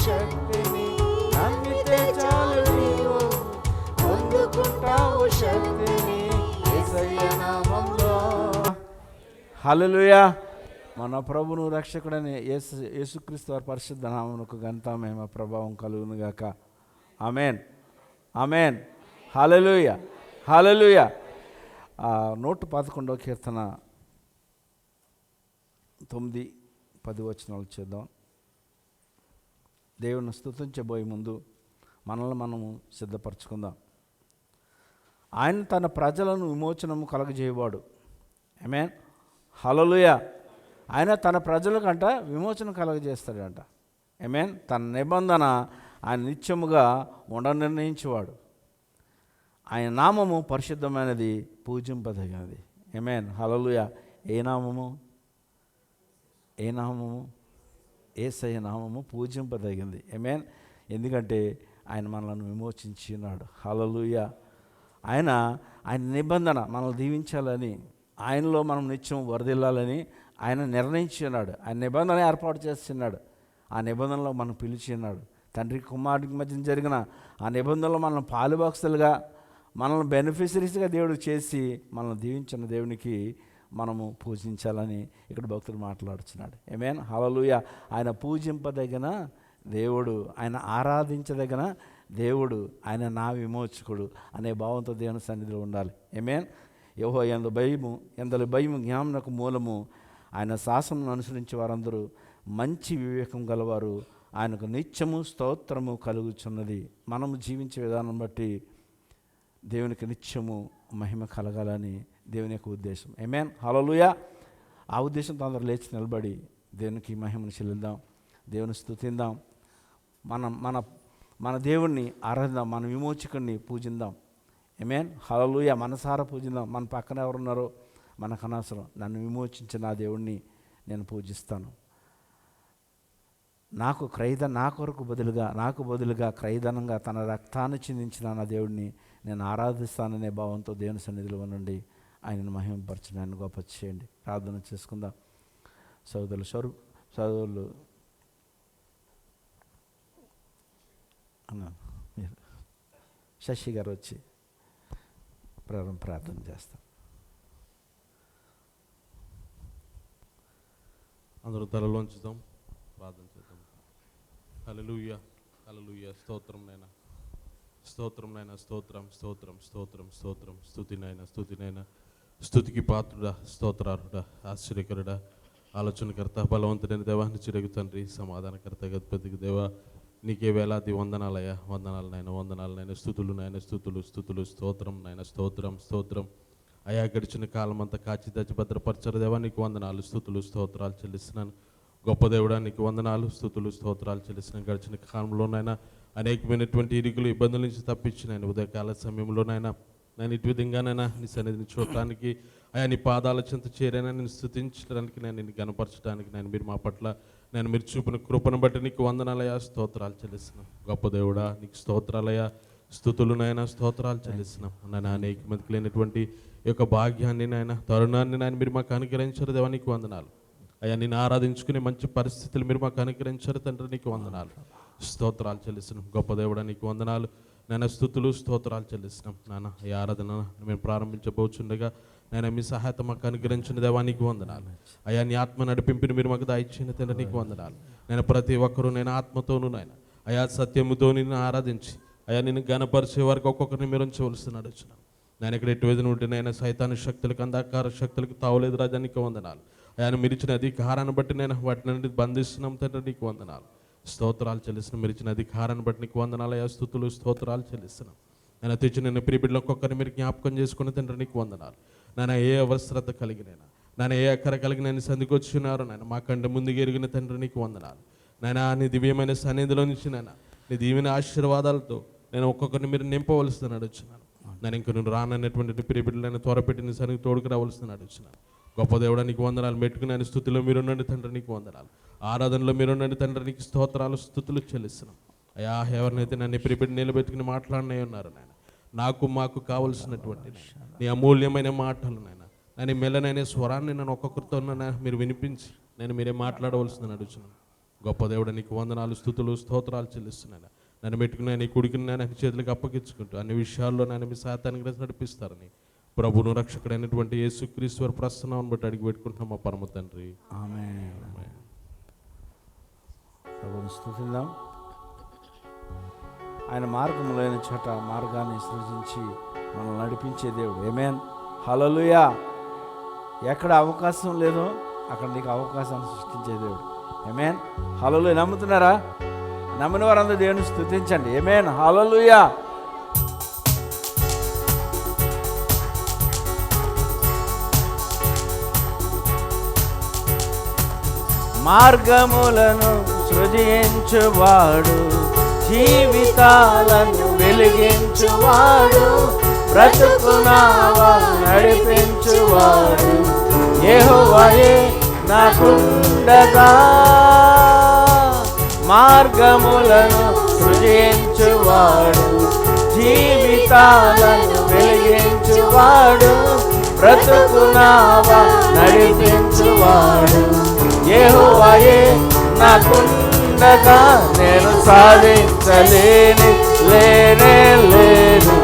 శక్తిని, నమ్మితే చాలు నీవు పొందుకుంటావు శక్తిని యేసయ్య నామములో. హల్లెలూయా. మన ప్రభువును రక్షకుడని యేసుక్రీస్తు వారి పరిశుద్ధ నామమునకు ఘనత మహిమ ప్రభావం కలుగును గాక. ఆమేన్, ఆమేన్. హల్లెలూయా, హల్లెలూయా. 111వ కీర్తన 9-10 వచనాలు చేద్దాం. దేవుని స్తుతించబోయే ముందు మనల్ని మనము సిద్ధపరచుకుందాం. ఆయన తన ప్రజలను విమోచనము కలగజేయవాడు. ఆమేన్, హల్లెలూయా. ఆయన తన ప్రజలకంట విమోచన కలగజేస్తాడంట. ఆమేన్. తన నిబంధన ఆయన నిత్యముగా నిర్ణయించేవాడు. ఆయన నామము పరిశుద్ధమైనది, పూజింపదగినది. ఆమేన్, హల్లెలూయా. ఏ నామము? ఏ నామము? యేసయ్య నామము పూజింపదగింది. ఆమేన్. ఎందుకంటే ఆయన మనల్ని విమోచించి ఉన్నాడు. హల్లెలూయా. ఆయన నిబంధన మనల్ని దీవించాలని, ఆయనలో మనం నిత్యం వరదిల్లాలని ఆయన నిర్ణయించి ఉన్నాడు. ఆయన నిబంధన ఏర్పాటు చేస్తున్నాడు. ఆ నిబంధనలో మనం పిలిచి ఉన్నాడు. తండ్రి కుమారుడికి మధ్య జరిగిన ఆ నిబంధనలో మనం పాలుభాగస్తులుగా, మనల్ని బెనిఫిషరీస్గా దేవుడు చేసి మనల్ని దీవించిన దేవునికి మనము పూజించాలని ఇక్కడ భక్తుడు మాట్లాడుతున్నాడు. ఆమేన్, హల్లెలూయా. ఆయన పూజింపదగిన దేవుడు, ఆయన ఆరాధించదగిన దేవుడు, ఆయన నా విమోచకుడు అనే భావంతో దేవుని సన్నిధిలో ఉండాలి. ఆమేన్. యెహోవా యందు భయము జ్ఞానమునకు మూలము. ఆయన శాసనం అనుసరించే వారందరూ మంచి వివేకం గలవారు. ఆయనకు నిత్యము స్తోత్రము కలుగుచున్నది. మనము జీవించే విధానం బట్టి దేవునికి నిత్యము మహిమ కలగాలని దేవుని యొక్క ఉద్దేశం. ఆమేన్, హల్లెలూయా. ఆ ఉద్దేశంతో అందరూ లేచి నిలబడి దేవునికి మహిమను చెల్లిద్దాం, దేవుని స్తుతిద్దాం, మన దేవుణ్ణి ఆరాధిద్దాం, మన విమోచకుడిని పూజిద్దాం. ఆమేన్, హల్లెలూయా. మనసారా పూజిద్దాం. మన పక్కన ఎవరున్నారో మనకు అనవసరం. నన్ను విమోచించిన నా దేవుణ్ణి నేను పూజిస్తాను. నాకు బదులుగా క్రయధనంగా తన రక్తాన్ని చిందించిన నా దేవుడిని నేను ఆరాధిస్తాననే భావంతో దేవుని సన్నిధిలో ఉండండి. ఆయనను మహిమపరచండి, ఆయన గొప్ప చేయండి. ప్రార్థన చేసుకుందాం. సోదరులు మీరు శశి గారు వచ్చి ప్రార్థన చేస్తాం. అందరూ తలలోంచుదాం, ప్రార్థన చేద్దాం. హల్లెలూయా, హల్లెలూయా. స్తోత్రం నైనా, స్తోత్రం నైనా, స్తోత్రం స్తోత్రం స్తోత్రం స్తోత్రం. స్తుతి నైనా, స్తుతి నైనా. స్తుతికి పాత్రుడా, స్తోత్రారుడా, ఆశ్చర్యకరుడా, ఆలోచనకర్త, బలవంతుడైన దేవాన్ని చిరుగు తండ్రి, సమాధానకర్త, గద్పతికి దేవా, నీకే వేలాది వందనాలయ్యా. వందనాలు నాయన, వందనాలు నాయన. స్తుతులు నాయన, స్తుతులు స్తుతులు. స్తోత్రం నాయన, స్తోత్రం స్తోత్రం. అయా గడిచిన కాలం అంతా కాచి తెచ్చి భద్రపరచరు దేవా, నీకు వందనాలు, స్తుతులు స్తోత్రాలు చెల్లిస్తున్నాను. గొప్ప దేవుడా, నీకు వందనాలు, స్తుతులు స్తోత్రాలు చెల్లిస్తున్నాను. గడిచిన కాలంలోనైనా అనేకమైనటువంటి ఇరుకులు, ఇబ్బందుల నుంచి తప్పించిన ఆయన ఉదయకాల సమయంలోనైనా నేను ఇటు విధంగానైనా నీ సన్నిధిని చూడటానికి, అయా నీ పాదాల చెంత చేరైనా నేను స్తుతించడానికి, నేను నిన్ను గనపరచడానికి నేను మీరు మా పట్ల మీరు చూపిన కృపను బట్టి నీకు వందనాలయ్యా, స్తోత్రాలు చెల్లిస్తున్నాం. గొప్ప దేవుడా, నీకు స్తోత్రాలయ్యా, స్తుతులు నాయన, స్తోత్రాలు చెల్లిస్తున్నాం. నాయన అనేక మందికి లేనటువంటి ఈ యొక్క భాగ్యాన్ని నాయన, తరుణాన్ని నాయన మీరు మాకు అనుగ్రహించారు దేవా, నీకు వందనాలు. అయ్యా నిన్ను ఆరాధించుకునే మంచి పరిస్థితులు మీరు మాకు అనుగ్రహించారు తండ్రి, నీకు వందనాలు, స్తోత్రాలు చెల్లిస్తున్నాం. గొప్ప దేవుడా, నీకు వందనాలు నాయన, స్తుతులు స్తోత్రాలు చెల్లిస్తున్నాం. నాన్న ఈ ఆరాధన మేము ప్రారంభించబోచుండగా నేను మీ సహాయత మాకు అనుగ్రహించిన దేవా, నీకు వందనాలు. అయ్యా నీ ఆత్మ నడిపింపుని మీరు మాకు దాయిచ్చిన తండ్రి, నీకు వందనాలు. నేను ప్రతి ఒక్కరూ నేను ఆత్మతోనూ నాయన, అయా సత్యముతో నిన్ను ఆరాధించి అయ్యా నిన్ను గణపరిచే వారికి ఒక్కొక్కరిని మీరు ఉంచవలసిన అడుగుతున్నాను. నేను ఇక్కడ ఎటువేదన ఉంటే నేను సైతాను శక్తులకు, అంధకార శక్తులకు తావలేదు రాజా, నీకు వందనాలు. ఆయన మీరు ఇచ్చిన అధికారాన్ని బట్టి నేను వాటి నుండి బంధిస్తున్నాం తండ్రి, నీకు వందనాలు, స్తోత్రాలు చెల్లిస్తున్నాం. మీరు ఇచ్చిన అధికారాన్ని బట్టి నీకు వందనాలు అయ్యా, స్తుతులు స్తోత్రాలు చెల్లిస్తున్నాం. నేను తెచ్చి నేను ప్రియబిడ్డలు ఒక్కొక్కరిని మీరు జ్ఞాపకం చేసుకుని తండ్రి, నీకు వందనాలు. నాయన ఏ అవసరత కలిగినైనా, నాయన ఏ అక్కర కలిగి నేను సంధికొచ్చున్నారు నాయన, మాకంటే ముందుగా ఎరిగిన తండ్రి, నీకు వందనాలు. నాయన నీ దివ్యమైన సన్నిధిలో నుంచి నాయన నీ దివ్యమైన ఆశీర్వాదాలతో నేను ఒక్కొక్కరిని మీరు నింపవలసిన అడుగుతున్నాను. నేను ఇంక నువ్వు రానన్నటువంటి ప్రియబిడ్డలైన త్వరపెట్టి నీ సన్నిధికి తోడుకు రావాల్సిన అడుగుతున్నాను. గొప్ప దేవుడా, నీకు వందనాలు. మెట్టుకుని ఆయన స్థుతిలో మీరుండండి తండ్రి, నీకు వందనాలు. ఆరాధనలో మీరుండండి తండ్రి, నీకు స్తోత్రాలు స్థుతులు చెల్లిస్తున్నాం. అయ్యా ఎవరినైతే నన్ను ప్రియబిడ్డ నిలబెట్టుకుని మాట్లాడినే ఉన్నారు నాయన, మాకు కావలసినటువంటి నీ అమూల్యమైన మాటలు నాయన, నేను మెల్లనైన స్వరాన్ని నన్ను ఒక్కొక్కరితో మీరు వినిపించి మీరే మాట్లాడవలసిందని అడుగుతున్నాను. గొప్ప దేవుడు నీకు వందనాలు, స్తుతులు, స్తోత్రాలు చెల్లిస్తున్నాను. నన్ను పెట్టుకుని నీ కుడికిని నేను చేతులకు అప్పగించుకుంటూ అన్ని విషయాల్లో నేను మీ సాతానికి నడిపిస్తారని ప్రభువును రక్షకుడైనటువంటి యేసుక్రీస్తు వారి ప్రసన్నాన్ని బట్టి అడిగి పెట్టుకుంటున్నాం మా పరమ తండ్రి. ఆమేన్. ప్రభువును స్తుతిద్దాం. ఆయన మార్గం లేని చోట మార్గాన్ని సృజించి మనం నడిపించే దేవుడు. ఆమేన్. హల్లెలూయా. ఎక్కడ అవకాశం లేదో అక్కడ నీకు అవకాశాన్ని సృష్టించే దేవుడు. ఆమేన్. హల్లెలూయా. నమ్ముతున్నారా? నమ్మిన వారందరూ దేవుని స్తుతించండి. ఆమేన్. హల్లెలూయా. మార్గములను సృజించువాడు, జీవితాలను వెలిగించువాడు, బ్రతుకునావా నడిపించువాడు యెహోవాయే నాకుండగా. మార్గములను సృజించువాడు, జీవితాలను వెలిగించువాడు, బ్రతుకునావా నడిపించువాడు యెహోవాయే నాకుండగా. నేను సాధించలేని లేనే లేదు,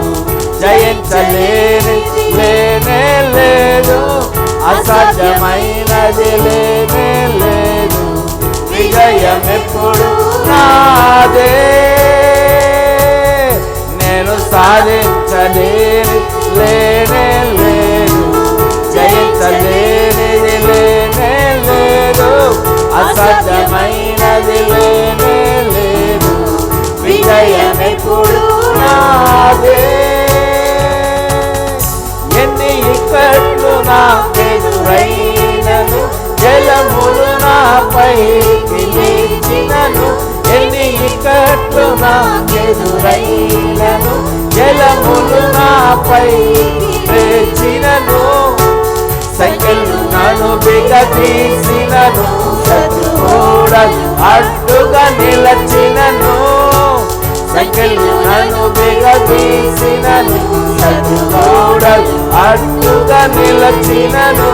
జయించలేని లేనే లేదు, అసాధ్యమైనది లేనే లేదు, విజయం ఎప్పుడు నాదే. నేను సాధించలేని లేనే లేదు, జయించలేనిది లేనే లేదు, అసాధ్యమైనది లేనే లేదు, విజయం ఎప్పుడు నాదే. ఎన్ని ఇక్కట్లు నాకెదురైనను, జలములు నాపైకి లేచినను, ఎన్ని ఇక్కట్లు నాకెదురైనను, జలములు నాపైకి లేచినను, సంఖ్యలు నన్ను బిగదీసినను, శత్రువులు అడ్డుగా నిలచినను, సంఖ్యలు నన్ను బిగదీసినను, శత్రువులు అడ్డుగా నిలచినను,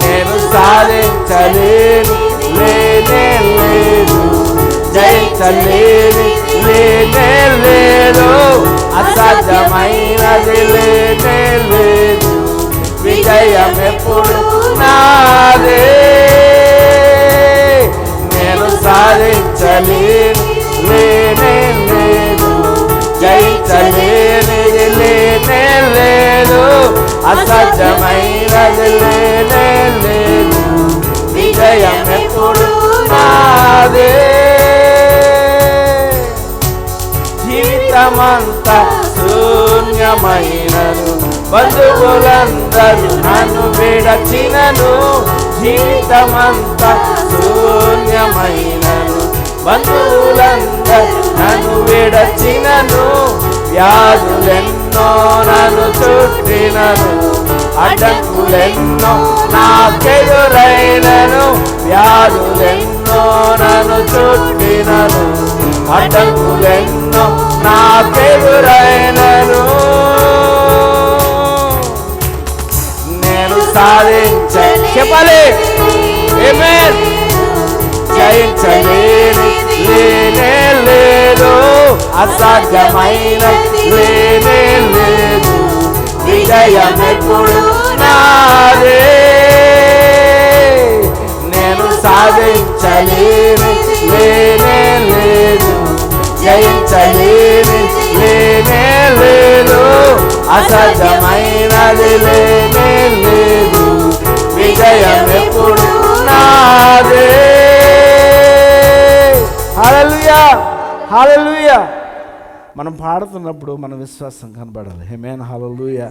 నేను సాధించలేని లేనే లేదు, జయించలేని లేనే లేదు, అసాధ్యమైనది లేనే లేదు, విజయం ఎప్పుడు నాదే. నేను సాధించలేని లేనే లేదు, జయించలేనిది లేనే లేదు, అసాధ్యమైనది లేనే లేదు, విజయం ఎప్పుడు నాదే. జీవితమంతా శూన్యమైనను, బంధువులందరూ నన్ను విడచినను, జీవితమంతా శూన్యమైనను, బంధువులందరూ నన్ను విడచినను, వ్యాధులెన్నో నన్ను చుట్టినను, అడ్డంకులెన్నో నాకెదురైనను, వ్యాధులెన్నో నన్ను చుట్టినను, అడ్డంకులెన్నో నాకెదురైనను, నేను సాధించలేని చెప్పాలి ఆమేన్, జయించలేని లేనే లేదు, అసాధ్యమైన లేనే లేదు, విజయం ఎప్పుడు నాదే. నేను సాధించలేని లేనే లేదు, జయించలేని లేనే లేదు, అసాధ్యమైనది లేనే లేదు, విజయం ఎప్పుడు నాదే. హల్లెలూయా. హల్లెలూయా. మనం పాడుతున్నప్పుడు మన విశ్వాసం కనబడాలి. ఆమేన్. హల్లెలూయా.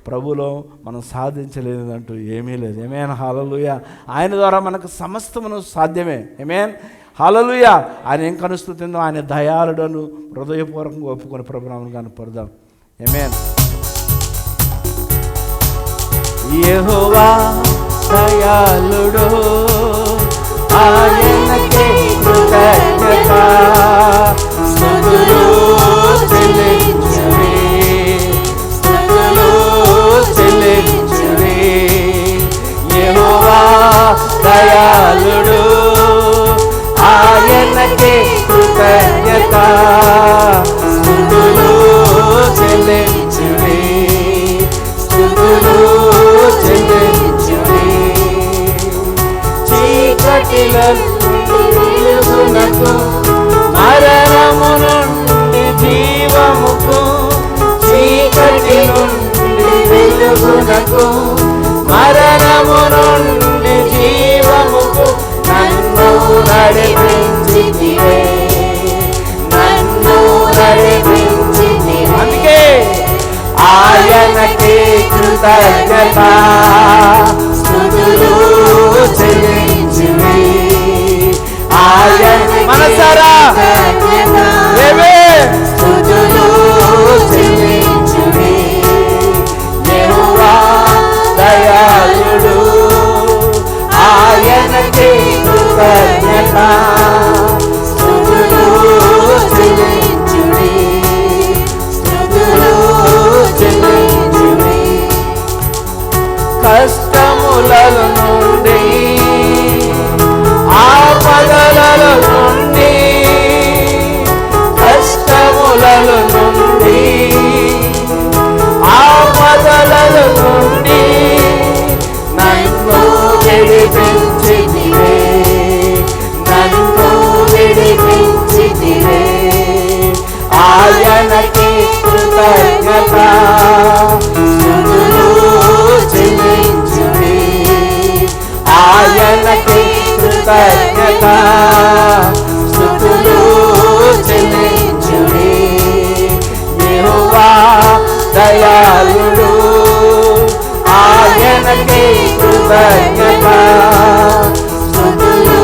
ప్రభులో మనం సాధించలేదంటూ ఏమీ లేదు. ఆమేన్. హల్లెలూయా. ఆయన ద్వారా మనకు సమస్తమును సాధ్యమే. ఆమేన్. హల్లెలూయా. ఆయన ఏం కనుస్తుందో ఆయన దయాళుడను హృదయపూర్వకంగా ఒప్పుకొని ప్రభునామమును కనపడదాం. ఆమేన్. యెహోవా దయాళుడు, ఆయనకే కృతజ్ఞత, స్తుతులు చెల్లించుడి, స్తుతులు చెల్లించుడి. యెహోవా దయాళుడు, కృతజ్ఞత స్తుతులు చెల్లించుడి, స్తుతులు చెల్లించుడి. చీకటిలో వెలుగునకు, మరణము నుండి జీవముకు, చీకటి నుండి వెలుగునకు, మరణము నుండి జీవముకు నన్ను నడిపించితివే, నన్ను నడిపించితివే. అందుకే ఆయనకి కృతజ్ఞత స్తుతులు చెల్లించుడి, ఆయన మనసారా స్తుతులు చెల్లించుడి. యెహోవా దయాళుడు, ఆయనకి కృతజ్ఞత స్తుతులు చెల్లించుడి, స్తుతులు చెల్లించుడి. కష్టముల నుండి, ఆపదల నుండి, కష్టముల నుండి, ఆపదల నుండి నన్ను విడిపించితివే, నన్ను విడిపించితివే. ఆయనకి కృతజ్ఞత స్తుతులు చెల్లించుడి, ఆయనకి కృతజ్ఞత స్తుతులు చెల్లించుడి. యెహోవా దయాళుడు, ఆయనకి కృతజ్ఞత స్తుతులు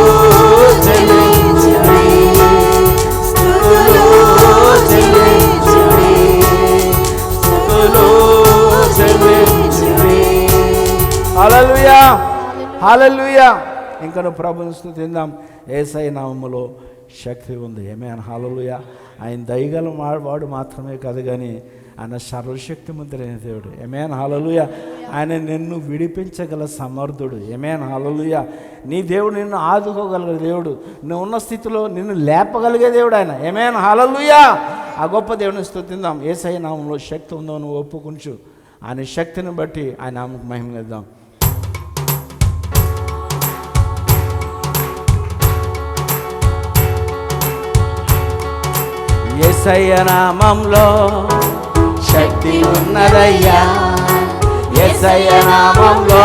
చెల్లించుడి, స్తుతులు చెల్లించుడి, స్తుతులు చెల్లించుడి. హల్లెలూయా, హల్లెలూయా. ఇంకా ప్రభుని స్తుతిద్దాం. యేసయ్య నామములో శక్తి ఉంది. ఆమేన్, హల్లెలూయా. ఆయన దయగల వాడు మాత్రమే కాదు కానీ ఆయన సర్వశక్తిమంతుడైన దేవుడు. ఆమేన్, హల్లెలూయా. ఆయన నిన్ను విడిపించగల సమర్థుడు. ఆమేన్, హల్లెలూయా. నీ దేవుడు నిన్ను ఆదుకోగలిగే దేవుడు, నువ్వు ఉన్న స్థితిలో నిన్ను లేపగలిగే దేవుడు ఆయన. ఆమేన్, హల్లెలూయా. ఆ గొప్ప దేవుని స్తుతిద్దాం. యేసయ్య నామములో శక్తి ఉందో నువ్వు ఒప్పుకుంచు. ఆయన శక్తిని బట్టి ఆయన నామముకు మహిమ ఇద్దాం. యేసయ్య నామంలో శక్తి ఉన్నదయ్యా, యేసయ్య నామంలో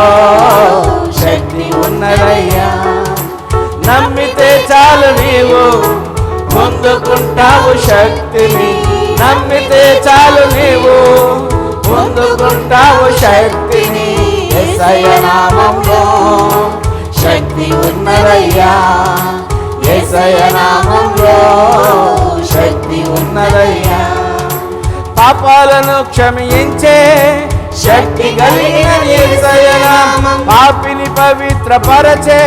శక్తి ఉన్నదయ్యా. నమ్మితే చాలు నీవు పొందుకుంటావు శక్తిని, నమ్మితే చాలు నీవు పొందుకుంటావు శక్తిని. యేసయ్య నామంలో శక్తి ఉన్నదయ్యా, యేసయ్య నామంలో శక్తి ఉన్నదయ్యా. పాపాలను క్షమించే శక్తి కలిగిన యేసయ్య నామం, పాపిని పవిత్రపరచే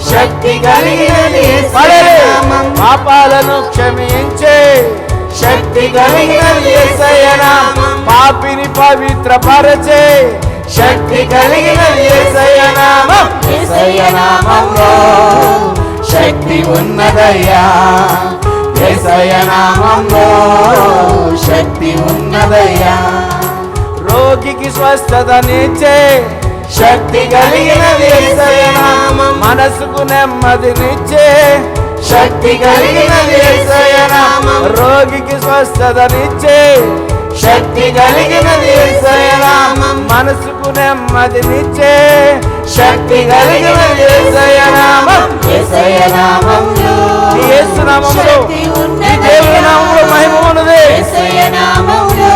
శక్తి కలిగిన యేసయ్య నామం, పాపాలను క్షమించే శక్తి కలిగిన యేసయ్య నామం, పాపిని పవిత్రపరచే శక్తి కలిగిన యేసయ్య నామం. యేసయ్య నామంలో శక్తి ఉన్నదయ్యా, యేసయ్య నామంలో శక్తి ఉన్నదయ్యా. రోగికి స్వస్థతనిచ్చే శక్తి కలిగిన యేసయ్య నామం, మనసుకు నెమ్మదినిచ్చే శక్తి కలిగిన యేసయ్య నామం, రోగికి స్వస్థతనిచ్చే శక్తి కలిగిన యేసయ్య నామం, మనసుకు నెమ్మదినిచ్చే శక్తి కలిగిన యేసయ్య నామం. యేసయ్య నామంలో, యేసు నామములో, ఈ దేవుని నామములో మహిమ ఉన్నది. యేసయ్య నామములో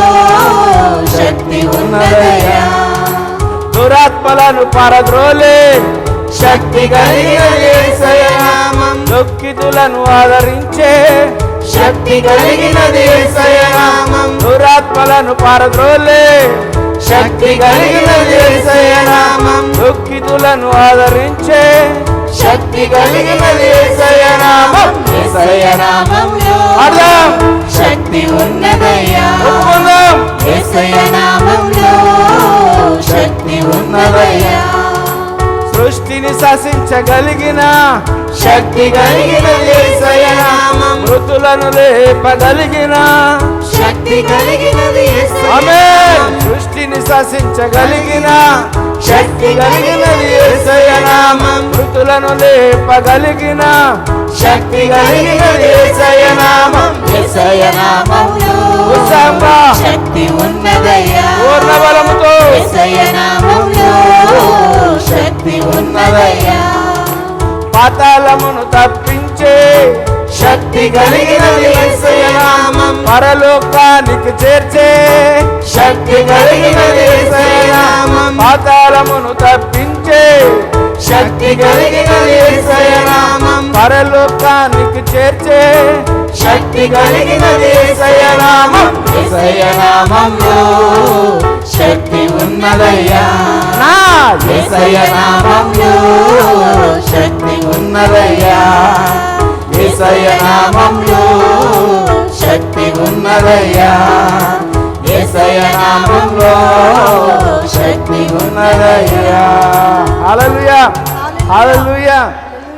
శక్తి ఉన్నదయ్యా. దురాత్మలను పరద్రోలే శక్తి కలిగిన యేసయ్య నామం, దుఃఖితులను ఆదరించే శక్తి కలిగిన యేసయ్య నామం, దురాత్మలను పరద్రోలే శక్తి కలిగిన యేసయ్య నామం, దుఃఖితులను ఆదరించే శక్తి కలిగిన యేసయ్య నామం. యేసయ్య నామంలో శక్తి ఉన్నదయ్యా, యేసయ్య నామంలో శక్తి ఉన్నదయ్యా. సృష్టిని శాసించగలిగిన శక్తి కలిగిన యేసయ్య నామం, మృతులను లేపగలిగిన శక్తి కలిగినది యేసయ్య ఆమేన్. సృష్టిని శాసించగలిగిన శక్తి కలిగినది యేసయ్య నామం. మృతులను లేపగలిగిన శక్తి కలిగినది యేసయ్య నామం. యేసయ్య నామములో ఉత్సాహంగా శక్తి ఉన్నదయ్యా. పూర్ణ బలముతో యేసయ్య నామములో శక్తి ఉన్నదయ్యా. పాతాళమును తప్పించే శక్తి కలిగినది యేసయ్య నామం. పరలోకానికి చేర్చే శక్తి కలిగినది యేసయ్య నామం. పాతాళమును తప్పించే శక్తి కలిగినది యేసయ్య నామం. పరలోకానికి చేర్చే శక్తి కలిగినది యేసయ్య నామం. యేసయ్య నామములో శక్తి ఉన్నదయ్యా. నా యేసయ్య నామములో శక్తి ఉన్నదయ్యా. యేసయ్య నామములో శక్తి ఉన్నదయ్యా. యేసయ్య నామములో శక్తి ఉన్నదయ్యా. హల్లెలూయా హల్లెలూయా.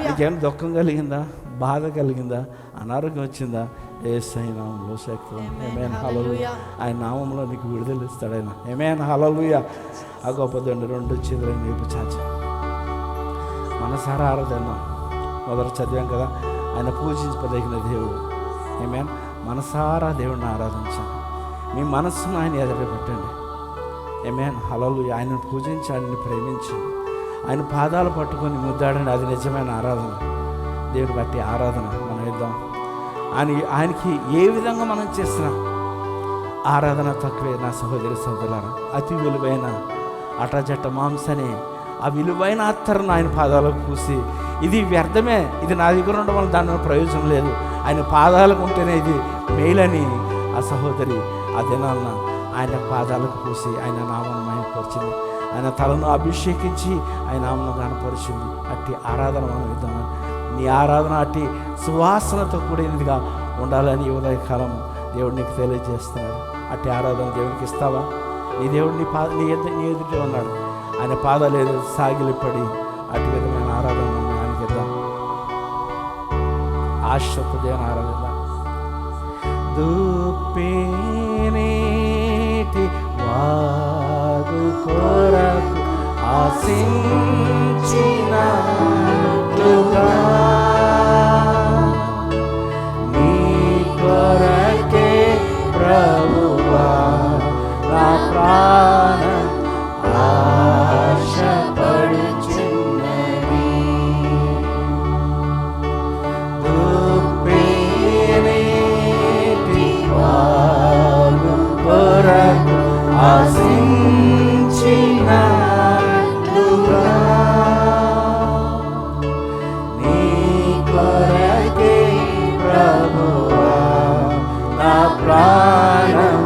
నీకేం దుఃఖం కలిగిందా, బాధ కలిగిందా, అనారోగ్యం వచ్చిందా? యేసయ్య నామములో శక్తి ఉంది. ఆమేన్ హల్లెలూయా. ఆయన నామంలో నీకు విడుదల ఇస్తాడు ఆయన. ఆమేన్ హల్లెలూయా. ఆ గొప్ప దండి రెండు చేతులను వైపు చాచి మనసారా ఆరాధన మొదట చదివాం కదా. ఆయన పూజించదగిన దేవుడు. ఆమేన్. మనసారా దేవుడిని ఆరాధించండి. మీ మనస్సును ఆయన ఎదుట పెట్టండి. ఆమేన్ హల్లెలూయా. ఆయనను పూజించి ఆయన్ని ప్రేమించండి. ఆయన పాదాలు పట్టుకొని ముద్దాడండి. అది నిజమైన ఆరాధన. దేవుని బట్టి ఆరాధన మనం ఇద్దాం. ఆయనకి ఏ విధంగా మనం చేస్తున్నాం ఆరాధన తక్కువే నా సహోదరి సహోదరులారా. అతి విలువైన అటజట్ట మాంసనే ఆ విలువైన అత్తరును ఆయన పాదాలకు పూసి ఇది వ్యర్థమే, ఇది నా దగ్గర ఉండడం వల్ల దాని ప్రయోజనం లేదు, ఆయన పాదాలకు ఉంటేనే ఇది మేలని ఆ సహోదరి ఆ దినాన్న ఆయన పాదాలకు పూసి ఆయన నామను మహిమపరిచింది. ఆయన తలను అభిషేకించి ఆయన నామను కనపరిచింది. అట్టి ఆరాధన మనం ఇద్దామని, నీ ఆరాధన అట్టి సువాసనతో కూడినదిగా ఉండాలని ఉదయకాలం దేవుడు నీకు తెలియజేస్తున్నాడు. అట్టి ఆరాధన దేవునికి ఇస్తావా? నీ దేవుడు నీ ఎదుట ఉన్నాడు. ఆయన పాదాలు ఏదో సాగిలిపడి అటు విధమైన ఆరాధన ఆయనకి ఇద్దాం. ఆశతో దేవుని ఆరాధిద్దాం. దుప్పేనేటి వాగు కొరకు ఆశించినట్లుగా నీ కొరకే ప్రభువా నా ప్రాణం ఆశపడుచున్నది. దుప్పేనేటి వాగు కొరకు ఆశించినట్లుగా నీ కొరకే ప్రభువా నా ప్రాణం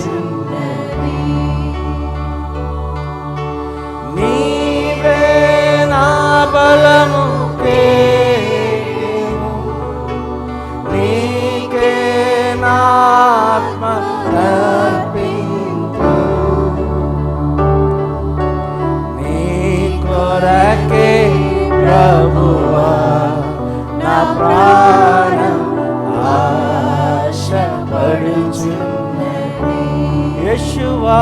ఆశపడుచున్నది. నీవే నా బలము కేయము, నీకే నా ఆత్మ అర్పింపు. నీ కొరకే ప్రభువా నా ప్రాణం ఆశపడుచున్నది. యేషువా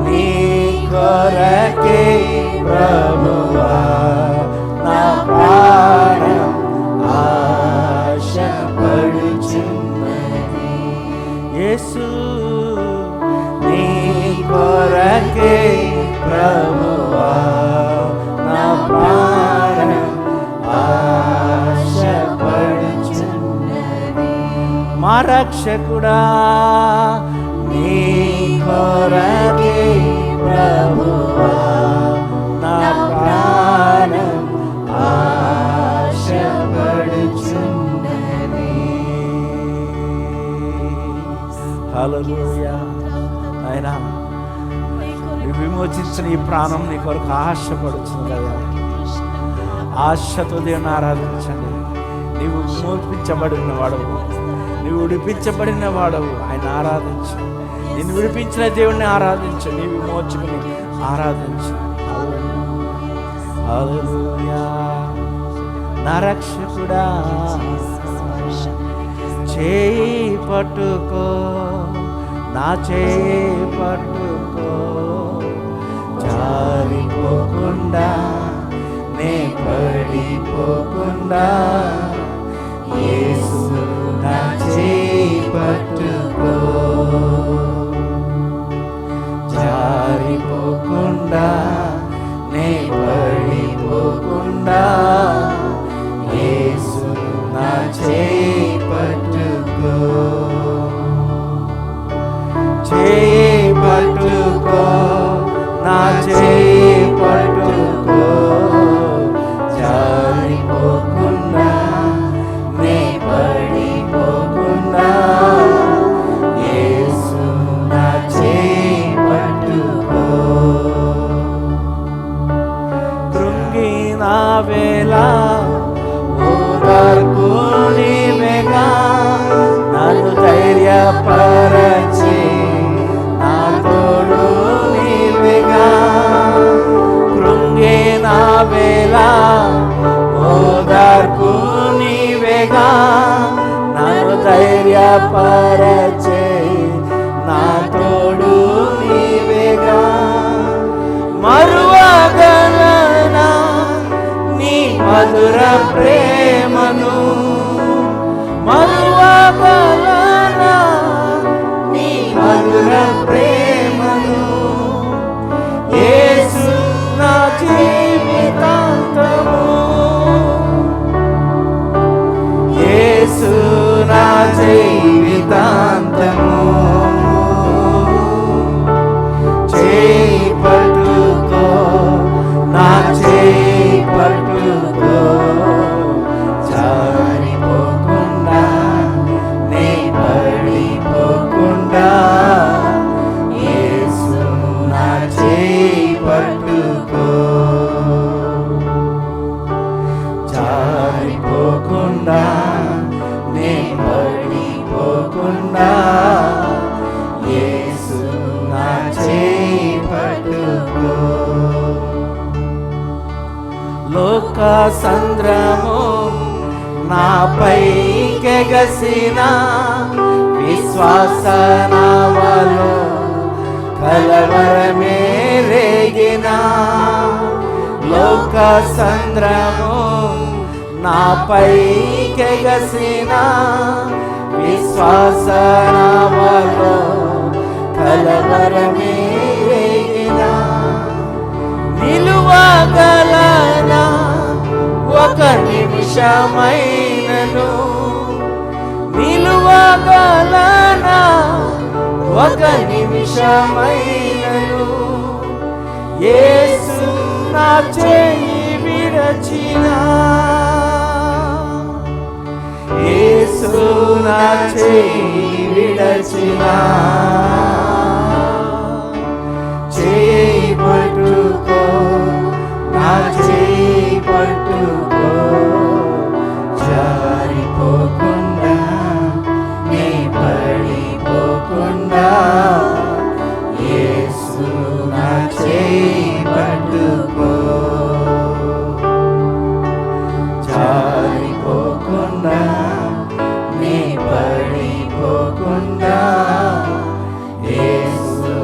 నీ కొరకే ప్రభువా నా ప్రాణం ఆశపడుచున్నది. యేసు నీ కొరకే ప్రభువా నా ప్రాణం ఆశపడుచున్నది. మా రక్షకుడా నీ కొరకే ప్రభువా నా ప్రాణం ఆశపడుచున్నది. హల్లెలూయా. నాయనా నీవు విమోచించిన ఈ ప్రాణం నీ కొరకు ఆశపడుచున్నదయ్యా. ఆశతో దేవుని ఆరాధించండి. నీవు విమోచించబడిన వాడవు, నీవు విడిపించబడిన వాడవు. ఆయన ఆరాధించు. నిన్ను విడిపించిన దేవుణ్ణి ఆరాధించు. నీ విమోచకుని ఆరాధించు. హల్లెలూయా నా రక్షకుడా చేయి పట్టుకో, నా చేయి పట్టుకో, జారిపోకుండా నే పడిపోకుండా యేసు నా చేయి పట్టుకో, జారిపోకుండా నే పడిపోకుండా యేసు నా చేయి పట్టుకో, చేయి పట్టుకో, నా చేయి పట్టుకో, జారిపోకుండా నే పడిపోకుండా యేసు నా చేయి పట్టుకో. కృంగిన వేళ ఓదార్పు నీవేగా, నన్ను ధైర్యపరచి నా తోడు నీవేగా. కృంగిన వేళ ఓదార్పు నీవేగా, నన్ను ధైర్యపరచి నా తోడు నీవేగా. మరువగలనా నీ మధుర ప్రేమను, మరువగలనా నీ మధుర ప్రేమను, యేసు నా జీవితాంతము, యేసు నా జీవితాంతము. చేయి పట్టుకో, నా చేయి పట్టుకో, జారిపోకుండా నే పడిపోకుండా యేసు నా చేయి పట్టుకో, జారిపోకుండా నే పడిపోకుండా యేసు నా చేయి పట్టుకో. లోక సంద్రము నాపై కెగసిన విశ్వాస నావలో కలవరమే రేగిన, లోక సంద్రము నాపై కెగసిన విశ్వాస నావలో కలవరమే రేగిన, నిలువగలనా ఒక నిమిషమైనను, నిలువగలనా ఒక నిమిషమైనను, యేసు నా చేయి విడచిన, యేసు నా చేయి విడచిన, చేయి పట్టుకో, నా చేయి పట్టుకో, జారిపోకుండా నే పడిపోకుండా యేసు నా చేయి పట్టుకో, జారిపోకుండా నే పడిపోకుండా యేసు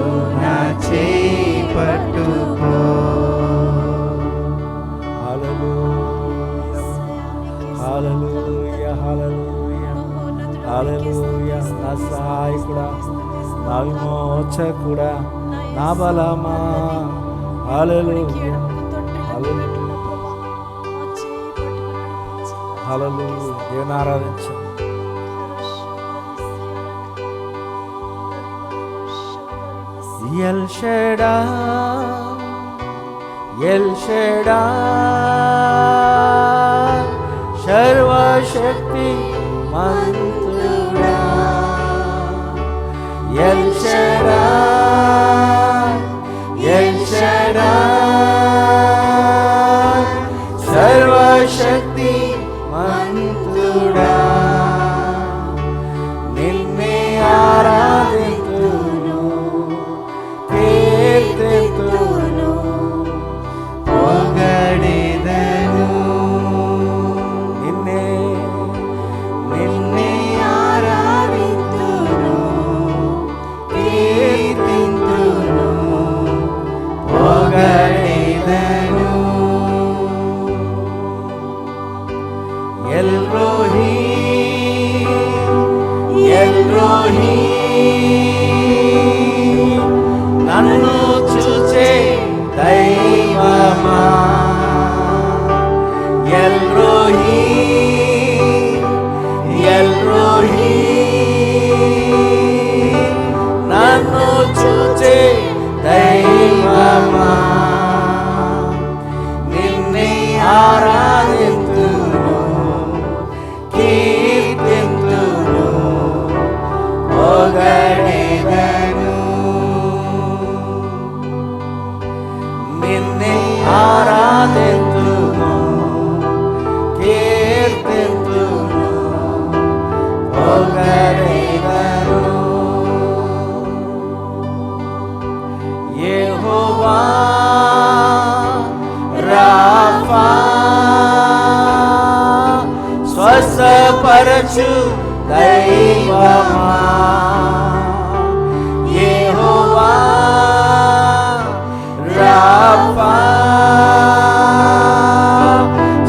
నా చేయి పట్టుకో. హల్లెలూయా, హల్లెలూయా, హల్లెలూయా. నా సహాయకుడా, నా విమోచకుడా, నా బలమా, హల్లెలూయా, హల్లెలూయా, హల్లెలూయా. దేవుని ఆరాధించు. ఎల్ షడాయ్, ఎల్ షడాయ్, సర్వశక్తి మంతుడా, ఎల్ షడాయ్, ఎల్ షడాయ్, సర్వశక్తి మంతుడా, నిన్నే ఆరాధింతును, కీర్తింతును, పొగడెదను. స్వస్థపరచు దైవమా యెహోవా రాఫా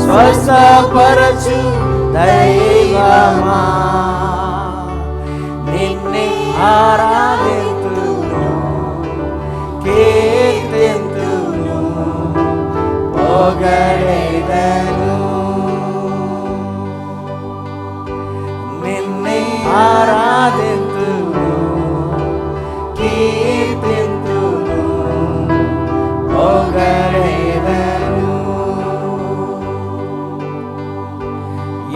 స్వస్థపరచు దైవమా నిన్నే ఆరాధింతును కీర్తింతును పొగడెదను నిన్నే ఆరాధింతును కీర్తింతును పొగడెదను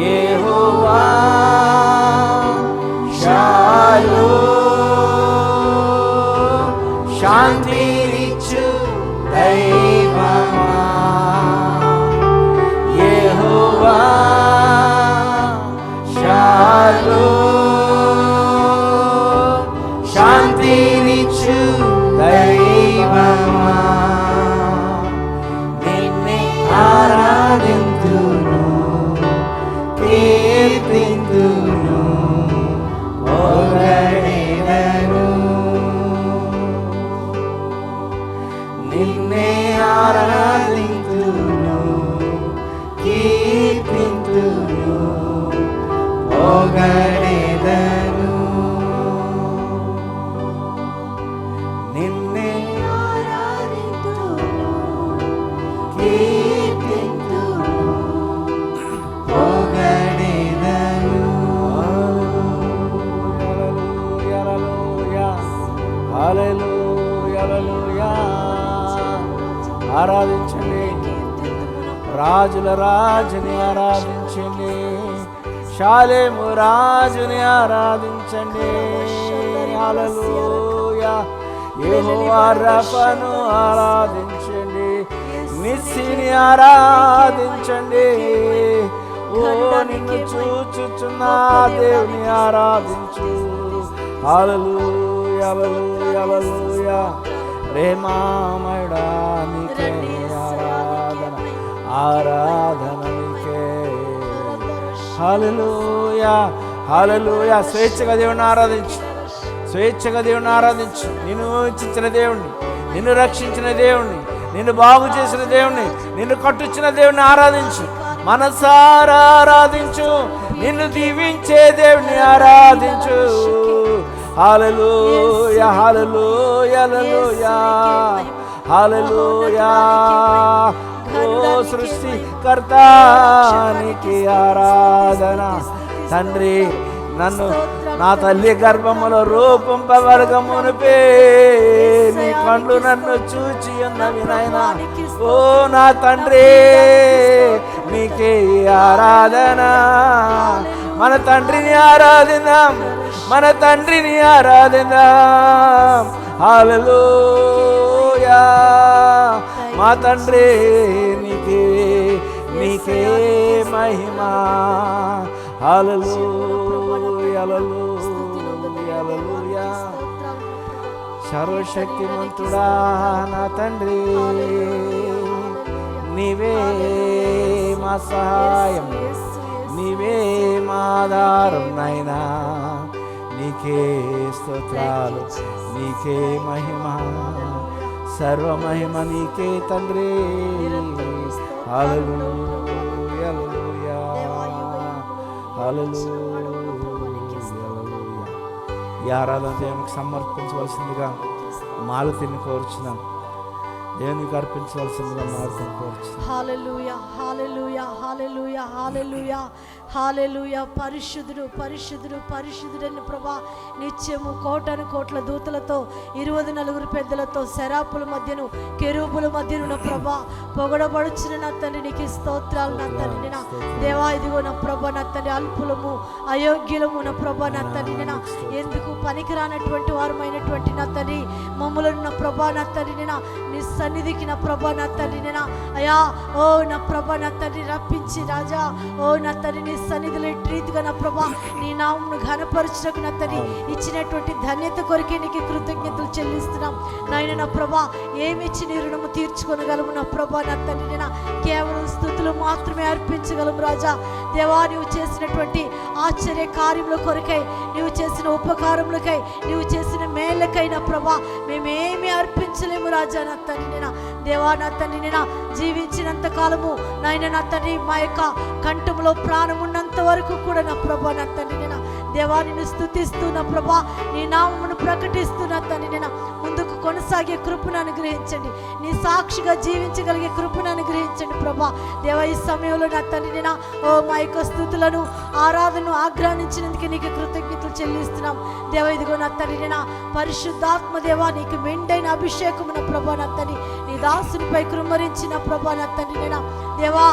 యెహోవా షాలోమ్ శాంతినిచ్చు దైవమా యెహోవా షాలోమ్ శాంతినిచ్చు దైవమా నిన్నే ఆరాధింతును కీర్తింతును పొగడెదను నిన్నే ఆరాధింతును కీర్తింతును పొగడెదను నిన్నే ఆరాధింతును కీర్తింతును పొగడెదను హల్లెలూయా హల్లెలూయా ఆరాధించండి రాజుల రాజుని ఆరాధించండి షాలేము రాజుని ఆరాధించండి హల్లెలూయా యెహోవా రఫను ఆరాధించండి నిస్సిని ఆరాధించండి ఓ నిన్ను చూచుచున్న దేవుని ఆరాధించు హల్లెలూయా హల్లెలూయా హల్లెలూయా ప్రేమామయుడా నీకే ఆరాధన ఆరాధన నీకే హల్లెలూయా హల్లెలూయా స్వేచ్ఛగా దేవుని ఆరాధించు స్వేచ్ఛగా దేవుని ఆరాధించు నిన్ను ఇచ్చిన దేవుణ్ణి నిన్ను రక్షించిన దేవుణ్ణి నిన్ను బాగు చేసిన దేవుణ్ణి నిన్ను కట్టుచ్చిన దేవుణ్ణి ఆరాధించు మనసారా ఆరాధించు నిన్ను దీవించే దేవుణ్ణి ఆరాధించు హల్లెలూయా హల్లెలూయా హల్లెలూయా హల్లెలూయా ఓ సృష్టికర్తానికి ఆరాధన తండ్రి నన్ను నా తల్లి గర్భములో రూపింపబడకమునుపే నీ కళ్ళు నన్ను చూచి ఉన్నవి నాయనా ఓ నా తండ్రి నీకే ఆరాధన మన తండ్రిని ఆరాధిద్దాం మన తండ్రిని ఆరాధిద్దాం హల్లెలూయా మా తండ్రి నీకే నీకే మహిమా హల్లెలూయా హల్లెలూయా హల్లెలూయా సర్వశక్తిమంతుడా నా తండ్రి నీవే మా సహాయం నీవే మా ఆధారం నాయనా నీకే స్తోత్రాలు నీకే మహిమ సర్వమహిమ నీకే తండ్రి హల్లెలూయా హల్లెలూయా హల్లెలూయా హల్లెలూయా ఈ ఆరాధన దేవునికి సమర్పించవలసిందిగా మాలతిని కోరుచున్నాం దేవునికి అర్పించవలసిందిగా మాలతిని కోరుచున్నాం హల్లెలూయా హల్లెలూయా హల్లెలూయా హల్లెలూయా హల్లెలూయా పరిశుద్ధుడు పరిశుద్ధుడు పరిశుద్ధుడని ప్రభా నిత్యము కోటను కోట్ల దూతలతో 24 పెద్దలతో శరాపుల మధ్యను కెరూబుల మధ్యను ప్రభా పొగడబడుచున్న నా తండ్రి నీకు స్తోత్రాలు నా తండ్రి నా దేవా ఇదిగో నా ప్రభా నా తండ్రి అల్పులము అయోగ్యులము నా ప్రభా నా తండ్రి నా ఎందుకు పనికిరానటువంటి వారమైనటువంటి నా తండ్రి మమ్ములను నా ప్రభా నా తండ్రి నా నీ సన్నిధికి నా ప్రభా నా తండ్రి నా అయా ఓ నా ప్రభా నా తండ్రి రప్పించి రాజా ఓ నా తండ్రి నీ సన్నిధిలో రీతిగా నా ప్రభా నీ నామమును ఘనపరచుటకు నా తండ్రి ఇచ్చినటువంటి ధన్యత కొరకే నీకు కృతజ్ఞతలు చెల్లిస్తున్నాం నాయన నా ప్రభా ఏమిచ్చి నీ రుణము తీర్చుకొనగలము నా ప్రభా నా తండ్రి నా కేవలం స్తుతులు స్థుతులు మాత్రమే అర్పించగలం రాజా. దేవా, నువ్వు చేసినటువంటి ఆశ్చర్య కార్యముల కొరకై, నువ్వు చేసిన ఉపకారములకై, నువ్వు చేసిన మేళ్ళకై నా ప్రభా మేమేమి అర్పించలేము రాజా. నా తండ్రి నా దేవా, నా తండ్రి నేను జీవించినంత కాలము నాయన నా తండ్రి మా యొక్క కంఠంలో ప్రాణం ఉన్నంత వరకు కూడా నా ప్రభా నా తండ్రి నేను దేవా నిన్ను స్తుతిస్తూ నా ప్రభా నీ నామమును ప్రకటిస్తూ నా తండ్రి నేను ముందుకు కొనసాగే కృపను అనుగ్రహించండి. నీ సాక్షిగా జీవించగలిగే కృపను అనుగ్రహించండి ప్రభా. దేవా, ఈ సమయంలో నా తండ్రి నేను మా యొక్క స్థుతులను ఆరాధనను ఆగ్రహించినందుకు నీకు కృతజ్ఞతలు చెల్లిస్తున్నాం. దేవా, ఇదిగో నా తండ్రి నేను పరిశుద్ధాత్మ దేవా నీకు మెండైన అభిషేకము నా ప్రభా నా తండ్రి నీ దాసునిపై కృమ్మరించిన ప్రభా నా తండ్రి నేను దేవా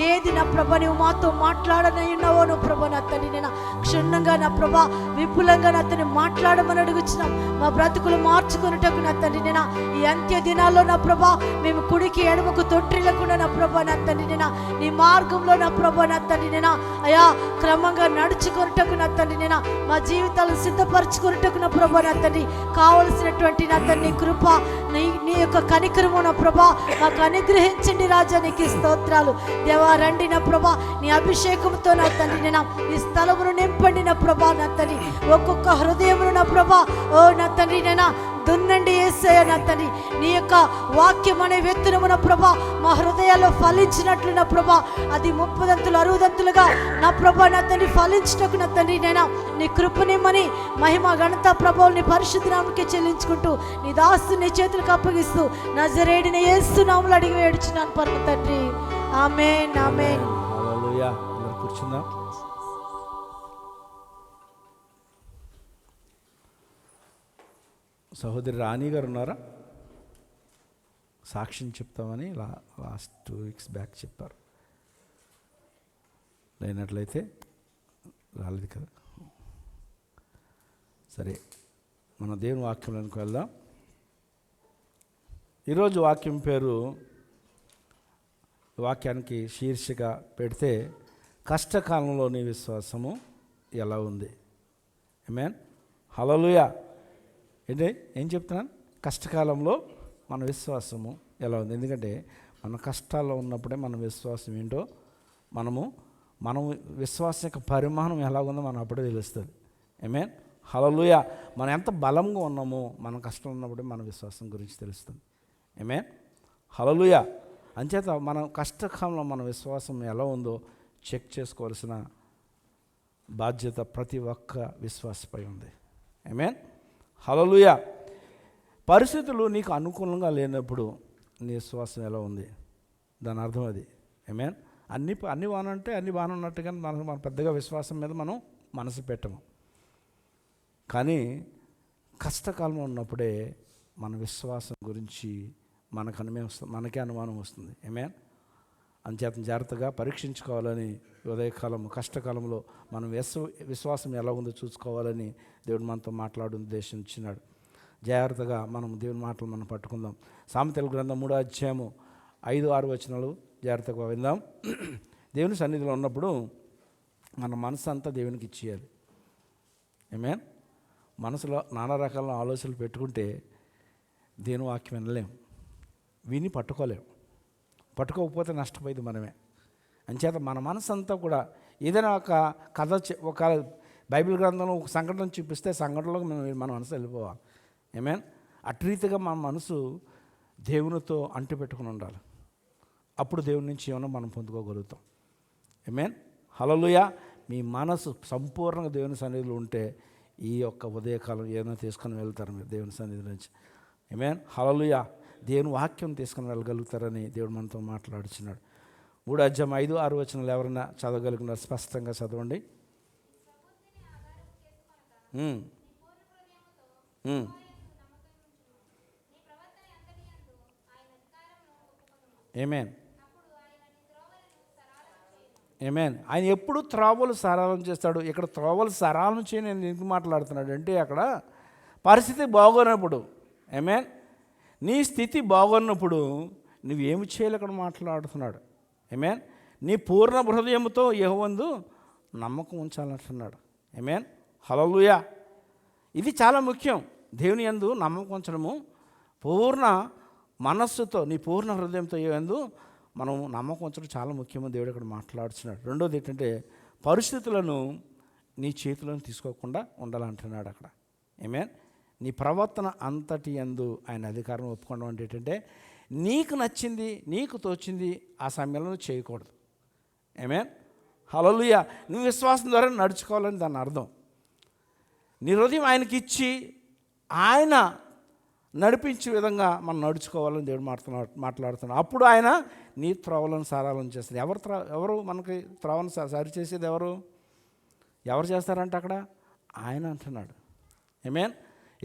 ఏది నా ప్రభా నువ్వు మాతో మాట్లాడనయ్యున్నావో నువ్వు ప్రభా నా తండ్రి నేను క్షుణ్ణంగా నా ప్రభా విపులంగా నా తండ్రి మాట్లాడమని అడుగుచున్నాం. మా బ్రతుకులు మార్చుకున్నటకు నా తండ్రి నేను ఈ అంత్య దినాల్లో నా ప్రభా మేము కుడికి ఎడమకు తొట్టిల్లకుండా నా ప్రభా నా తండ్రి నేను నీ మార్గంలో నా ప్రభా నా తండ్రి నేను అయా క్రమంగా నడుచుకున్నటకు నా తండ్రి నేను మా జీవితాలను సిద్ధపరచుకున్నటకు నా ప్రభా నా తండ్రి కావలసినటువంటి నా తండ్రి కృప నీ యొక్క కనికరము నా ప్రభా మాకు అనుగ్రహించండి రాజా. నీకు స్తోత్రాలు దేవా. రండి నా ప్రభా నీ అభిషేకంతో నా తండ్రి నేను ఈ స్థలమును నింపండి నా ప్రభా నా తండ్రి. ఒక్కొక్క హృదయమును నా ప్రభా ఓ నా తండ్రి నేను దున్నండి యేసయ్య నా తండ్రి. నీ యొక్క వాక్యం అనే విత్తనము నా ప్రభా మా హృదయాల్లో ఫలించినట్లు నా ప్రభా అది 30 60 నా ప్రభా నా తండ్రి ఫలించినకు నా తండ్రి నేను నీ కృపనిమ్మని మహిమ ఘనత ప్రభావం నీ పరిశుద్ధ నామముకే చెల్లించుకుంటూ నీ దాసుని నీ చేతులకు అప్పగిస్తూ నజరేయుడైన యేసు నామములో అడిగి వేడుచున్నాను పరమ తండ్రి. ఆమేన్ ఆమేన్. హల్లెలూయా. అందరూ కూర్చుందాం. సహోదరి రాణి గారు ఉన్నారా? సాక్ష్యం చెప్తామని లాస్ట్ 2 weeks బ్యాక్ చెప్పారు. లేనట్లయితే రాలేదు కదా. సరే, మన దేవుని వాక్యంలోకి వెళ్దాం. ఈరోజు వాక్యం పేరు వాక్యానికి శీర్షిక పెడితే కష్టకాలంలోని విశ్వాసము ఎలా ఉంది. ఆమేన్. హల్లెలూయా. ఏంటి ఏం చెప్తున్నాను? కష్టకాలంలో మన విశ్వాసము ఎలా ఉంది. ఎందుకంటే మన కష్టాల్లో ఉన్నప్పుడే మన విశ్వాసం ఏంటో మనం విశ్వాసం యొక్క పరిమాణం ఎలా ఉందో మనం అప్పుడే తెలుస్తుంది. ఆమేన్. హల్లెలూయా. మనం ఎంత బలంగా ఉన్నామో మన కష్టం ఉన్నప్పుడే మన విశ్వాసం గురించి తెలుస్తుంది. ఆమేన్. హల్లెలూయా. అంచేత మనం కష్టకాలంలో మన విశ్వాసం ఎలా ఉందో చెక్ చేసుకోవాల్సిన బాధ్యత ప్రతి ఒక్క విశ్వాసపై ఉంది. ఆమేన్. హల్లెలూయా. పరిస్థితులు నీకు అనుకూలంగా లేనప్పుడు నీ విశ్వాసం ఎలా ఉంది, దాని అర్థం అది. ఆమేన్. అన్ని బాగుంటే అన్ని బాగానే ఉన్నట్టుగా మన పెద్దగా విశ్వాసం మీద మనం మనసు పెట్టము. కానీ కష్టకాలం ఉన్నప్పుడే మన విశ్వాసం గురించి మనకే అనుమానం వస్తుంది. ఆమేన్. అంచేత జాగ్రత్తగా పరీక్షించుకోవాలని ఉదయకాలం కష్టకాలంలో మనం విశ్వాసం ఎలా ఉందో చూసుకోవాలని దేవుడు మనతో మాట్లాడు ఉద్దేశించినాడు. జాగ్రత్తగా మనం దేవుని మాటలు మనం పట్టుకుందాం. సామెతల గ్రంథం 3వ అధ్యాయము 5-6 వచనాలు జాగ్రత్తగా విందాం. దేవుని సన్నిధిలో ఉన్నప్పుడు మన మనసు అంతా దేవునికి ఇచ్చేయాలి. ఆమేన్. మనసులో నానా రకాల ఆలోచనలు పెట్టుకుంటే దేవుని వాక్యం వినలేం, విని పట్టుకోకపోతే నష్టపోయేది మనమే. అంచేత మన మనసు అంతా కూడా ఏదైనా ఒక బైబిల్ గ్రంథంలో ఒక సంఘటన చూపిస్తే సంఘటనలోకి మన మనసు వెళ్ళిపోవాలి. ఆమేన్. అట్రీతిగా మన మనసు దేవునితో అంటు పెట్టుకుని ఉండాలి. అప్పుడు దేవుని నుంచి ఏమైనా మనం పొందుకోగలుగుతాం. ఆమేన్. హల్లెలూయా. మీ మనసు సంపూర్ణంగా దేవుని సన్నిధిలో ఉంటే ఈ యొక్క ఉదయకాలం ఏమైనా తీసుకొని వెళ్తారు మీరు దేవుని సన్నిధి నుంచి. ఆమేన్. హల్లెలూయా. దేవుని వాక్యం తీసుకుని వెళ్ళగలుగుతారని దేవుడు మనతో మాట్లాడుచున్నాడు. 3వ అధ్యాయం 5-6 వచనాలు ఎవరైనా చదవగలుగుతున్నారు? స్పష్టంగా చదవండి. ఆమేన్. ఆమేన్. ఆయన ఎప్పుడు త్రోవలు సరళం చేస్తాడు. ఇక్కడ త్రోవలు సరళం చేయని నేను ఎందుకు మాట్లాడుతున్నాడు అంటే అక్కడ పరిస్థితి బాగోనప్పుడు, ఆమేన్, నీ స్థితి బాగున్నప్పుడు నువ్వేమి చేయాలి అక్కడ మాట్లాడుతున్నాడు. ఆమేన్. నీ పూర్ణ హృదయంతో యెహోవాయందు నమ్మకం ఉంచాలంటున్నాడు. ఆమేన్. హల్లెలూయా. ఇది చాలా ముఖ్యం. దేవుని యందు నమ్మకం ఉంచడము, పూర్ణ మనస్సుతో నీ పూర్ణ హృదయంతో యందు మనం నమ్మకం ఉంచడం చాలా ముఖ్యమని దేవుడు ఇక్కడ మాట్లాడుతున్నాడు. రెండోది ఏంటంటే పరిస్థితులను నీ చేతిలోకి తీసుకోకుండా ఉండాలంటున్నాడు అక్కడ. ఆమేన్. నీ ప్రవర్తన అంతటి యందు ఆయన అధికారం ఒప్పుకోవడం అంటే ఏంటంటే నీకు నచ్చింది నీకు తోచింది ఆ సమయంలో నువ్వు చేయకూడదు. ఆమేన్. హల్లెలూయా. నువ్వు విశ్వాసం ద్వారా నడుచుకోవాలని దాని అర్థం. నీ హృదయం ఆయనకి ఇచ్చి ఆయన నడిపించే విధంగా మనం నడుచుకోవాలని దేవుడు మాట్లాడుతున్నాడు. అప్పుడు ఆయన నీ త్రోవలను సారాలను చేస్తుంది. ఎవరు మనకి త్రోవను సరి చేసేది ఎవరు చేస్తారంటే అక్కడ ఆయన అంటున్నాడు. ఆమేన్.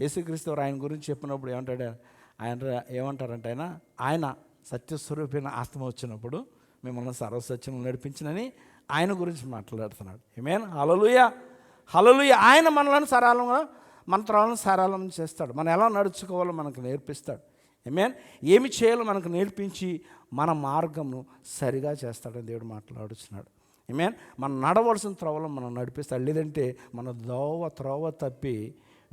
యేసుక్రీస్తు ఆయన గురించి చెప్పినప్పుడు ఏమంటారంటే ఆయన సత్యస్వరూపైన ఆత్మ వచ్చినప్పుడు మిమ్మల్ని సర్వసత్యం నడిపించినని ఆయన గురించి మాట్లాడుతున్నాడు. ఆమేన్. హల్లెలూయా. హల్లెలూయా. ఆయన మనలను సరళంగా మన త్రోవలను సరళం చేస్తాడు. మనం ఎలా నడుచుకోవాలో మనకు నేర్పిస్తాడు. ఆమేన్. ఏమి చేయాలో మనకు నేర్పించి మన మార్గంను సరిగా చేస్తాడని దేవుడు మాట్లాడుతున్నాడు. ఆమేన్. మనం నడవలసిన త్రోవలో మనం నడిపిస్తాడు. లేదంటే మన త్రోవ తప్పి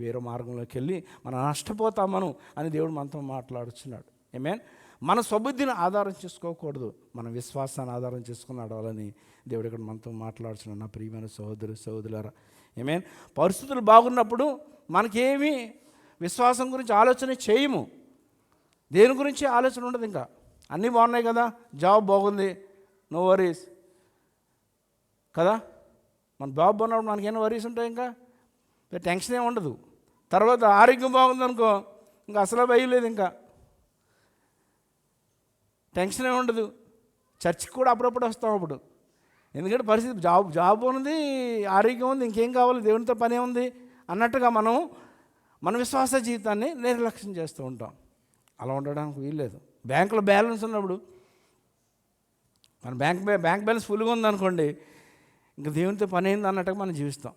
వేరే మార్గంలోకి వెళ్ళి మనం నష్టపోతామను అని దేవుడు మనతో మాట్లాడుతున్నాడు. ఆమేన్. మన స్వబుద్ధిని ఆధారం చేసుకోకూడదు, మన విశ్వాసాన్ని ఆధారం చేసుకుని నడవాలని దేవుడు ఇక్కడ మనతో మాట్లాడుతున్నాడు. నా ప్రియమైన సహోదరులారా. ఆమేన్. పరిస్థితులు బాగున్నప్పుడు మనకేమీ విశ్వాసం గురించి ఆలోచన చేయము. దేని గురించి ఆలోచన ఉండదు. ఇంకా అన్నీ బాగున్నాయి కదా, జాబ్ బాగుంది, నో వరీస్ కదా. మన జాబ్ బాగున్నప్పుడు మనకేమైనా వరీస్ ఉంటాయి, ఇంకా టెన్షన్ ఏమి ఉండదు. తర్వాత ఆరోగ్యం బాగుందనుకో ఇంకా అసలు భయం లేదు, ఇంకా టెన్షన్ ఏమి ఉండదు. చర్చికి కూడా అప్పుడప్పుడు వస్తాం అప్పుడు. ఎందుకంటే పరిస్థితి జాబ్ ఉన్నది, ఆరోగ్యం ఉంది, ఇంకేం కావాలి, దేవునితో పనే ఉంది అన్నట్టుగా మన విశ్వాస జీవితాన్ని నిర్లక్ష్యం చేస్తూ ఉంటాం. అలా ఉండడానికి వీల్లేదు. బ్యాంకులో బ్యాలెన్స్ ఉన్నప్పుడు మన బ్యాంక్ బ్యాలెన్స్ ఫుల్గా ఉందనుకోండి, ఇంకా దేవునితో పని అయింది అన్నట్టుగా మనం జీవిస్తాం.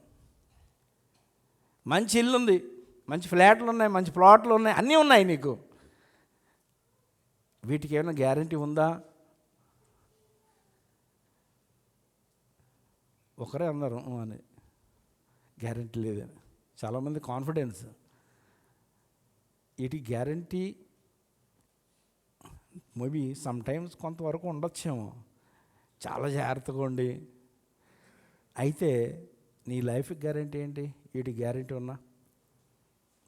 మంచి ఇల్లు ఉంది, మంచి ఫ్లాట్లు ఉన్నాయి, మంచి ప్లాట్లు ఉన్నాయి, అన్నీ ఉన్నాయి నీకు. వీటికి ఏమైనా గ్యారంటీ ఉందా? ఒకరే అన్నారు అని గ్యారంటీ లేదని. చాలామంది కాన్ఫిడెన్స్. వీటికి గ్యారంటీ మేబీ సమ్ టైమ్స్ కొంతవరకు ఉండొచ్చేమో. చాలా జాగ్రత్తగా ఉండి. అయితే నీ లైఫ్కి గ్యారంటీ ఏంటి? వీటికి గ్యారంటీ ఉన్నా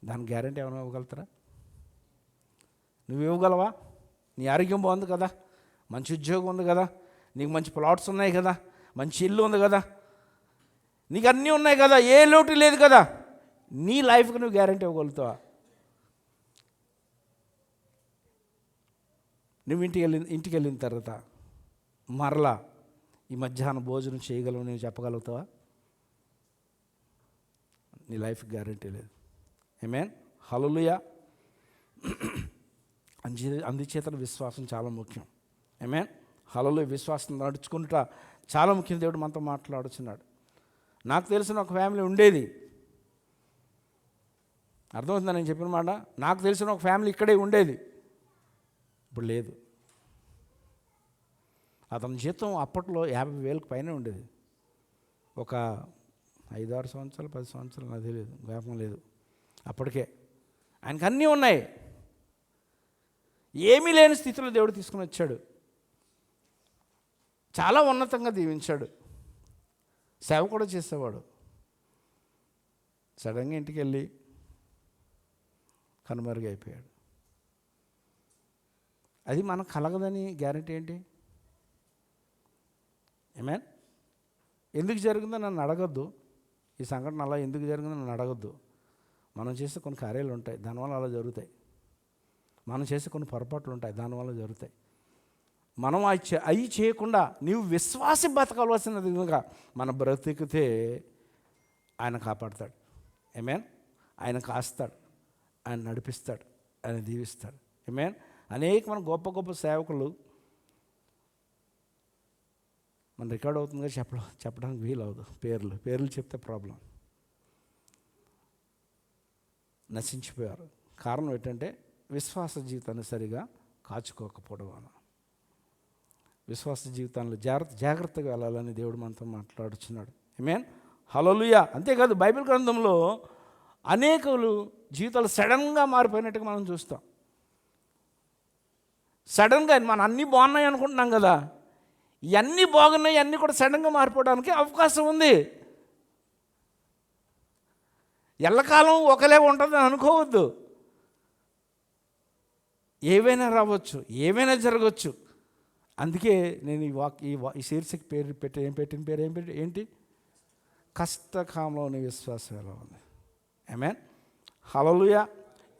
దానికి గ్యారంటీ ఏమైనా ఇవ్వగలుగుతారా? నువ్వు ఇవ్వగలవా? నీ ఆరోగ్యం బాగుంది కదా, మంచి ఉద్యోగం ఉంది కదా, నీకు మంచి ప్లాట్స్ ఉన్నాయి కదా, మంచి ఇల్లు ఉంది కదా, నీకు అన్నీ ఉన్నాయి కదా, ఏ లోటు లేదు కదా, నీ లైఫ్కి నువ్వు గ్యారంటీ ఇవ్వగలుగుతావా? నువ్వు ఇంటికి వెళ్ళిన తర్వాత మరలా ఈ మధ్యాహ్నం భోజనం చేయగలవు నువ్వు చెప్పగలుగుతావా? నీ లైఫ్కి గ్యారంటీ లేదు. ఆమేన్. హల్లెలూయా. అందుచేత విశ్వాసం చాలా ముఖ్యం. ఆమేన్. హల్లెలూయా. విశ్వాసం నడుచుకుంటా చాలా ముఖ్యం. దేవుడు మనతో మాట్లాడుతున్నాడు. నాకు తెలిసిన ఒక ఫ్యామిలీ ఉండేది. అర్థమవుతుందా నేను చెప్పిన మాట? నాకు తెలిసిన ఒక ఫ్యామిలీ ఇక్కడే ఉండేది, ఇప్పుడు లేదు. అతని జీతం అప్పట్లో 50,000 పైనే ఉండేది. ఒక 5-6 సంవత్సరాలు 10 సంవత్సరాలు నాకు తెలియదు, జ్ఞాపకం లేదు. అప్పటికే ఆయనకు అన్నీ ఉన్నాయి. ఏమీ లేని స్థితిలో దేవుడు తీసుకుని వచ్చాడు. చాలా ఉన్నతంగా దీవించాడు. సేవ కూడా చేసేవాడు. సడన్గా ఇంటికి వెళ్ళి కనుమరుగైపోయాడు. అది మనకు కలగదని గ్యారెంటీ ఏంటి? ఆమేన్. ఎందుకు జరిగిందో నన్ను అడగద్దు. ఈ సంఘటన అలా ఎందుకు జరిగిందో నన్ను అడగద్దు. మనం చేసే కొన్ని కార్యాలు ఉంటాయి, దానివల్ల అలా జరుగుతాయి. మనం చేసే కొన్ని పొరపాట్లు ఉంటాయి, దానివల్ల జరుగుతాయి. మనం అవి చేయకుండా నీవు విశ్వాసి బతకవలసిన విధంగా మన బ్రతికితే ఆయన కాపాడతాడు. ఆమేన్. ఆయన కాస్తాడు, ఆయన నడిపిస్తాడు, ఆయన దీవిస్తాడు. ఆమేన్. అనేక మన గొప్ప గొప్ప సేవకులు మన రికార్డ్ అవుతుందిగా చెప్పడానికి వీలవదు. పేర్లు చెప్తే ప్రాబ్లం. నశించిపోయారు. కారణం ఏంటంటే విశ్వాస జీవితాన్ని సరిగా కాచుకోకపోవడం వల్ల. విశ్వాస జీవితాల్లో జాగ్రత్తగా వెళ్ళాలని దేవుడు మనతో మాట్లాడుచున్నాడు. ఆమేన్. హల్లెలూయా. అంతేకాదు బైబిల్ గ్రంథంలో అనేకులు జీవితాలు సడన్గా మారిపోయినట్టుగా మనం చూస్తాం. సడన్గా మనం అన్నీ బాగున్నాయి అనుకుంటున్నాం కదా, ఇవన్నీ బాగున్నాయి, అన్నీ కూడా సడన్గా మారిపోవడానికి అవకాశం ఉంది. ఎల్లకాలం ఒకలే ఉంటుందని అనుకోవద్దు. ఏవైనా రావచ్చు, ఏమైనా జరగవచ్చు. అందుకే నేను ఈ శీర్షిక పెట్టిన పేరు ఏంటి? కష్టకాలంలోని విశ్వాసం ఎలా ఉంది. ఆమేన్, హల్లెలూయా.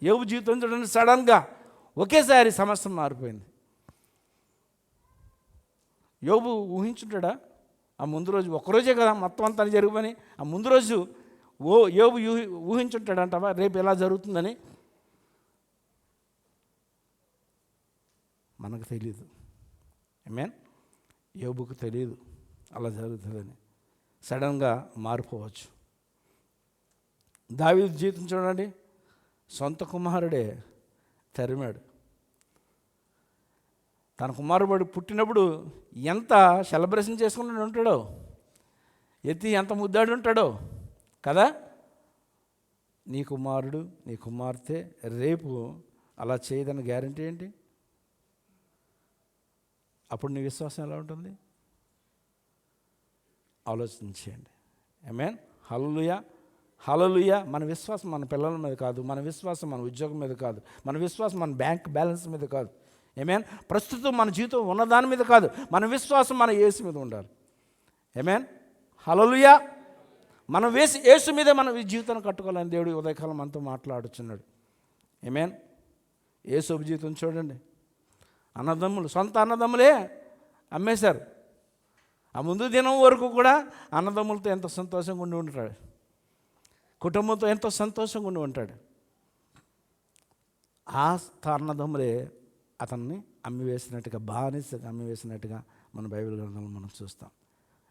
యోబు జీవితం చూడండి, సడన్గా ఒకేసారి సమస్య మారిపోయింది. యోబు ఊహించుంటాడా? ఆ ముందు రోజు ఒక్కరోజే కదా మొత్తం అంతా జరుగుమని. ఆ ముందు రోజు యోబు ఊహించుంటాడంటావా రేపు ఎలా జరుగుతుందని? మనకు తెలియదు. ఆమేన్, యోబుకు తెలియదు అలా జరుగుతుందని. సడన్గా మారిపోవచ్చు. దావీదు జీవితం చూడండి, సొంత కుమారుడే తరిమాడు. తన కుమారుడు పుట్టినప్పుడు ఎంత సెలబ్రేషన్ చేసుకుంటూ ఉంటాడో, ఎంత ముద్దాడు ఉంటాడో కదా. నీ కుమారుడు, నీ కుమార్తె రేపు అలా చేయదని గ్యారంటీ ఏంటి? అప్పుడు నీ విశ్వాసం ఎలా ఉంటుంది? ఆలోచించేయండి. ఆమేన్, హల్లెలూయా, హల్లెలూయా. మన విశ్వాసం మన పిల్లల మీద కాదు, మన విశ్వాసం మన ఉద్యోగం మీద కాదు, మన విశ్వాసం మన బ్యాంక్ బ్యాలెన్స్ మీద కాదు. ఆమేన్, ప్రస్తుతం మన జీవితం ఉన్నదాని మీద కాదు, మన విశ్వాసం మన యేసు మీద ఉండాలి. ఆమేన్, హల్లెలూయా. మనం యేసు మీదే మన జీవితాన్ని కట్టుకోవాలని దేవుడు ఉదయకాలం మనతో మాట్లాడుచున్నాడు. ఆమేన్, యేసు జీవితం చూడండి, అన్నదమ్ములు, సొంత అన్నదమ్ములే అమ్మేశారు. ఆ ముందు దినం వరకు కూడా అన్నదమ్ములతో ఎంతో సంతోషంగా ఉండి ఉంటాడు, కుటుంబంతో ఎంతో సంతోషంగా ఉండి ఉంటాడు. ఆ అన్నదమ్ములే అతన్ని అమ్మివేసినట్టుగా, బానిసగా అమ్మివేసినట్టుగా మన బైబిల్ గ్రంథంలో మనం చూస్తాం.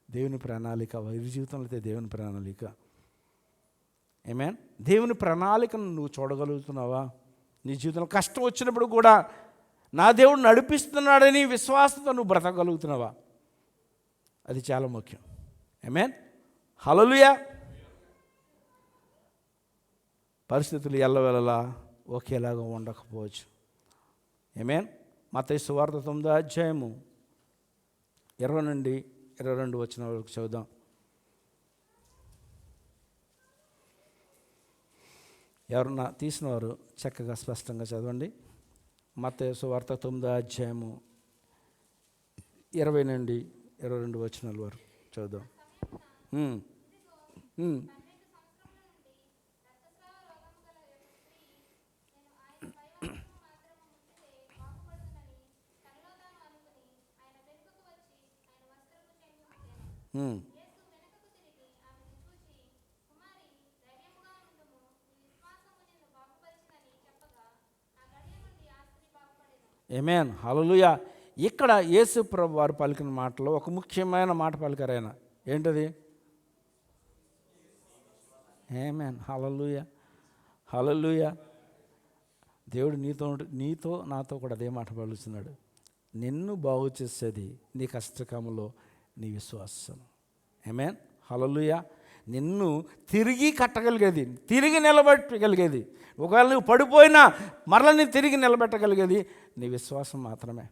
దేవుని ప్రణాళిక, వారి జీవితంలో అయితే దేవుని ప్రణాళిక. ఆమేన్, దేవుని ప్రణాళికను నువ్వు చూడగలుగుతున్నావా? నీ జీవితంలో కష్టం వచ్చినప్పుడు కూడా నా దేవుడు నడిపిస్తున్నాడని విశ్వాసంతో నువ్వు బ్రతకగలుగుతున్నావా? అది చాలా ముఖ్యం. ఆమేన్, హల్లెలూయా. పరిస్థితులు ఎల్లవేళలా ఒకేలాగా ఉండకపోవచ్చు. ఆమేన్. మత్తయి సువార్త 9వ అధ్యాయము 20 నుండి 22 వచ్చిన వరకు చదువుదాం. ఎవరన్నా తీసినవారు చక్కగా స్పష్టంగా చదవండి. మత్తయి సువార్త 9వ అధ్యాయము 20 నుండి 22 వచనాల వరకు చదువుదాం. ఆమేన్, హల్లెలూయా. ఇక్కడ యేసు ప్రభు వారు పలికిన మాటలో ఒక ముఖ్యమైన మాట పలికారు ఆయన. ఏంటది? ఆమేన్, హల్లెలూయా, హల్లెలూయా. దేవుడు నీతో నాతో కూడా అదే మాట పలుకుతున్నాడు. నిన్ను బాగు చేసేది నీ కష్టకాలంలో నీ విశ్వాసం. ఆమేన్, హల్లెలూయా. నిన్ను తిరిగి కట్టగలిగేది, తిరిగి నిలబెట్టగలిగేది, ఒకవేళ నువ్వు పడిపోయినా మరలా నీ తిరిగి నిలబెట్టగలిగేది నీ విశ్వాసం మాత్రమే.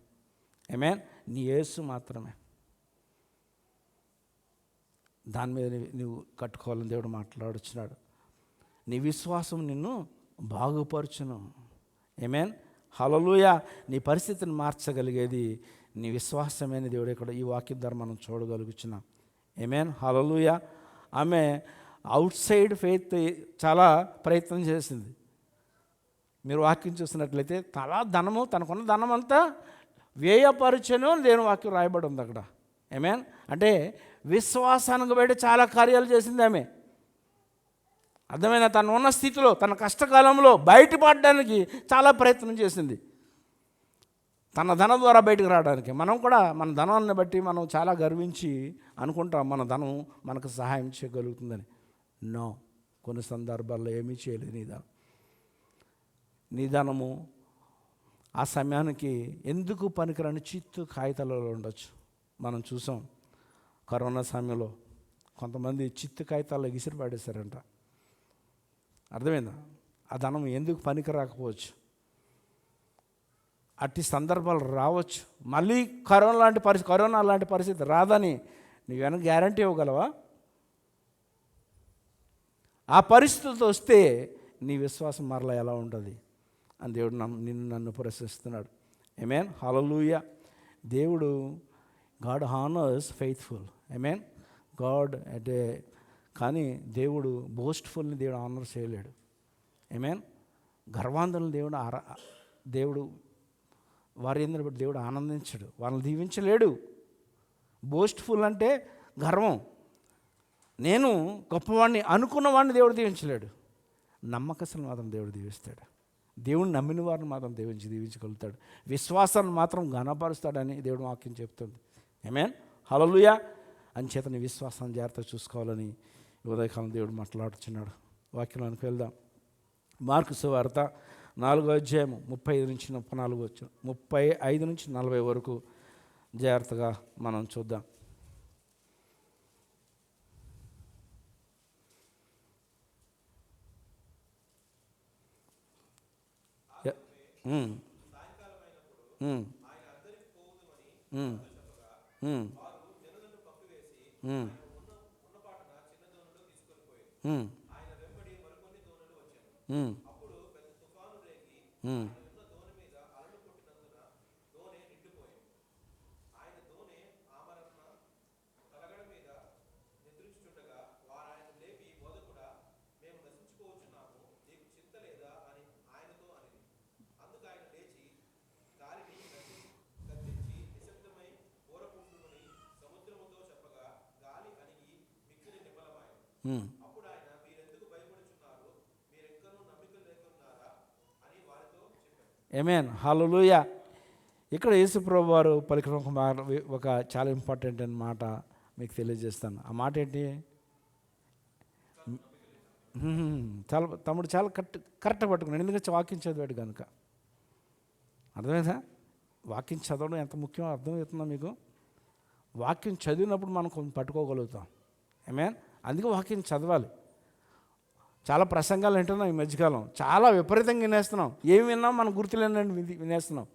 ఆమేన్, నీ యేసు మాత్రమే. దాని మీద నువ్వు కట్టుకోవాలని దేవుడు మాట్లాడుచున్నాడు. నీ విశ్వాసం నిన్ను బాగుపరచును. ఆమేన్, హల్లెలూయా. నీ పరిస్థితిని మార్చగలిగేది నీ విశ్వాసమైన దేవుడు ఇక్కడ ఈ వాక్యం ద్వారా మనం చూడగలుగుతున్నాం. ఆమేన్, హల్లెలూయా. ఆమె అవుట్ సైడ్ ఫెయిత్ చాలా ప్రయత్నం చేసింది. మీరు వాక్యం చూసినట్లయితే ధనము, తనకున్న ధనం అంతా వ్యయపరచను దేని వాక్యం రాయబడి ఉంది అక్కడ. ఆమేన్, అంటే విశ్వాసానికి బయట చాలా కార్యాలు చేసింది ఆమె. అర్థమైన తను ఉన్న స్థితిలో, తన కష్టకాలంలో బయటపడడానికి చాలా ప్రయత్నం చేసింది, తన ధనం ద్వారా బయటకు రావడానికి. మనం కూడా మన ధనాన్ని బట్టి మనం చాలా గర్వించి అనుకుంటాం మన ధనం మనకు సహాయం చేయగలుగుతుందని. నో, కొన్ని సందర్భాల్లో ఏమీ చేయలేదు నీ ధనము ఆ సమయానికి ఎందుకు పనికిరాని చిత్తు కాగితాలలో ఉండొచ్చు. మనం చూసాం కరోనా సమయంలో కొంతమంది చిత్తు కాగితాల్లో విసిరి పడేశారంట. అర్థమైందా? ఆ ధనం ఎందుకు పనికి రాకపోవచ్చు. అట్టి సందర్భాలు రావచ్చు. మళ్ళీ కరోనా లాంటి పరిస్థితి రాదని నువ్వేమైనా గ్యారంటీ ఇవ్వగలవా? ఆ పరిస్థితి వస్తే నీ విశ్వాసం మరలా ఎలా ఉంటుంది అని దేవుడు నన్ను ప్రశ్నిస్తున్నాడు. ఆమేన్, హల్లెలూయా. దేవుడు గాడ్ హానర్స్ ఫెయిత్ఫుల్. ఆమేన్, గాడ్ అంటే కానీ దేవుడు బోస్ట్ఫుల్ని దేవుడు ఆనర్ చేయలేడు. ఆమేన్, గర్వాంధులను దేవుడు వారి ఎందుకు బట్టి దేవుడు ఆనందించడు, వాళ్ళని దీవించలేడు. బోస్ట్ఫుల్ అంటే గర్వం. నేను గొప్పవాడిని అనుకున్నవాడిని దేవుడు దీవించలేడు. నమ్మకస్తులను మాత్రం దేవుడు దీవిస్తాడు. దేవుడిని నమ్మిన వారిని మాత్రం దీవించగలుగుతాడు. విశ్వాసాన్ని మాత్రం ఘనపరుస్తాడని దేవుడు వాక్యం చెప్తుంది. ఆమేన్, హల్లెలూయా. అంచేత నీ విశ్వాసాన్ని జాగ్రత్తగా చూసుకోవాలని ఉదయకాలం దేవుడు మాట్లాడుతున్నాడు. వాక్యంలోనికి వెళ్దాం. మార్కు సువార్త 4వ అధ్యాయం 35 నుంచి 34 వచ్చు, 35 నుంచి 40 వరకు జాగ్రత్తగా మనం చూద్దాం. ఆమేన్, హల్లెలూయా. ఇక్కడ యేసుప్రభు వారు పలికిన ఒక చాలా ఇంపార్టెంట్ అయిన మాట మీకు తెలియజేస్తాను. ఆ మాట ఏంటి? చాలా తమ్ముడు చాలా కరెక్ట్గా పట్టుకున్నాడు. ఎందుకంటే వాక్యం చదివాడు కనుక. అర్థమైందా? వాక్యం చదవడం ఎంత ముఖ్యమో అర్థమవుతుందా మీకు? వాక్యం చదివినప్పుడు మనం కొంచెం పట్టుకోగలుగుతాం. ఆమేన్, అందుకే వాక్యం చదవాలి. చాలా ప్రసంగాలు వింటున్నాం ఈ మధ్యకాలం, చాలా విపరీతంగా వినేస్తున్నాం. ఏమి విన్నాం మనం గుర్తులేనండి వినేస్తున్నాం.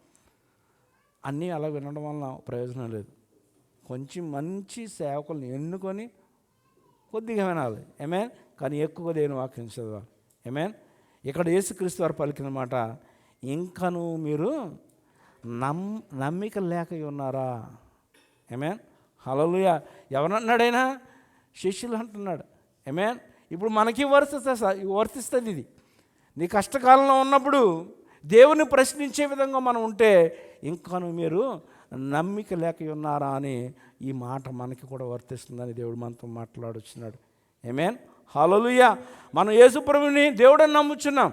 అన్నీ అలా వినడం వల్ల ప్రయోజనం లేదు. కొంచెం మంచి సేవకుల్ని ఎన్నుకొని కొద్దిగా వినాలి. ఆమేన్, కానీ ఎక్కువ దేని వాక్యం చదవాలి. ఆమేన్. ఇక్కడ యేసుక్రీస్తు వారు పలికిన మాట, ఇంకను మీరు నమ్మిక లేక ఉన్నారా? ఆమేన్, హల్లెలూయా. ఎవరన్నాడైనా? శిష్యులు అంటున్నాడు. ఆమేన్. ఇప్పుడు మనకి వర్తిస్తుంది ఇది. నీ కష్టకాలంలో ఉన్నప్పుడు దేవుని ప్రశ్నించే విధంగా మనం ఉంటే, ఇంకాను మీరు నమ్మిక లేక ఉన్నారా అని ఈ మాట మనకి కూడా వర్తిస్తుందని దేవుడు మనతో మాట్లాడుచున్నాడు. ఆమేన్, హల్లెలూయా. మనం యేసుప్రభుని దేవుడని నమ్ముచున్నాం.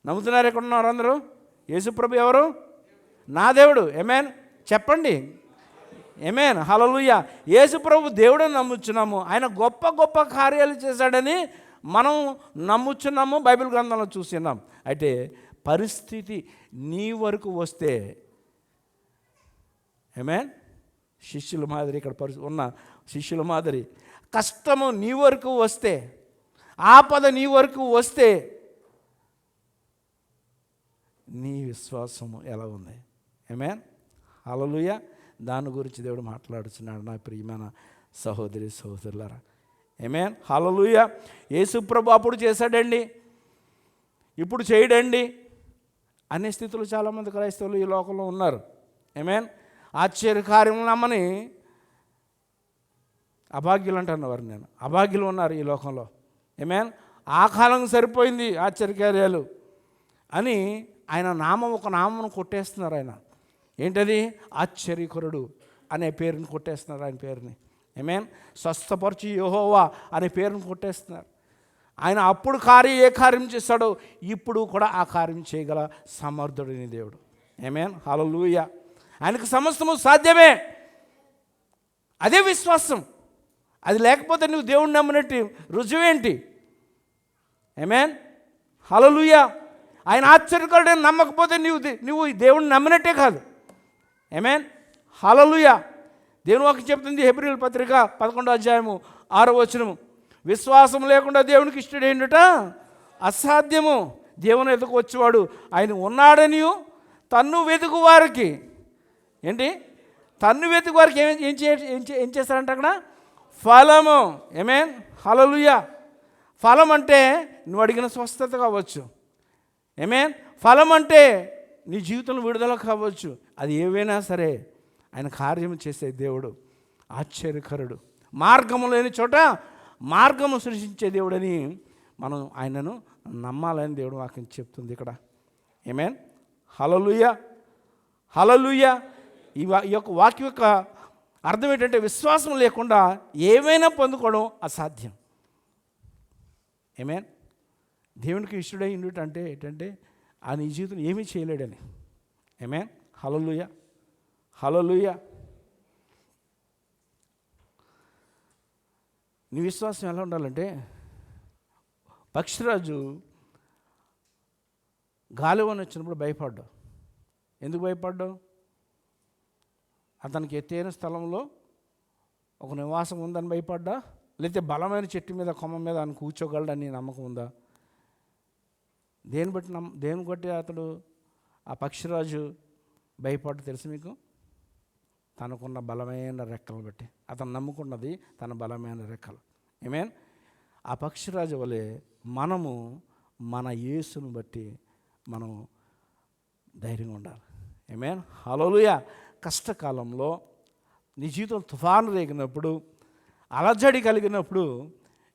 నమ్ముతున్నారు? ఎక్కడ ఉన్నారు అందరూ? యేసుప్రభు ఎవరు? నా దేవుడు. ఆమేన్, చెప్పండి. ఆమేన్, హల్లెలూయా. యేసుప్రభు దేవుడని నమ్ముచున్నాము. ఆయన గొప్ప గొప్ప కార్యాలు చేశాడని మనం నమ్ముచున్నాము, బైబిల్ గ్రంథంలో చూస్తున్నాం. అయితే పరిస్థితి నీ వరకు వస్తే, ఆమేన్, శిష్యుల మాదిరి ఇక్కడ ఉన్న శిష్యుల మాదిరి కష్టము నీ వరకు వస్తే, ఆపద నీ వరకు వస్తే, నీ విశ్వాసము ఎలా ఉంది? ఆమేన్, హల్లెలూయా. దాని గురించి దేవుడు మాట్లాడుతున్నాడు నా ప్రియమైన సహోదరి సహోదరులారా. ఆమేన్, హల్లెలూయా. యేసుప్రభు అప్పుడు చేశాడండి, ఇప్పుడు చేయడండి అనే స్థితిలో చాలామంది క్రైస్తవులు ఈ లోకంలో ఉన్నారు. ఆమేన్. ఆశ్చర్యకార్యం నమ్మని అభాగ్యులు అంటున్నవారు నేను. అభాగ్యులు ఉన్నారు ఈ లోకంలో. ఆమేన్. ఆ కాలం సరిపోయింది ఆశ్చర్యకార్యాలు అని ఆయన నామం, ఒక నామను కొట్టేస్తున్నారు. ఆయన ఏంటది? ఆశ్చర్యకరుడు అనే పేరుని కొట్టేస్తున్నారు ఆయన పేరుని. ఆమేన్. స్వస్థపరచు యెహోవా అనే పేరుని కొట్టేస్తున్నారు. ఆయన అప్పుడు ఏ కార్యం చేస్తాడో ఇప్పుడు కూడా ఆ కార్యం చేయగల సమర్థుడిని దేవుడు. ఆమేన్, హల్లెలూయా. ఆయనకు సమస్తము సాధ్యమే. అదే విశ్వాసం. అది లేకపోతే నువ్వు దేవుడిని నమ్మినట్టు రుజువేంటి? ఆమేన్, హల్లెలూయా. ఆయన ఆశ్చర్యకరుడని నమ్మకపోతే నువ్వు దేవుడిని నమ్మినట్టే కాదు. ఆమేన్, హల్లెలూయా. దేవుని వాక్యం చెప్తుంది హెబ్రీయుల పత్రిక 11వ అధ్యాయము 6వ వచనము, విశ్వాసం లేకుండా దేవునికి ఇష్టడేండుట అసాధ్యము. దేవుని ఎదుకు వచ్చేవాడు ఆయన ఉన్నాడనియు తన్ను వెతుకు వారికి ఏంటి, తన్ను వెతుకు వారికి ఏం చేస్తారంటే అక్కడ ఫలము. ఏమేన్ హల్లెలూయా. ఫలం అంటే నువ్వు అడిగిన స్వస్థత కావచ్చు. ఏమేన్ ఫలం అంటే నీ జీవితంలో విడుదల కావచ్చు. అది ఏవైనా సరే ఆయన కార్యం చేసే దేవుడు ఆశ్చర్యకరుడు. మార్గము లేని చోట మార్గము సృష్టించే దేవుడని మనం ఆయనను నమ్మాలని దేవుడు వాక్యం చెప్తుంది ఇక్కడ. ఆమేన్. హల్లెలూయా, హల్లెలూయా. ఈ యొక్క వాక్యం యొక్క అర్థం ఏంటంటే విశ్వాసం లేకుండా ఏమైనా పొందుకోవడం అసాధ్యం. ఆమేన్. దేవునికి ఇష్టడై ఉండుట అంటే ఏంటంటే ఆ నీ జీవితం ఏమీ చేయలేడని. ఆమేన్. హల్లెలూయా, హల్లెలూయా. నీ విశ్వాసం ఎలా ఉండాలంటే, పక్షిరాజు గాలివాన వచ్చినప్పుడు భయపడ్డావు. ఎందుకు భయపడ్డావు? అతనికి ఎత్తైన స్థలంలో ఒక నివాసం ఉందని భయపడ్డా, లేకపోతే బలమైన చెట్టు మీద కొమ్మ మీద ఆయన కూర్చోగలడని నమ్మకం ఉందా? దేని బట్టి అతడు ఆ పక్షిరాజు భయపడ్డా తెలుసు మీకు? తనకున్న బలమైన రెక్కలు బట్టి. అతను నమ్ముకున్నది తన బలమైన రెక్కలు. ఆమేన్. ఆ పక్షిరాజు వలె మనము మన యేసును బట్టి మనం ధైర్యంగా ఉండాలి. ఆమేన్. హల్లెలూయా. కష్టకాలంలో నీ జీవితం తుఫాను రేగినప్పుడు, అలజడి కలిగినప్పుడు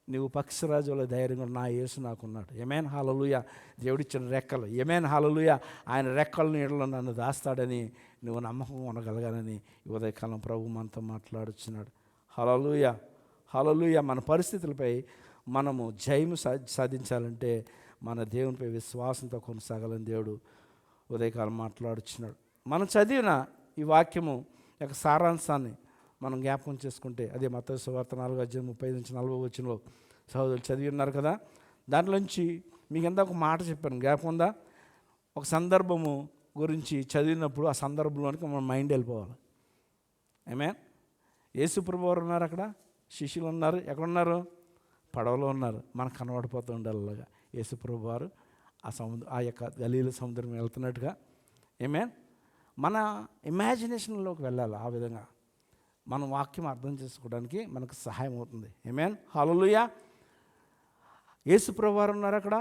నువ్వు పక్షిరాజు వల్ల ధైర్యంగా నా యేసు నాకున్నాడు. ఆమేన్. హల్లెలూయా. దేవుడిచ్చిన రెక్కలు. ఆమేన్. హల్లెలూయా. ఆయన రెక్కల నీడలో నన్ను దాస్తాడని నువ్వు నమ్మకం ఉండగలగాలని ఈ ఉదయకాలం ప్రభు మనతో మాట్లాడుచున్నాడు. హల్లెలూయా, హల్లెలూయా. మన పరిస్థితులపై మనము జయము సాధించాలంటే మన దేవునిపై విశ్వాసంతో కొనసాగాలని దేవుడు ఉదయకాలం మాట్లాడుచున్నాడు. మనం చదివిన ఈ వాక్యము యొక్క సారాంశాన్ని మనం జ్ఞాపకం చేసుకుంటే అదే మత్తయి సువార్త 4:35-40 సహోదరులు చదివి ఉన్నారు కదా. దాంట్లోంచి మీకు ఎంత ఒక మాట చెప్పాను, జ్ఞాపకం ఉందా? ఒక సందర్భము గురించి చదివినప్పుడు ఆ సందర్భంలోనికి మన మైండ్ వెళ్ళిపోవాలి. ఆమేన్. యేసు ప్రభువు వారు ఉన్నారు అక్కడ, శిష్యులు ఉన్నారు. ఎక్కడున్నారు? పడవలో ఉన్నారు. మనకు కనబడిపోతూ ఉండాలి అలాగా యేసు ప్రభువు వారు ఆ యొక్క గలీల సముద్రం వెళ్తున్నట్టుగా. ఆమేన్. మన ఇమాజినేషన్లోకి వెళ్ళాలి. ఆ విధంగా మనం వాక్యం అర్థం చేసుకోవడానికి మనకు సహాయం అవుతుంది. ఆమేన్. హల్లెలూయా. యేసు ప్రభువు వారు ఉన్నారు అక్కడ,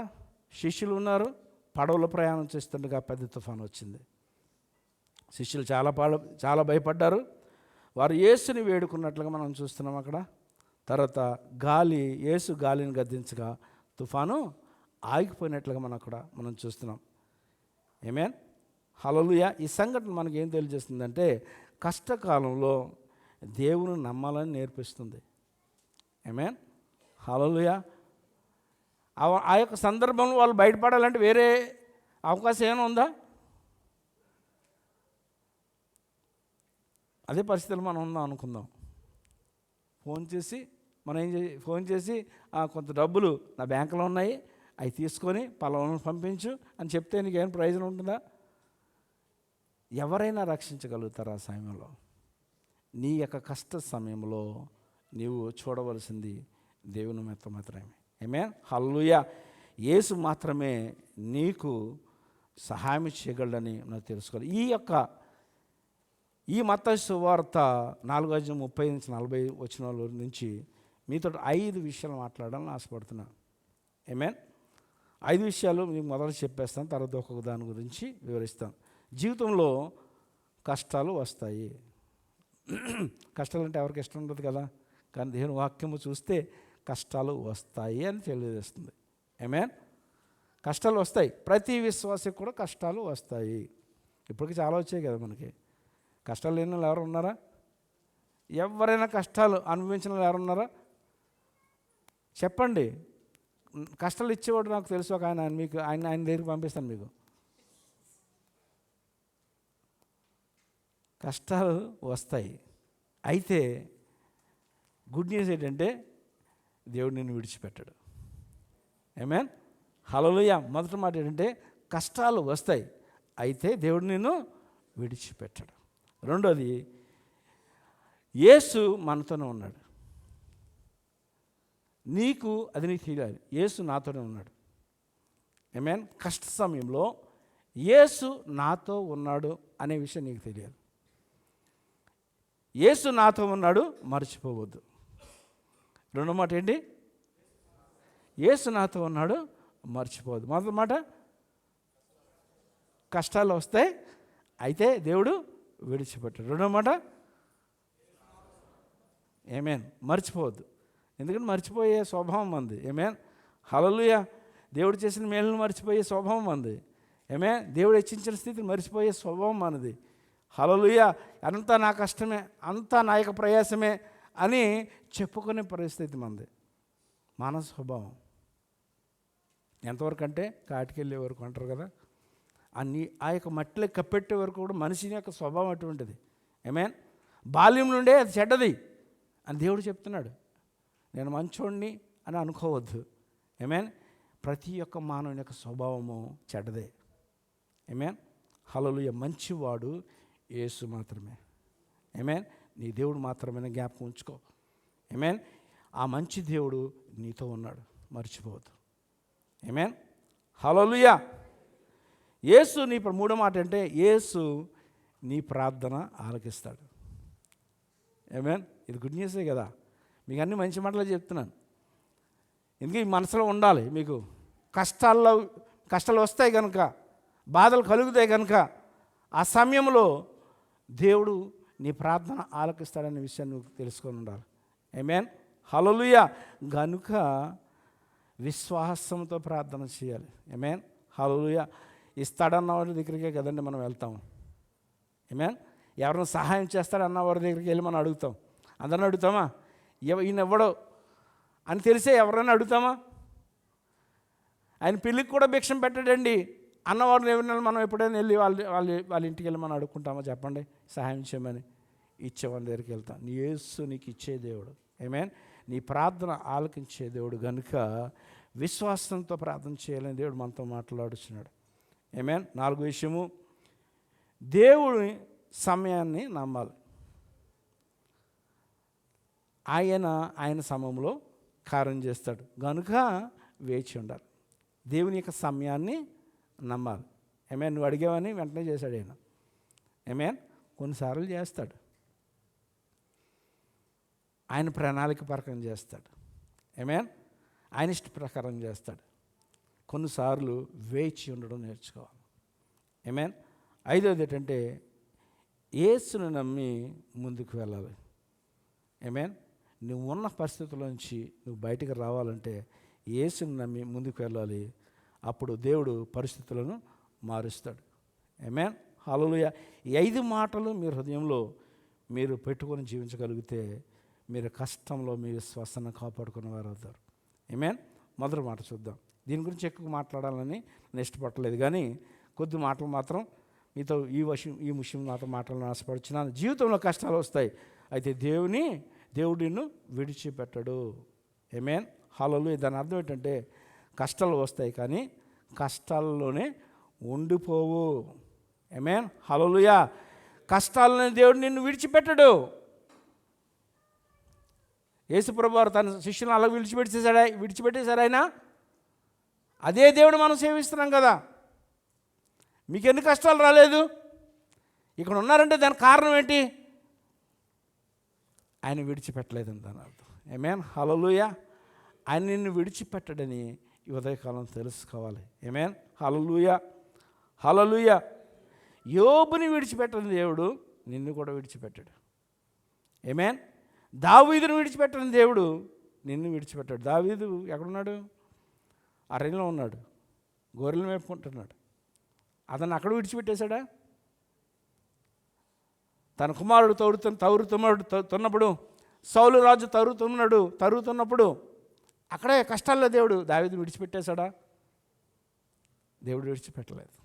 శిష్యులు ఉన్నారు. పడవలో ప్రయాణం చేస్తుండగా పెద్ద తుఫాను వచ్చింది. శిష్యులు చాలా భయపడ్డారు. వారు యేసుని వేడుకున్నట్లుగా మనం చూస్తున్నాం అక్కడ. తర్వాత యేసు గాలిని గద్దించగా తుఫాను ఆగిపోయినట్లుగా మనం చూస్తున్నాం. ఆమేన్. హల్లెలూయా. ఈ సంఘటన మనకి ఏం తెలియజేస్తుందంటే కష్టకాలంలో దేవుని నమ్మాలని నేర్పిస్తుంది. ఆమేన్. హల్లెలూయా. ఆ యొక్క సందర్భంలో వాళ్ళు బయటపడాలంటే వేరే అవకాశం ఏమైనా ఉందా? అదే పరిస్థితులు మనం ఉందాం అనుకుందాం. ఫోన్ చేసి కొంత డబ్బులు నా బ్యాంకులో ఉన్నాయి, అవి తీసుకొని పలానా పంపించు అని చెప్తే నీకేం ప్రయోజనం ఉంటుందా? ఎవరైనా రక్షించగలుగుతారు ఆ సమయంలో. నీ యొక్క కష్ట సమయంలో నీవు చూడవలసింది దేవుని మీద మాత్రమే. ఆమేన్. హల్లెలూయా. యేసు మాత్రమే నీకు సహాయం చేయగలడని నాకు తెలుసుకోవాలి. ఈ మత్తయి సువార్త 4:30-40 నుంచి మీతో 5 విషయాలు మాట్లాడాలని ఆశపడుతున్నాను. ఆమేన్. 5 విషయాలు మీకు మొదలు చెప్పేస్తాను, తర్వాత ఒక్కొక్క దాని గురించి వివరిస్తాను. జీవితంలో కష్టాలు వస్తాయి. కష్టాలు అంటే ఎవరికి ఇష్టం ఉండదు కదా, కానీ దేవుని వాక్యము చూస్తే కష్టాలు వస్తాయి అని తెలియజేస్తుంది. ఆమేన్. కష్టాలు వస్తాయి. ప్రతి విశ్వాసికి కూడా కష్టాలు వస్తాయి. ఇప్పటికి చాలా వచ్చాయి కదా మనకి. కష్టాలు లేని వాళ్ళు ఎవరు ఉన్నారా? ఎవరైనా కష్టాలు అనుభవించిన వాళ్ళు ఎవరు ఉన్నారా? చెప్పండి. కష్టాలు ఇచ్చేవాడు నాకు తెలుసు ఒక ఆయన. మీకు ఆయన దగ్గరికి పంపిస్తాను. మీకు కష్టాలు వస్తాయి. అయితే గుడ్ న్యూస్ ఏంటంటే దేవుడు నిన్ను విడిచిపెట్టాడు. ఆమేన్. హల్లెలూయా. మొదటి మాట ఏంటంటే కష్టాలు వస్తాయి, అయితే దేవుడు నిన్ను విడిచిపెట్టాడు. రెండోది, యేసు మనతోనే ఉన్నాడు. అది నీకు తెలియాలి. యేసు నాతోనే ఉన్నాడు. ఆమేన్. కష్ట సమయంలో యేసు నాతో ఉన్నాడు అనే విషయం నీకు తెలియాలి. యేసు నాతో ఉన్నాడు మర్చిపోవద్దు. రెండో మాట ఏంటి? యేసు నాతో ఉన్నాడు మర్చిపోవద్దు. మొదటి మాట కష్టాలు వస్తాయి అయితే దేవుడు విడిచిపెట్టాడు. రెండో మాట ఏమేన్ మర్చిపోవద్దు. ఎందుకంటే మర్చిపోయే స్వభావం మంది. ఏమేన్ హల్లెలూయా. దేవుడు చేసిన మేలును మర్చిపోయే స్వభావం మంది. ఏమే దేవుడు హెచ్చించిన స్థితిని మర్చిపోయే స్వభావం మనది. హల్లెలూయా. అంతా నా కష్టమే, అంతా నా యొక్క ప్రయాసమే అని చెప్పుకునే పరిస్థితి మనది. మానవ స్వభావం ఎంతవరకు అంటే కాటికెళ్ళే వరకు అంటారు కదా, ఆ యొక్క మట్టిలో కప్పెట్టే వరకు కూడా మనిషిని యొక్క స్వభావం అటువంటిది. ఏమేన్ బాల్యం నుండే అది చెడ్డది అని దేవుడు చెప్తున్నాడు. నేను మంచోడిని అని అనుకోవద్దు. ఏమేన్ ప్రతి ఒక్క మానవుని యొక్క స్వభావము చెడ్డదే. ఏమేన్ హల్లెలూయా. మంచివాడు యేసు మాత్రమే. ఏమేన్ నీ దేవుడు మాత్రమే జ్ఞాపకం ఉంచుకో. ఏమేన్ ఆ మంచి దేవుడు నీతో ఉన్నాడు, మర్చిపోవద్దు. ఏమేన్ హల్లెలూయా. యేసు నీ మూడో మాట అంటే యేసు నీ ప్రార్థన ఆలకిస్తాడు. ఏమేన్ ఇది గుడ్ న్యూసే కదా. మీకు అన్ని మంచి మాటలు చెప్తున్నాను. ఎందుకు ఈ మనసులో ఉండాలి. మీకు కష్టాలు వస్తాయి కనుక, బాధలు కలుగుతాయి కనుక ఆ సమయంలో దేవుడు నీ ప్రార్థన ఆలకిస్తాడనే విషయాన్ని నువ్వు తెలుసుకొని ఉండాలి. ఆమేన్ హల్లెలూయా. గనుక విశ్వాసంతో ప్రార్థన చేయాలి. ఆమేన్ హల్లెలూయా. ఇస్తాడన్న వాడి దగ్గరికే కదండి మనం వెళ్తాము. ఆమేన్ ఎవరైనా సహాయం చేస్తాడన్న వాడి దగ్గరికి వెళ్ళి మనం అడుగుతాం. అందరిని అడుగుతామా? ఈయన ఇవ్వడు అని తెలిసే ఎవరైనా అడుగుతామా? ఆయన పెళ్ళికి కూడా భిక్షం పెట్టడండి అన్నవాడిని ఎవరినైనా మనం ఎప్పుడైనా వెళ్ళి వాళ్ళ ఇంటికి వెళ్ళి మనం అడుక్కుంటామా? చెప్పండి. సహాయం చేయమని ఇచ్చేవాడి దగ్గరికి వెళ్తాం. నీ యేసు నీకు ఇచ్చే దేవుడు. ఆమేన్ నీ ప్రార్థన ఆలకించే దేవుడు. కనుక విశ్వాసంతో ప్రార్థన చేయాలని దేవుడు మనతో మాట్లాడుతున్నాడు. ఆమేన్. 4వ విషయము, దేవుని సమయాన్ని నమ్మాలి. ఆయన సమయంలో కార్యం చేస్తాడు కనుక వేచి ఉండాలి. దేవుని యొక్క సమయాన్ని నమ్మాలి. ఆమేన్. నువ్వు అడిగావని వెంటనే చేశాడు ఆయన. ఆమేన్. కొన్నిసార్లు చేస్తాడు, ఆయన ప్రణాళిక ప్రకారం చేస్తాడు. ఆమేన్. ఆయన ఇష్ట ప్రకారం చేస్తాడు. కొన్నిసార్లు వేచి ఉండడం నేర్చుకోవాలి. ఆమేన్. 5వది ఏంటంటే యేసును నమ్మి ముందుకు వెళ్ళాలి. ఆమేన్. నువ్వు ఉన్న పరిస్థితుల్లోంచి నువ్వు బయటికి రావాలంటే యేసును నమ్మి ముందుకు వెళ్ళాలి. అప్పుడు దేవుడు పరిస్థితులను మారుస్తాడు. ఆమేన్ హల్లెలూయా. ఈ 5 మాటలు మీరు హృదయంలో మీరు పెట్టుకొని జీవించగలిగితే మీరు కష్టంలో మీ విశ్వాసాన్ని కాపాడుకున్న వారు అవుతారు. ఆమేన్. మొదటి మాట చూద్దాం. దీని గురించి ఎక్కువ మాట్లాడాలని నేను ఇష్టపడలేదు, కానీ కొద్ది మాటలు మాత్రం మీతో ఈ విషయం నాతో మాట్లాడాలని ఆశపడుచున్నాను. జీవితంలో కష్టాలు వస్తాయి, అయితే దేవుడు నిన్ను విడిచిపెట్టడు. ఆమేన్ హల్లెలూయా. దాని అర్థం ఏంటంటే కష్టాలు వస్తాయి కానీ కష్టాల్లోనే ఉండిపోవు. ఆమేన్ హల్లెలూయా. కష్టాలని దేవుడు నిన్ను విడిచిపెట్టడు. యేసుప్రభువు వారు తన శిష్యులను అలా విడిచిపెట్టేశాడు ఆయన. అదే దేవుడు మనం సేవిస్తున్నాం కదా. మీకు ఎన్ని కష్టాలు రాలేదు? ఇక్కడ ఉన్నారంటే దానికి కారణం ఏంటి? ఆయన విడిచిపెట్టలేదని దాని అర్థం. ఆమేన్ హల్లెలూయా. ఆయన నిన్ను విడిచిపెట్టడని ఈ ఉదయకాలం తెలుసుకోవాలి. ఆమేన్ హల్లెలూయా. హల్లెలూయా. యోబుని విడిచిపెట్టని దేవుడు నిన్ను కూడా విడిచిపెట్టాడు. ఆమేన్. దావీదుని విడిచిపెట్టని దేవుడు నిన్ను విడిచిపెట్టాడు. దావీదు ఎక్కడున్నాడు? అరణ్యంలో ఉన్నాడు, గొర్రెలు మేపుకుంటున్నాడు. అతను అక్కడ విడిచిపెట్టేశాడా? తన కుమారుడు తరుగుతున్నప్పుడు సౌలు రాజు తరుగుతున్నప్పుడు అక్కడే కష్టాల్లో దేవుడు దావీదుని విడిచిపెట్టేశాడా? దేవుడు విడిచిపెట్టలేదు.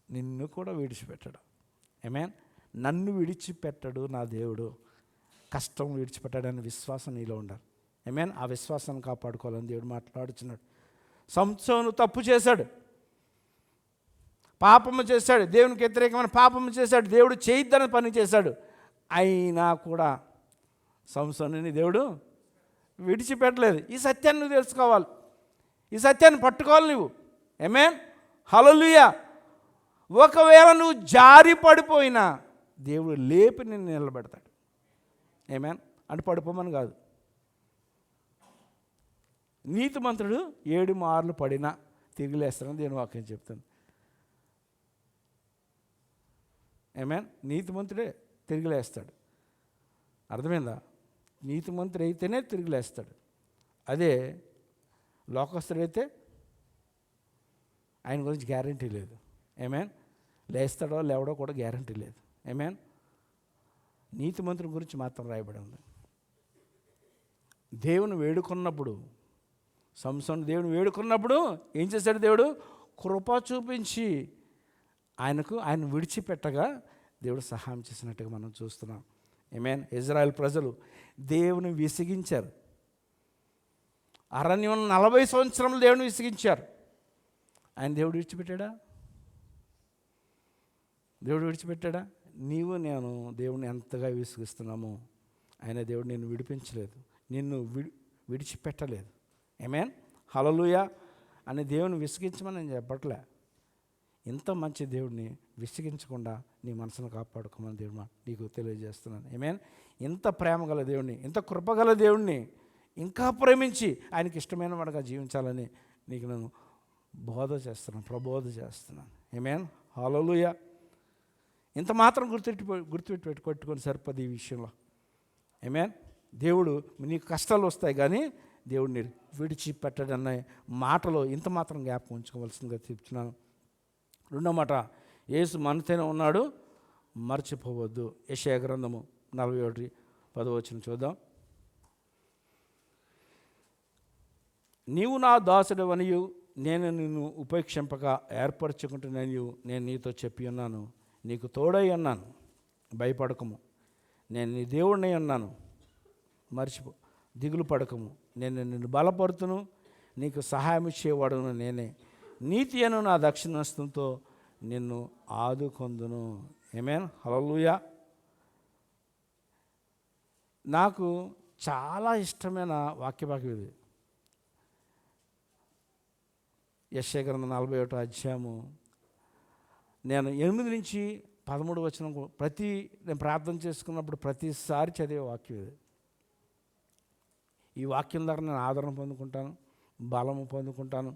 నిన్ను కూడా విడిచిపెట్టాడు. ఆమేన్. నన్ను విడిచిపెట్టడు నా దేవుడు. కష్టం విడిచిపెట్టాడనే విశ్వాసం నీలో ఉండాలి. ఆమేన్. ఆ విశ్వాసాన్ని కాపాడుకోవాలని దేవుడు మాట్లాడుతున్నాడు. సంసోను తప్పు చేశాడు, పాపము చేశాడు, దేవునికి వ్యతిరేకమైన పాపము చేశాడు, దేవుడు చేయొద్దని పని చేశాడు. అయినా కూడా సంసోనుని దేవుడు విడిచిపెట్టలేదు. ఈ సత్యాన్ని నువ్వు తెలుసుకోవాలి, ఈ సత్యాన్ని పట్టుకోవాలి నువ్వు. ఆమేన్ హల్లెలూయా. ఒకవేళ నువ్వు జారి పడిపోయినా దేవుడు లేపి నిన్ను నిలబెడతాడు. ఏమేన్ అంటే పడిపోమని కాదు. నీతిమంతుడు 7 మార్లు పడినా తిరిగి లేస్తాడని దేవుని వాక్యం చెప్తుంది. ఏమేన్ నీతిమంతుడే తిరిగి లేస్తాడు. అర్థమైందా? నీతిమంతుడు అయితేనే తిరిగి లేస్తాడు. అదే లోకస్తుడైతే ఆయన గురించి గ్యారంటీ లేదు. ఏమేన్ లేస్తాడో లేవడో కూడా గ్యారంటీ లేదు. ఏమేన్ నీతిమంతుడి గురించి మాత్రం రాయబడి ఉంది. దేవుని వేడుకున్నప్పుడు, సంసోను దేవుని వేడుకున్నప్పుడు ఏం చేశాడు? దేవుడు కృప చూపించి ఆయన విడిచిపెట్టగా దేవుడు సహాయం చేసినట్టుగా మనం చూస్తున్నాం. ఆమేన్. ఇజ్రాయెల్ ప్రజలు దేవుని విసిగించారు. అరణ్యం 40 సంవత్సరములు దేవుని విసిగించారు. ఆయన దేవుడు విడిచిపెట్టాడా? దేవుడు విడిచిపెట్టాడా? నీవు నేను దేవుని ఎంతగా విసిగిస్తున్నామో ఆయన దేవుడు నిన్ను విడిపించలేదు, నిన్ను విడిచిపెట్టలేదు. ఆమేన్. హల్లెలూయా. అని దేవుని విసిగించమని నేను చెప్పట్లే. ఇంత మంచి దేవుడిని విసిగించకుండా నీ మనసును కాపాడుకోమని దేవుడు నీకు తెలియజేస్తున్నాను. ఆమేన్. ఇంత ప్రేమ గల దేవుడిని, ఇంత కృపగల దేవుడిని ఇంకా ప్రేమించి ఆయనకి ఇష్టమైన వాడుగా జీవించాలని నీకు నేను ప్రబోధ చేస్తున్నాను. ఆమేన్. హల్లెలూయా. ఇంత మాత్రం గుర్తుపెట్టుకొని సరిపోదు ఈ విషయంలో. ఆమేన్. దేవుడు నీకు కష్టాలు వస్తాయి కానీ దేవుడిని విడిచిపెట్టడన్న మాటలో ఇంత మాత్రం జ్ఞాపకం ఉంచుకోవాల్సిందిగా చెప్తున్నాను. రెండో మాట, యేసు మనతోనే ఉన్నాడు, మర్చిపోవద్దు. యెషయా గ్రంథము 41:10 చూద్దాం. నీవు నా దాసుడవనియు నేను నిన్ను ఉపేక్షింపక ఏర్పరచుకుంటున్నాను నేను నీతో చెప్పి ఉన్నాను. నీకు తోడై ఉన్నాను, భయపడకము. నేను నీ దేవుడినై ఉన్నాను, దిగులు పడకము. నేను నిన్ను బలపడుతును, నీకు సహాయం ఇచ్చేవాడును నేనే. నీతి అను నా దక్షిణహస్తంతో నిన్ను ఆదుకొందును. ఆమేన్. హల్లెలూయా. నాకు చాలా ఇష్టమైన వాక్యభాగం ఇది. యెషయా గ్రంథం 41వ అధ్యాయము నేను 8 నుంచి 13 వచనం నేను ప్రార్థన చేసుకున్నప్పుడు ప్రతిసారి చదివే వాక్యం ఇది. ఈ వాక్యం ద్వారా నేను ఆదరణ పొందుకుంటాను, బలము పొందుకుంటాను,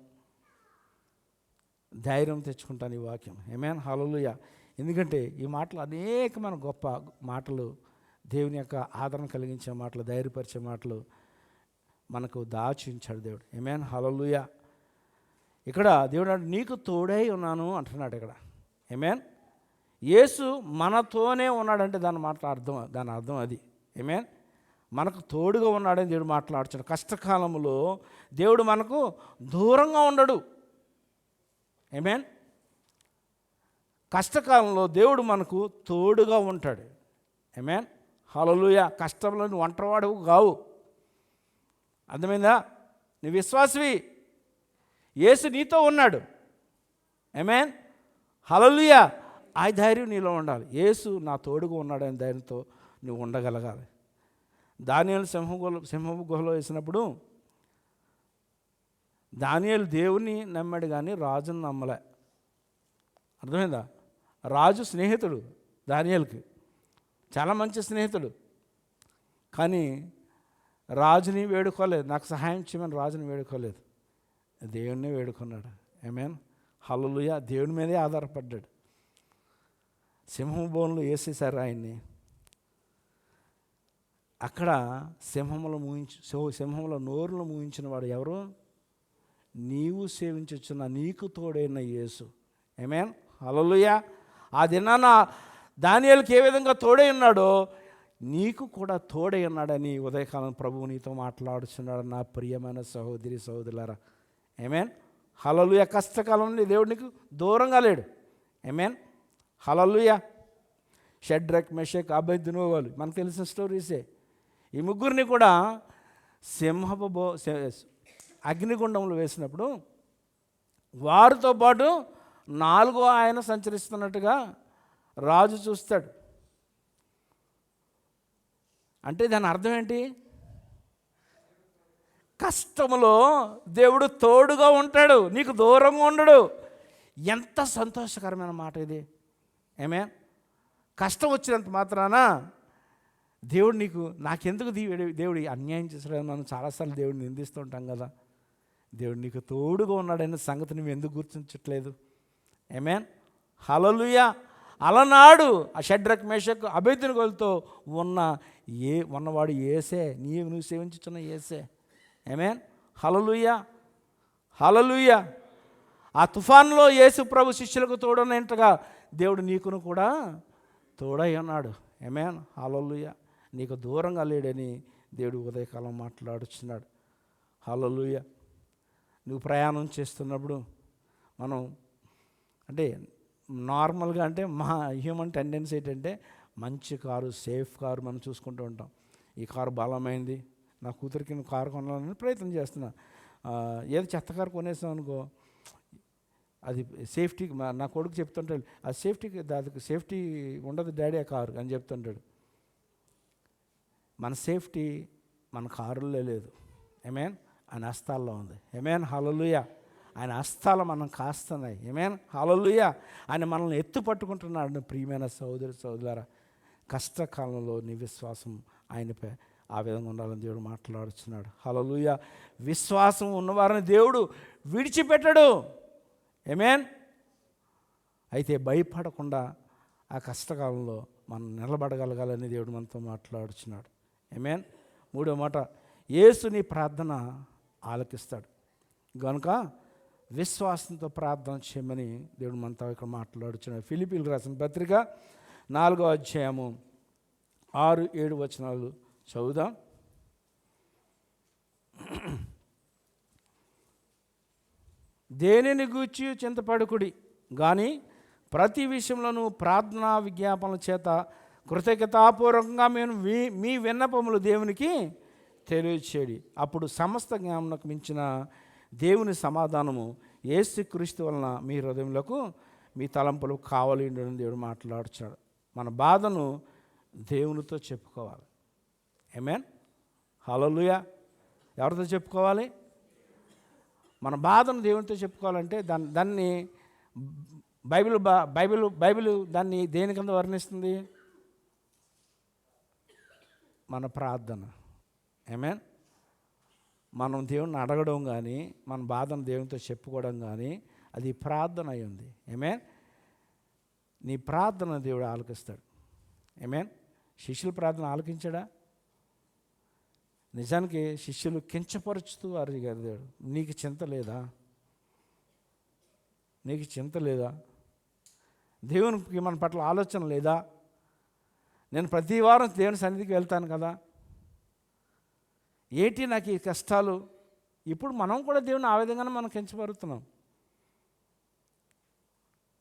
ధైర్యం తెచ్చుకుంటాను ఈ వాక్యం. ఆమేన్. హల్లెలూయా. ఎందుకంటే ఈ మాటలు అనేకమైన గొప్ప మాటలు, దేవుని యొక్క ఆదరణ కలిగించే మాటలు, ధైర్యపరిచే మాటలు మనకు దాచించాడు దేవుడు. ఆమేన్. హల్లెలూయా. ఇక్కడ దేవుడు నీకు తోడై ఉన్నాను అంటున్నాడు ఇక్కడ. ఆమేన్. యేసు మనతోనే ఉన్నాడంటే దాని అర్థం అది. ఆమేన్. మనకు తోడుగా ఉన్నాడని దేవుడు మాట్లాడుతున్నాడు. కష్టకాలంలో దేవుడు మనకు దూరంగా ఉండడు. ఆమేన్. కష్టకాలంలో దేవుడు మనకు తోడుగా ఉంటాడు. ఆమేన్. హల్లెలూయా. కష్టంలో నువ్వు ఒంటరివాడవు కావు. అర్థమైందా? నువ్వు విశ్వాసవి, యేసు నీతో ఉన్నాడు. ఆమేన్. హల్లెలూయా. ఆ ధైర్యం నీలో ఉండాలి. యేసు నా తోడుగా ఉన్నాడని ధైర్యంతో నువ్వు ఉండగలగాలి. దానియేలు సింహపు గుహలో వేసినప్పుడు దానియేలు దేవుని నమ్మాడు కానీ రాజును నమ్మలే. అర్థమైందా? రాజు స్నేహితుడు దానియేలుకి, చాలా మంచి స్నేహితుడు. కానీ రాజుని వేడుకోలేదు, నాకు సహాయం చేయమని రాజుని వేడుకోలేదు, దేవుణ్ణి వేడుకున్నాడు. ఆమేన్. హల్లెలూయా. దేవుని మీదే ఆధారపడ్డాడు. సింహం బోన్లు వేసేసారు ఆయన్ని. అక్కడ సింహముల నోరులు మూయించిన వాడు ఎవరు? నీవు సేవించొచ్చున్న నీకు తోడైన యేసు. ఆమేన్. హల్లెలూయా. ఆ దినాన దానియేలుకి ఏ విధంగా తోడై ఉన్నాడో నీకు కూడా తోడై ఉన్నాడని ఉదయకాలం ప్రభువు నీతో మాట్లాడుతున్నాడు నా ప్రియమైన సహోదరి సహోదరులారా. ఆమేన్. హల్లెలూయా. కష్టకాలంలో దేవుడు నీకు దూరంగా లేడు. ఆమేన్. హల్లెలూయా. షడ్రక్, మెషక్, అబేద్నెగోలు మనకు తెలిసిన స్టోరీసే. ఈ ముగ్గురిని కూడా అగ్నిగుండంలో వేసినప్పుడు వారితో పాటు 4వ ఆయన సంచరిస్తున్నట్టుగా రాజు చూస్తాడు. అంటే దాని అర్థం ఏంటి? కష్టములో దేవుడు తోడుగా ఉంటాడు, నీకు దూరంగా ఉండడు. ఎంత సంతోషకరమైన మాట ఇది. ఏమే కష్టం వచ్చినంత మాత్రాన దేవుడు నీకు నాకెందుకు దేవుడు అన్యాయం చేశాడని మనం చాలాసార్లు దేవుడిని నిందిస్తూ ఉంటాం కదా. దేవుడు నీకు తోడుగా ఉన్నాడనే సంగతి నువ్వు ఎందుకు గుర్తించట్లేదు? ఆమేన్, హల్లెలూయా. అలనాడు ఆ షడ్రక్ మేషక్ అబేద్నెగోలతో ఉన్నవాడు యేసే, నువ్వు సేవించుచున్న యేసే. ఆమేన్, హల్లెలూయా, హల్లెలూయా. ఆ తుఫాన్లో యేసు ప్రభు శిష్యులకు తోడనేంతగా దేవుడు నీకును కూడా తోడై ఉన్నాడు. ఆమేన్, హల్లెలూయా. నీకు దూరంగా లేడని దేవుడు ఉదయకాలం మాట్లాడుచున్నాడు. హల్లెలూయా. నువ్వు ప్రయాణం చేస్తున్నప్పుడు మనం అంటే నార్మల్గా అంటే మా హ్యూమన్ టెండెన్సీ ఏంటంటే మంచి కారు, సేఫ్ కారు మనం చూసుకుంటూ ఉంటాం. ఈ కారు బలమైంది, నా కూతురికి కారు కొనాలని ప్రయత్నం చేస్తున్నా. ఏదో చెత్త కారు కొనేసాం అనుకో, అది సేఫ్టీకి నా కొడుకు చెప్తుంటాడు, ఆ సేఫ్టీకి దానికి సేఫ్టీ ఉండదు డాడీ ఆ కారు అని చెప్తుంటాడు. మన సేఫ్టీ మన కారులో లేదు. ఆమేన్, ఆయన హస్తాల్లో ఉంది. ఆమేన్, హల్లెలూయా. ఆయన హస్తాలు మనం కాస్తున్నాయి. ఆమేన్, హల్లెలూయా. ఆయన మనల్ని ఎత్తు పట్టుకుంటున్నాడు. ప్రియమైన సోదరులారా, కష్టకాలంలో నీ విశ్వాసం ఆయనపై ఆ విధంగా ఉండాలని దేవుడు మాట్లాడుతున్నాడు. హల్లెలూయా. విశ్వాసం ఉన్నవారిని దేవుడు విడిచిపెట్టడు. ఆమేన్. అయితే భయపడకుండా ఆ కష్టకాలంలో మనం నిలబడగలగాలని దేవుడు మనతో మాట్లాడుచున్నాడు. ఆమేన్. మూడో మాట, యేసు నీ ప్రార్థన ఆలకిస్తాడు కనుక విశ్వాసంతో ప్రార్థన చేయమని దేవుడు మనతో ఇక్కడ మాట్లాడుచున్నాడు. ఫిలిప్పీయులకు రాసిన పత్రిక 4వ అధ్యాయము 6-7 వచనాలు చదువుదాం. దేనిని గూర్చి చింతపడకుడి కానీ ప్రతి విషయంలోనూ ప్రార్థనా విజ్ఞాపనల చేత కృతజ్ఞతాపూర్వకంగా మేము మీ విన్నపములు దేవునికి తెలియచేయండి. అప్పుడు సమస్త జ్ఞానమునకు మించిన దేవుని సమాధానము యేసుక్రీస్తు వలన మీ హృదయములకు మీ తలంపులు కావాలి ఉండని దేవుడు మాట్లాడుచాడు. మన బాధను దేవునితో చెప్పుకోవాలి. ఆమేన్, హల్లెలూయా. ఎవరితో చెప్పుకోవాలి? మన బాధను దేవునితో చెప్పుకోవాలంటే దాన్ని బైబిల్ దాన్ని దేని కింద వర్ణిస్తుంది? మన ప్రార్థన. ఆమేన్. మనం దేవుణ్ణి అడగడం కానీ మన బాధను దేవునితో చెప్పుకోవడం కానీ అది ప్రార్థన అయి ఉంది. ఆమేన్. నీ ప్రార్థన దేవుడు ఆలకిస్తాడు. ఆమేన్. శిష్యుల ప్రార్థన ఆలకించాడా? నిజానికి శిష్యులు కించపరుచుతూ అడిగారు దేవుడు, నీకు చింత లేదా? నీకు చింత లేదా? దేవునికి మన పట్ల ఆలోచన లేదా? నేను ప్రతి వారం దేవుని సన్నిధికి వెళ్తాను కదా, ఏంటి నాకు ఈ కష్టాలు? ఇప్పుడు మనం కూడా దేవుని ఆ విధంగానే మనం కించపరుస్తున్నాం.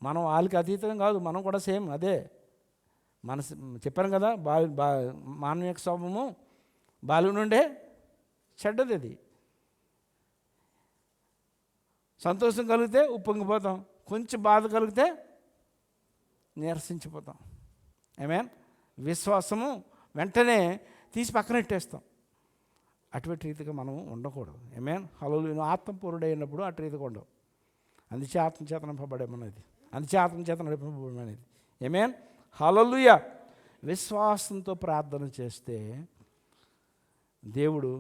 మనం వాళ్ళకి అతీతం కాదు, మనం కూడా సేమ్ అదే. చెప్పాను కదా, మానవీయ స్వభావము బాల్యం నుండే చెడ్డది. అది సంతోషం కలిగితే ఉప్పొంగిపోతాం, కొంచెం బాధ కలిగితే నీరసించిపోతాం. ఆమేన్. విశ్వాసము వెంటనే తీసి పక్కనెట్టేస్తాం. అటువంటి రీతిగా మనం ఉండకూడదు. ఆమేన్, హల్లెలూయా. ఆత్మపూర్ణుడైనప్పుడు అటు రీతిగా ఉండవు. అందుచే ఆత్మచేత నింపబడమనేది, అందుచే ఆత్మచేత నడిపింపబడమనేది. ఆమేన్, హల్లెలూయా. విశ్వాసంతో ప్రార్థన చేస్తే దేవుడు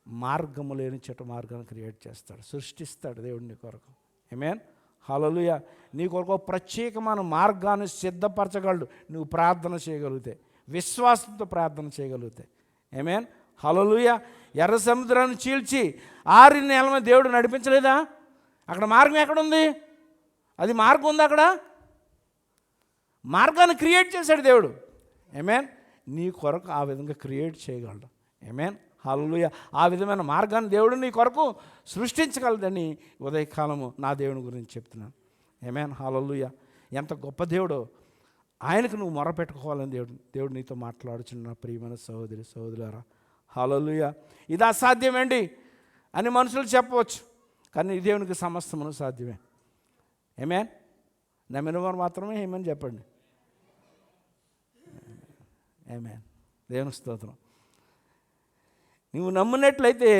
మార్గము లేని చెట్టు మార్గాన్ని క్రియేట్ చేస్తాడు, సృష్టిస్తాడు దేవుడు నీ కొరకు. ఆమేన్, హల్లెలూయా. నీ కొరకు ప్రత్యేకమైన మార్గాన్ని సిద్ధపరచగలడు నువ్వు ప్రార్థన చేయగలిగితే, విశ్వాసంతో ప్రార్థన చేయగలిగితే. ఆమేన్, హల్లెలూయా. ఎర్ర సముద్రాన్ని చీల్చి 6 నెలల మీద దేవుడు నడిపించలేదా? అక్కడ మార్గం ఎక్కడుంది? అది మార్గం ఉంది అక్కడ, మార్గాన్ని క్రియేట్ చేశాడు దేవుడు. ఆమేన్. నీ కొరకు ఆ విధంగా క్రియేట్ చేయగలడు. ఆమేన్, హల్లెలూయా. ఆ విధమైన మార్గాన్ని దేవుడు నీ కొరకు సృష్టించగలదని ఉదయకాలము నా దేవుని గురించి చెప్తున్నాను. ఆమేన్, హల్లెలూయా. ఎంత గొప్ప దేవుడో ఆయనకు నువ్వు మొరపెట్టుకోవాలని దేవుడు నీతో మాట్లాడుచున్న ప్రియమైన సహోదరులారా. హల్లెలూయా. ఇది అసాధ్యమేంటి అని మనుషులు చెప్పవచ్చు, కానీ దేవునికి సమస్తమును సాధ్యమే. ఆమేన్. నమ్మిన వారు మాత్రమే ఏమని చెప్పండి. ఆమేన్. దేవుని స్తోత్రం. నువ్వు నమ్మినట్లయితే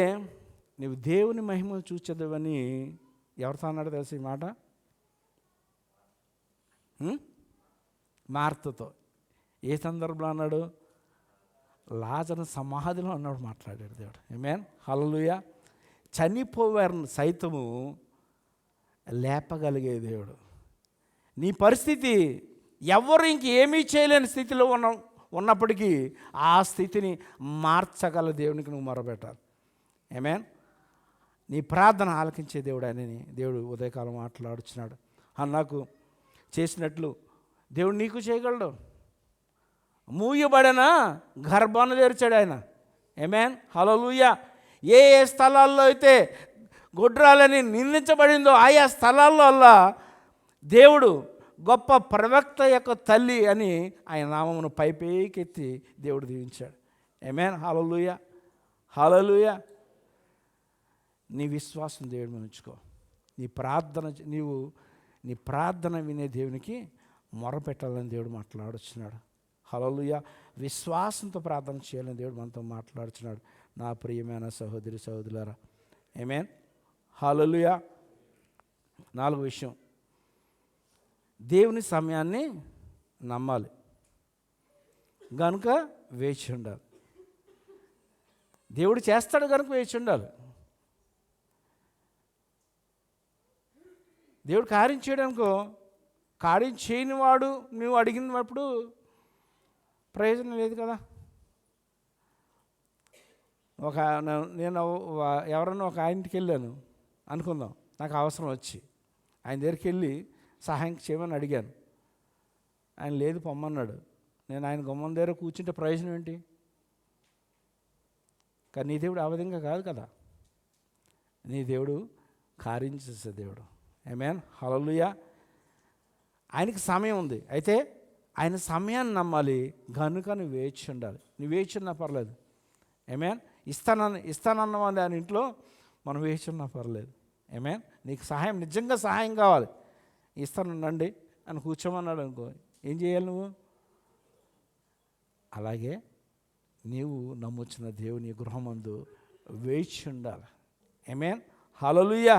నువ్వు దేవుని మహిమను చూచేదవని ఎవరితో అన్నాడు తెలుసు ఈ మాట? మార్తతో ఏ సందర్భంలో అన్నాడు? లాజరు సమాధిలో అన్నాడు, మాట్లాడాడు దేవుడు. ఆమేన్, హల్లెలూయా. చనిపోవారిని సైతము లేపగలిగే దేవుడు. నీ పరిస్థితి ఎవరు ఇంకేమీ చేయలేని స్థితిలో ఉన్నప్పటికీ ఆ స్థితిని మార్చగల దేవునికి నువ్వు మొరపెట్టాలి. ఆమేన్. నీ ప్రార్థన ఆలకించే దేవుడు అని దేవుడు ఉదయకాలం మాట్లాడుచున్నాడు. నాకు చేసినట్లు దేవుడు నీకు చేయగలడు. మూయబడిన గర్భాన్ని తెరిచాడు ఆయన. ఆమేన్, హల్లెలూయా. ఏ ఏ స్థలాల్లో అయితే గొడ్రాలని నిందించబడిందో ఆయా స్థలాల్లో దేవుడు గొప్ప ప్రవక్త యొక్క తల్లి అని ఆయన నామమును పైకెత్తి దేవుడు దీవించాడు. ఆమేన్, హల్లెలూయా, హల్లెలూయా. నీ విశ్వాసం దేవుడి మీద ఉంచుకో. నీ ప్రార్థన వినే దేవునికి మొరపెట్టాలని దేవుడు మాట్లాడుచున్నాడు. హల్లెలూయా. విశ్వాసంతో ప్రార్థన చేయాలని దేవుడు మనతో మాట్లాడుచున్నాడు. నా ప్రియమైన సహోదరి సహోదరులారా, ఆమేన్, హల్లెలూయా. 4వ విషయం, దేవుని సమయాన్ని నమ్మాలి గనుక వేచి ఉండాలి. దేవుడు చేస్తాడు కనుక వేచి ఉండాలి. దేవుడు కార్యం చేయడానికో, కార్యం చేయని వాడు నువ్వు అడిగినప్పుడు ప్రయోజనం లేదు కదా. నేను ఎవరన్నా ఒక ఆయనకి వెళ్ళాను అనుకుందాం, నాకు అవసరం వచ్చి ఆయన దగ్గరికి వెళ్ళి సహాయం చేయమని అడిగాను. ఆయన లేదు పొమ్మన్నాడు. నేను ఆయన గుమ్మం దగ్గర కూర్చుంటే ప్రయోజనం ఏంటి? కానీ నీ దేవుడు ఆ విధంగా కాదు కదా. నీ దేవుడు కార్యం చేసే దేవుడు. ఆమేన్, హల్లెలూయా. ఆయనకి సమయం ఉంది, అయితే ఆయన సమయాన్ని నమ్మాలి కనుక నువ్వు వేచి ఉండాలి. నువ్వు వేచి ఉన్నా పర్లేదు. ఆమేన్. ఇస్తానన్న వాళ్ళు ఆయన ఇంట్లో మనం వేచి ఉన్నా పర్లేదు. ఆమేన్. నీకు సహాయం, నిజంగా సహాయం కావాలి, ఇస్తానండి అని కూర్చోమన్నాడు అనుకో, ఏం చేయాలి నువ్వు? అలాగే నీవు నమ్ముచున్న దేవుని గృహమందు వేచి ఉండాలి. ఆమేన్, హల్లెలూయా.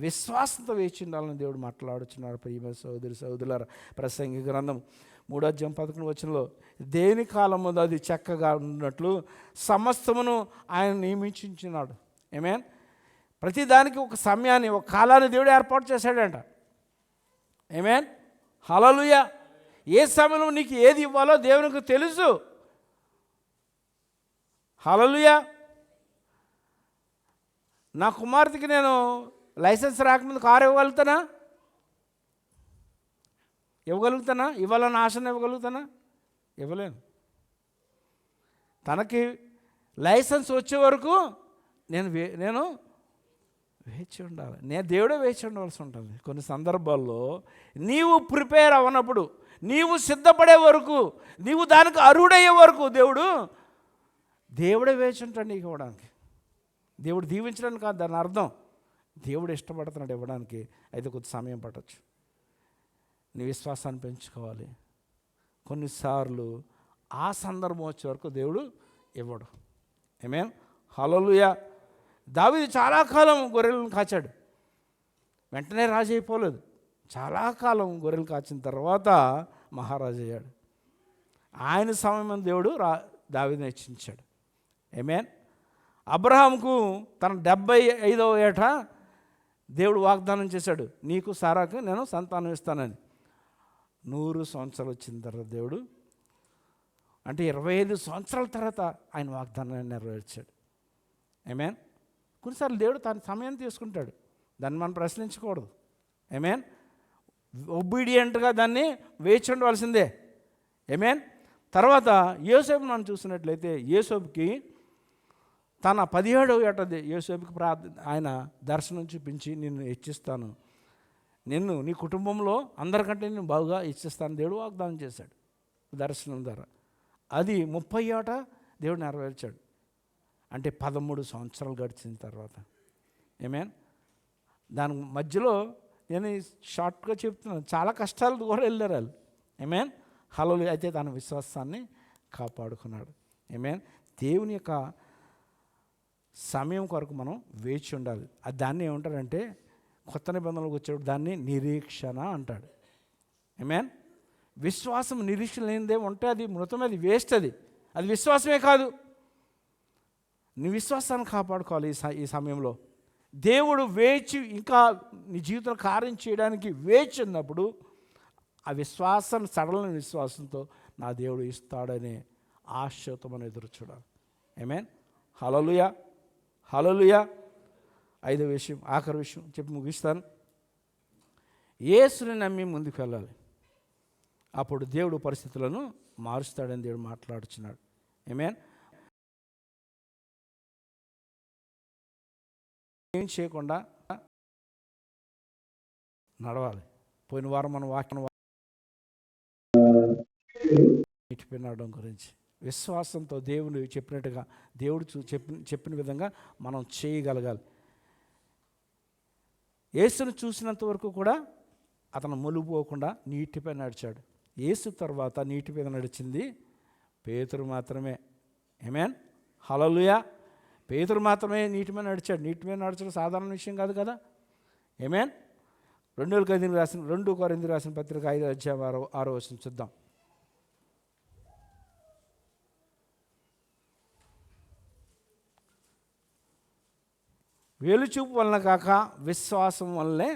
విశ్వాసంతో వేచి ఉండాలని దేవుడు మాట్లాడుచున్నాడు. ప్రియమైన సహోదరి సహోదరులారా, ప్రసంగి గ్రంథం 3:11 దేని కాలం ముందు అది చక్కగా ఉన్నట్లు సమస్తమును ఆయన నియమించున్నాడు. ఆమేన్. ప్రతిదానికి ఒక సమయాన్ని, ఒక కాలాన్ని దేవుడు ఏర్పాటు చేశాడంట. ఆమేన్, హల్లెలూయా. ఏ సమయంలో నీకు ఏది ఇవ్వాలో దేవునికి తెలుసు. హల్లెలూయా. నా కుమార్తెకి నేను లైసెన్స్ రాకముందు కారు ఇవ్వగలుగుతానా? ఇవ్వాలన్న ఆశను ఇవ్వగలుగుతానా? ఇవ్వలేను. తనకి లైసెన్స్ వచ్చే వరకు నేను వేచి ఉండాలి. దేవుడే వేచి ఉండవలసి ఉంటుంది. కొన్ని సందర్భాల్లో నీవు ప్రిపేర్ అవ్వనప్పుడు, నీవు సిద్ధపడే వరకు, నీవు దానికి అర్హుడయ్యే వరకు దేవుడే వేచి ఉంటాడు నీకు ఇవ్వడానికి. దేవుడు దీవించడానికి కాదు దాని అర్థం. దేవుడు ఇష్టపడుతున్నాడు ఇవ్వడానికి. అయితే కొంత సమయం పట్టవచ్చు. నీ విశ్వాసాన్ని పెంచుకోవాలి. కొన్నిసార్లు ఆ సందర్భం వచ్చే వరకు దేవుడు ఇవ్వడు. ఆమేన్, హల్లెలూయా. దావీదు చాలా కాలం గొర్రెలను కాచాడు. వెంటనే రాజు అయిపోలేదు. చాలా కాలం గొర్రెలు కాచిన తర్వాత మహారాజు అయ్యాడు. ఆయన సమయం దేవుడు దావీదుని హెచ్చించాడు. ఆమేన్. అబ్రహాముకు తన 75వ ఏట దేవుడు వాగ్దానం చేశాడు, నీకు సారాకు నేను సంతానం ఇస్తానని. 100 సంవత్సరాలు వచ్చిన తర్వాత దేవుడు, అంటే 25 సంవత్సరాల తర్వాత ఆయన వాగ్దానాన్ని నెరవేర్చాడు. ఆమేన్. కొన్నిసార్లు దేవుడు తన సమయం తీసుకుంటాడు, దాన్ని మనం ప్రశ్నించకూడదు. ఆమేన్. ఒబీడియంట్గా దాన్ని వేచి ఉండవలసిందే. ఆమేన్. తర్వాత యోసేపు మనం చూసినట్లయితే, యోసేపుకి తన 17వ ఏట యోసేపుకి ఆయన దర్శనం చూపించి, నిన్ను హెచ్చిస్తాను, నిన్ను నీ కుటుంబంలో అందరికంటే నేను బాగా హెచ్చిస్తాను దేవుడు వాగ్దానం చేశాడు దర్శనం ద్వారా. అది 30 ఏట దేవుడు నెరవేర్చాడు. అంటే 13 సంవత్సరాలు గడిచిన తర్వాత. ఆమేన్. దాని మధ్యలో నేను షార్ట్గా చెప్తున్నాను, చాలా కష్టాలు కూడా వెళ్ళారు వాళ్ళు. ఆమేన్, హల్లెలూయా. అయితే తన విశ్వాసాన్ని కాపాడుకున్నాడు. ఆమేన్. దేవుని యొక్క సమయం కొరకు మనం వేచి ఉండాలి. అది దాన్ని ఏమంటారంటే, కొత్త నిబంధనలకు వచ్చేటప్పుడు దాన్ని నిరీక్షణ అంటాడు. ఆమేన్, విశ్వాసం నిరీక్షణ లేనిదే ఉంటే అది మృతం, అది వేస్ట్, అది విశ్వాసమే కాదు. నీ విశ్వాసాన్ని కాపాడుకోవాలి ఈ సమయంలో. దేవుడు వేచి ఇంకా నీ జీవితంలో కార్యం చేయడానికి వేచి ఉన్నప్పుడు ఆ విశ్వాసం, సడలని విశ్వాసంతో నా దేవుడు ఇస్తాడనే ఆశతో మనం ఎదురు చూడాలి. ఆమేన్. హల్లెలూయా, హల్లెలూయా. 5వ విషయం, ఆఖరి విషయం చెప్పి ముగిస్తాను. యేసుని నమ్మి ముందుకు వెళ్ళాలి. అప్పుడు దేవుడు పరిస్థితులను మారుస్తాడని దేవుడు మాట్లాడుచున్నాడు. ఆమేన్. ఏం చేయకుండా నడవాలి. పోయిన వారం మనం వాక్యం నడవడం గురించి విశ్వాసంతో దేవుడు చెప్పినట్టుగా, దేవుడు చెప్పిన విధంగా మనం చేయగలగాలి. యేసును చూసినంత వరకు కూడా అతను మునిగిపోకుండా నీటిపై నడిచాడు. యేసు తర్వాత నీటి మీద నడిచింది పేతురు మాత్రమే. ఆమేన్. హల్లెలూయా. పేతురు మాత్రమే నీటి మీద నడిచాడు. నీటి మీద నడచడం సాధారణ విషయం కాదు కదా. ఆమేన్. 2 కొరింథీయులకు రాసిన పత్రిక 5వ అధ్యాయం 6వ వచనం చూద్దాం. వేలుచూపు వలన కాక విశ్వాసం వల్లే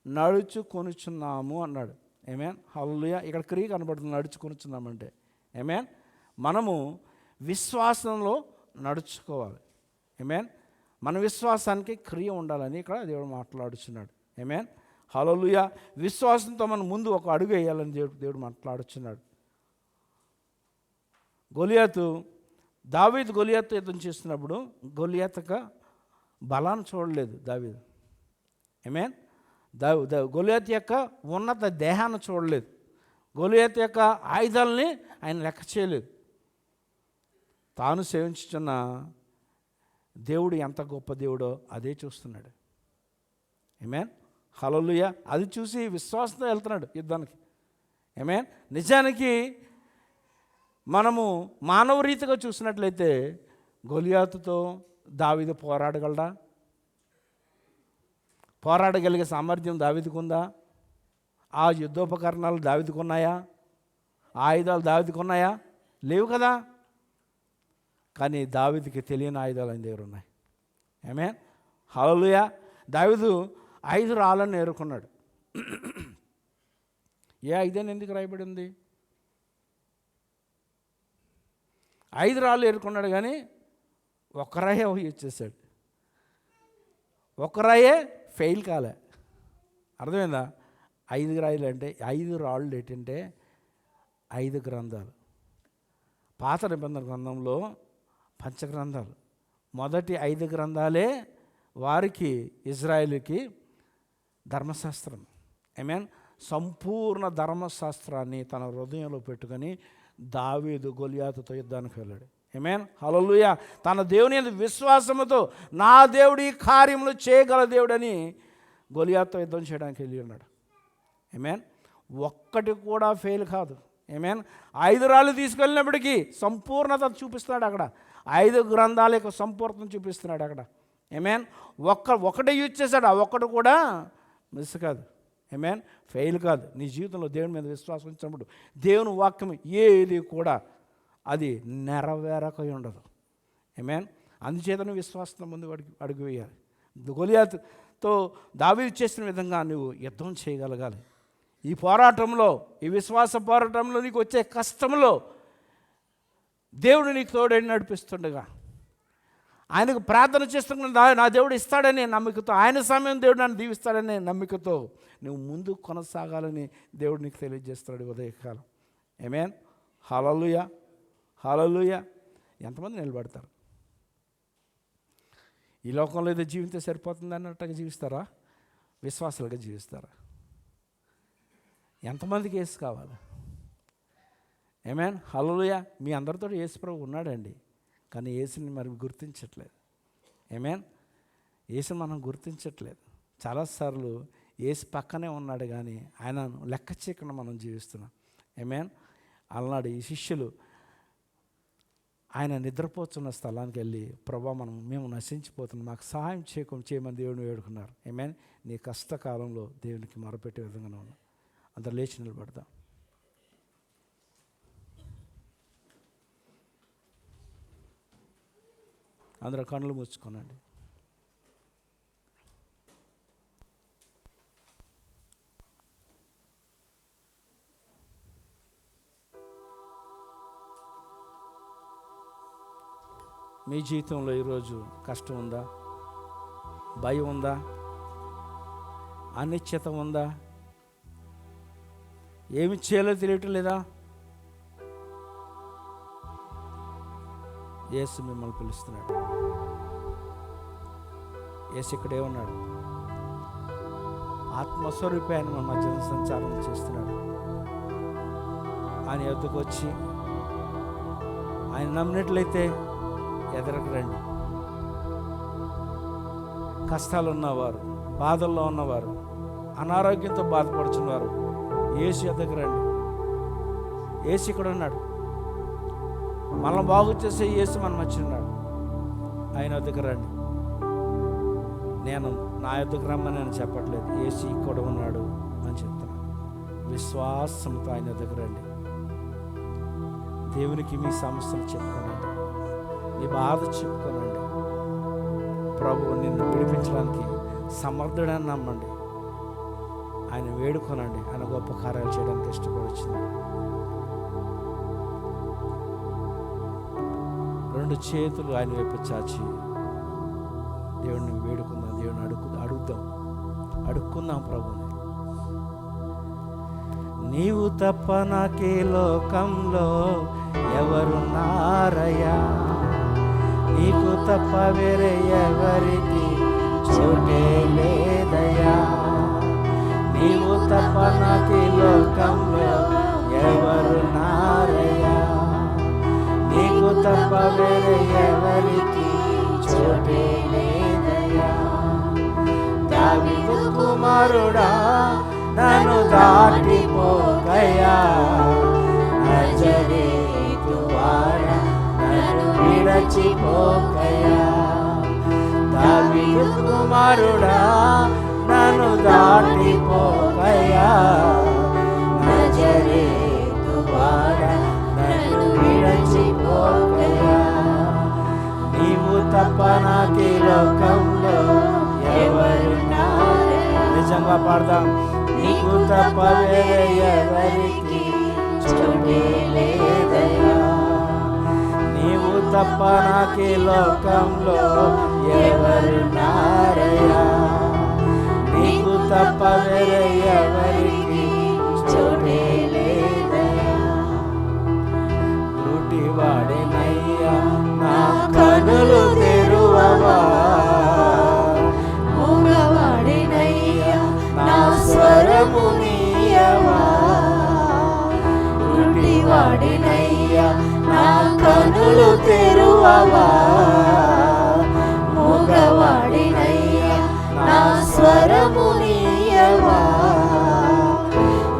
నడుచుకొనుచున్నాము అన్నాడు. ఆమేన్. హల్లెలూయా. ఇక్కడ క్రియ కనబడుతుంది, నడుచుకొనుచున్నామంటే. ఆమేన్. మనము విశ్వాసంలో నడుచుకోవాలి. ఆమేన్. మన విశ్వాసానికి క్రియ ఉండాలని ఇక్కడ దేవుడు మాట్లాడుచున్నాడు. ఆమేన్. హల్లెలూయా. విశ్వాసంతో మనం ముందు ఒక అడుగు వేయాలని దేవుడు మాట్లాడుచున్నాడు. దావీదు గొలియాతు యుద్ధం చేస్తున్నప్పుడు గొలియాతుగా బలాన్ని చూడలేదు దావీదు. ఆమేన్. గొలియాతు యొక్క ఉన్నత దేహాన్ని చూడలేదు. గొలియాతు యొక్క ఆయుధాలని ఆయన లెక్క చేయలేదు. తాను సేవించుచున్న దేవుడు ఎంత గొప్ప దేవుడో అదే చూస్తున్నాడు. ఆమేన్. హల్లెలూయా. అది చూసి విశ్వాసంతో వెళ్తున్నాడు యుద్ధానికి. ఆమేన్. నిజానికి మనము మానవ రీతిగా చూసినట్లయితే గొలియాతుతో దావీదు పోరాడగలడా? పోరాడగలిగే సామర్థ్యం దావీదుకు ఉందా? ఆ యుద్ధోపకరణాలు దావీదుకు ఉన్నాయా? ఆయుధాలు దావీదుకు ఉన్నాయా? లేవు కదా. కానీ దావీదుకి తెలియని ఆయుధాలు ఆయన దగ్గర ఉన్నాయి. ఆమేన్. హల్లెలూయా. దావీదు 5 రాళ్ళను ఏరుకున్నాడు. ఏ 5 ఎందుకు రాయబడి ఉంది? 5 రాళ్ళు ఏరుకున్నాడు కానీ ఒక రాయే ఇచ్చేసాడు. ఒక రాయే ఫెయిల్ కాలే. అర్థమైందా? 5 రాయలు అంటే 5 రాళ్ళు ఏంటంటే 5 గ్రంథాలు. పాత నిబంధన గ్రంథంలో పంచగ్రంథాలు. మొదటి 5 గ్రంథాలే వారికి, ఇజ్రాయేలుకి ధర్మశాస్త్రం. ఆమేన్. సంపూర్ణ ధర్మశాస్త్రాన్ని తన హృదయంలో పెట్టుకొని దావీదు గొలియాతుతో యుద్ధానికి వెళ్ళాడు. ఆమేన్. హల్లెలూయా. తన దేవుని యందు విశ్వాసముతో నా దేవుడు ఈ కార్యములు చేయగల దేవుడని గొలియాతుతో యుద్ధం చేయడానికి వెళ్ళి ఉన్నాడు. ఆమేన్. ఒక్కటి కూడా ఫెయిల్ కాదు. ఆమేన్. 5 రాళ్ళు తీసుకెళ్ళినప్పటికీ సంపూర్ణత చూపిస్తున్నాడు అక్కడ. 5 గ్రంథాల యొక్క సంపూర్ణత చూపిస్తున్నాడు అక్కడ. ఆమేన్. ఒకటే యూజ్ చేశాడు, ఆ ఒక్కటి కూడా మిస్ కాదు. ఆమేన్. ఫెయిల్ కాదు. నీ జీవితంలో దేవుని మీద విశ్వాసం ఉంచినప్పుడు దేవుని వాక్యం ఏది కూడా అది నెరవేరక ఉండదు. ఆమేన్. అందుచేతను విశ్వాసం ముందు అడుగు వేయాలి. గొలియాతుతో దావీదు చేసిన విధంగా నువ్వు యుద్ధం చేయగలగాలి. ఈ పోరాటంలో, ఈ విశ్వాస పోరాటంలో నీకు వచ్చే కష్టంలో దేవుడు నీకు తోడని నడిపిస్తుండగా, ఆయనకు ప్రార్థన చేస్తున్న నా దేవుడు ఇస్తాడనే నమ్మికతో, ఆయన సమయం దేవుడు నన్ను దీవిస్తాడనే నమ్మికతో నువ్వు ముందు కొనసాగాలని దేవుడు నీకు తెలియజేస్తాడు ఉదయకాలం. ఆమేన్. హల్లెలూయా, హల్లెలూయా. ఎంతమంది నిలబడతారు? ఈ లోకంలో ఏదో జీవితం సరిపోతుంది అన్నట్టుగా జీవిస్తారా? విశ్వాసాలుగా జీవిస్తారా? ఎంతమందికి యేసు కావాలి? ఆమేన్. హల్లెలూయా. మీ అందరితో యేసు ప్రభు ఉన్నాడండి, కానీ యేసుని మరి గుర్తించట్లేదు. ఆమేన్. యేసు మనం గుర్తించట్లేదు. చాలాసార్లు యేసు పక్కనే ఉన్నాడు కానీ ఆయనను లెక్క చేయకుండా మనం జీవిస్తున్నాం. ఆమేన్. అలనాడు ఈ శిష్యులు ఆయన నిద్రపోతున్న స్థలానికి వెళ్ళి, ప్రభా మేము నశించిపోతున్నాం, మాకు సహాయం చేయమని దేవుని వేడుకున్నారు. ఆమేన్. నీ కష్టకాలంలో దేవునికి మొరపెట్టే విధంగా ఉన్నాం. అందరు లేచి నిలబడదాం. అందరూ కళ్ళు మూసుకోనండి. మీ జీవితంలో ఈరోజు కష్టం ఉందా, భయం ఉందా, అనిశ్చిత ఉందా, ఏమి చేయాలో తెలియటం లేదా? యేసు మిమ్మల్ని పిలుస్తున్నాడు. యేసు ఇక్కడే ఉన్నాడు. ఆత్మస్వరూపి ఆయన మన మధ్య సంచారం చేస్తున్నాడు. ఆయన యొద్దకు వచ్చి ఆయన నమ్మినట్లయితే ఎదురకు రండి. కష్టాలు ఉన్నవారు, బాధల్లో ఉన్నవారు, అనారోగ్యంతో బాధపడుతున్నారు, యేసు యొద్దకు రండి. యేసు ఇక్కడ ఉన్నాడు. మనల్ని బాగు చేసే యేసు మన మధ్య ఉన్నాడు. ఆయన యొద్దకు రండి. నేను నా యొద్దకు రమ్మని నేను చెప్పట్లేదు, యేసు ఇక్కడ ఉన్నాడు అని చెప్తున్నాను. విశ్వాసంతో ఆయన యొద్దకు రండి. దేవునికి మీ సమస్యలు చెప్పుకోనండి, నీ బాధ చెప్పుకోనండి. ప్రభువు నిన్ను విడిపించడానికి సమర్థుడని నమ్మండి. ఆయన వేడుకోనండి. ఆయన గొప్ప కార్యాలు చేయడానికి ఇష్టపడుచున్నాడు. రెండు చేతులు ఆయన వైపు చాచి దేవుడిని వేడుకుందాం. దేవుడిని అడుక్కుందాం ప్రభుని. నీవు తప్ప నాకే లోకంలో ఎవరున్నారయ్యా, నీకు తప్ప వేరే ఎవరికి చోటే లేదయ్యా. నీవు తప్ప నాకే లోకంలో ఎవరున్నారయ్యా, నీకు తప్ప వేరే ఎవరికి చోటే లేదయ్యా. దావీదు కుమారుడా నన్ను దాటిపోకయ్యా, నజరేతు వాడా నన్ను విడచిపోకయ్యా. దావీదు కుమారుడా నన్ను దాటిపోకయ్యా, నజరేతు వాడా నన్ను విడచిపోకయ్యా. నీవు తప్ప నాకీ లోకంలో ఎవరున్నారు? నిజంగా పాడదాం. నీకు తప్ప వేరే ఎవరికి చోటే లేదయ్యా, నీవు తప్ప నాకీ లోకంలో ఎవరున్నారయ్యా, నీకు తప్ప వేరే ఎవరికి చోటే లేదయ్యా. గుడ్డివాడినయ్యా నా కనులు తెరువవా, మూగవాడినయ్యా నా స్వరము నీయవా. గుడ్డివాడినయ్యా నా కనులు తెరువవా, మూగవాడినయ్యా నా స్వరము నీయవా.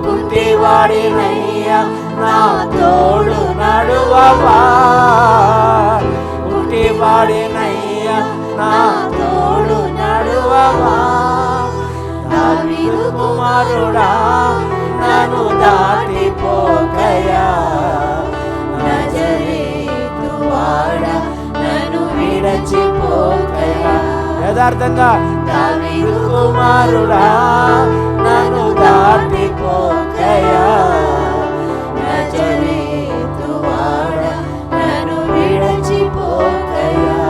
గుడ్డివాడినయ్యా నా తోడు నడువవా, గుడ్డివాడినయ్యా నా తోడు నడువవా. దావీదు కుమారుడా నన్ను దాటిపోకయ్యా, నజరేతు వాడా నన్ను విడచిపోకయ్యా. యథార్థంగా దావీదు కుమారుడా నన్ను దాటిపోకయ్యా, నజరేతు వాడా నన్ను విడచిపోకయ్యా.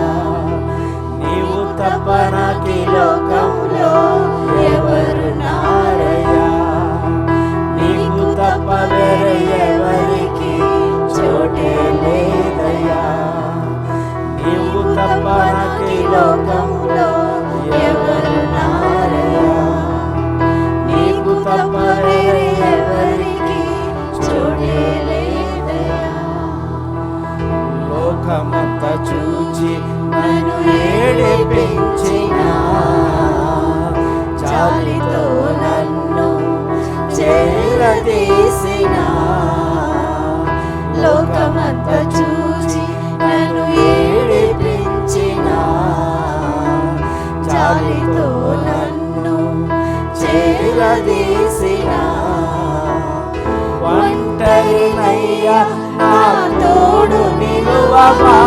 నీవు తప్ప నాకీ లోకంలో ఎవరున్నారయ్యా, నీకు తప్ప వేరే ఎవరికి చోటే లేదయ్యా. నీవు తప్ప నాకీ లోకంలో ఎవరున్నారయ్యా, నీకు తప్ప వేరే ఎవరికి చోటే లేదయ్యా. లోకమంతా చూచి నన్ను ఏడిపించినా, జాలితో నన్ను చేరదీసిన. లోకమంతా చూచి నన్ను ఏడిపించిన, జాలితో నన్ను చేరదీసిన. ఒంటరినయ్యా నా తోడు నిలువవా,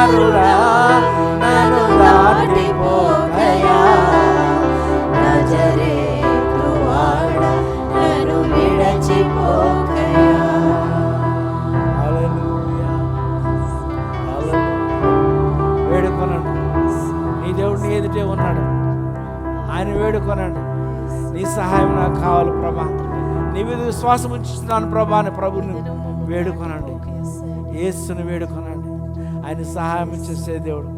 కుమారుడా నన్ను దాటిపోకయా నజరేతు వాడా నన్ను విడిచిపోకయా. హల్లెలూయా, హల్లెలూయా. వేడుకొనండి, నీ దేవుడు నీ ఎదుటే ఉన్నాడు, ఆయన వేడుకొనండి. నీ సహాయం నాకు కావాలి ప్రభా, నీ మీద విశ్వాసం ఉంచుతున్నాను ప్రభా అని ప్రభుని వేడుకొనండి, యేసుని వేడుకొనండి. ఆయన సహాయం చేసే దేవుడు.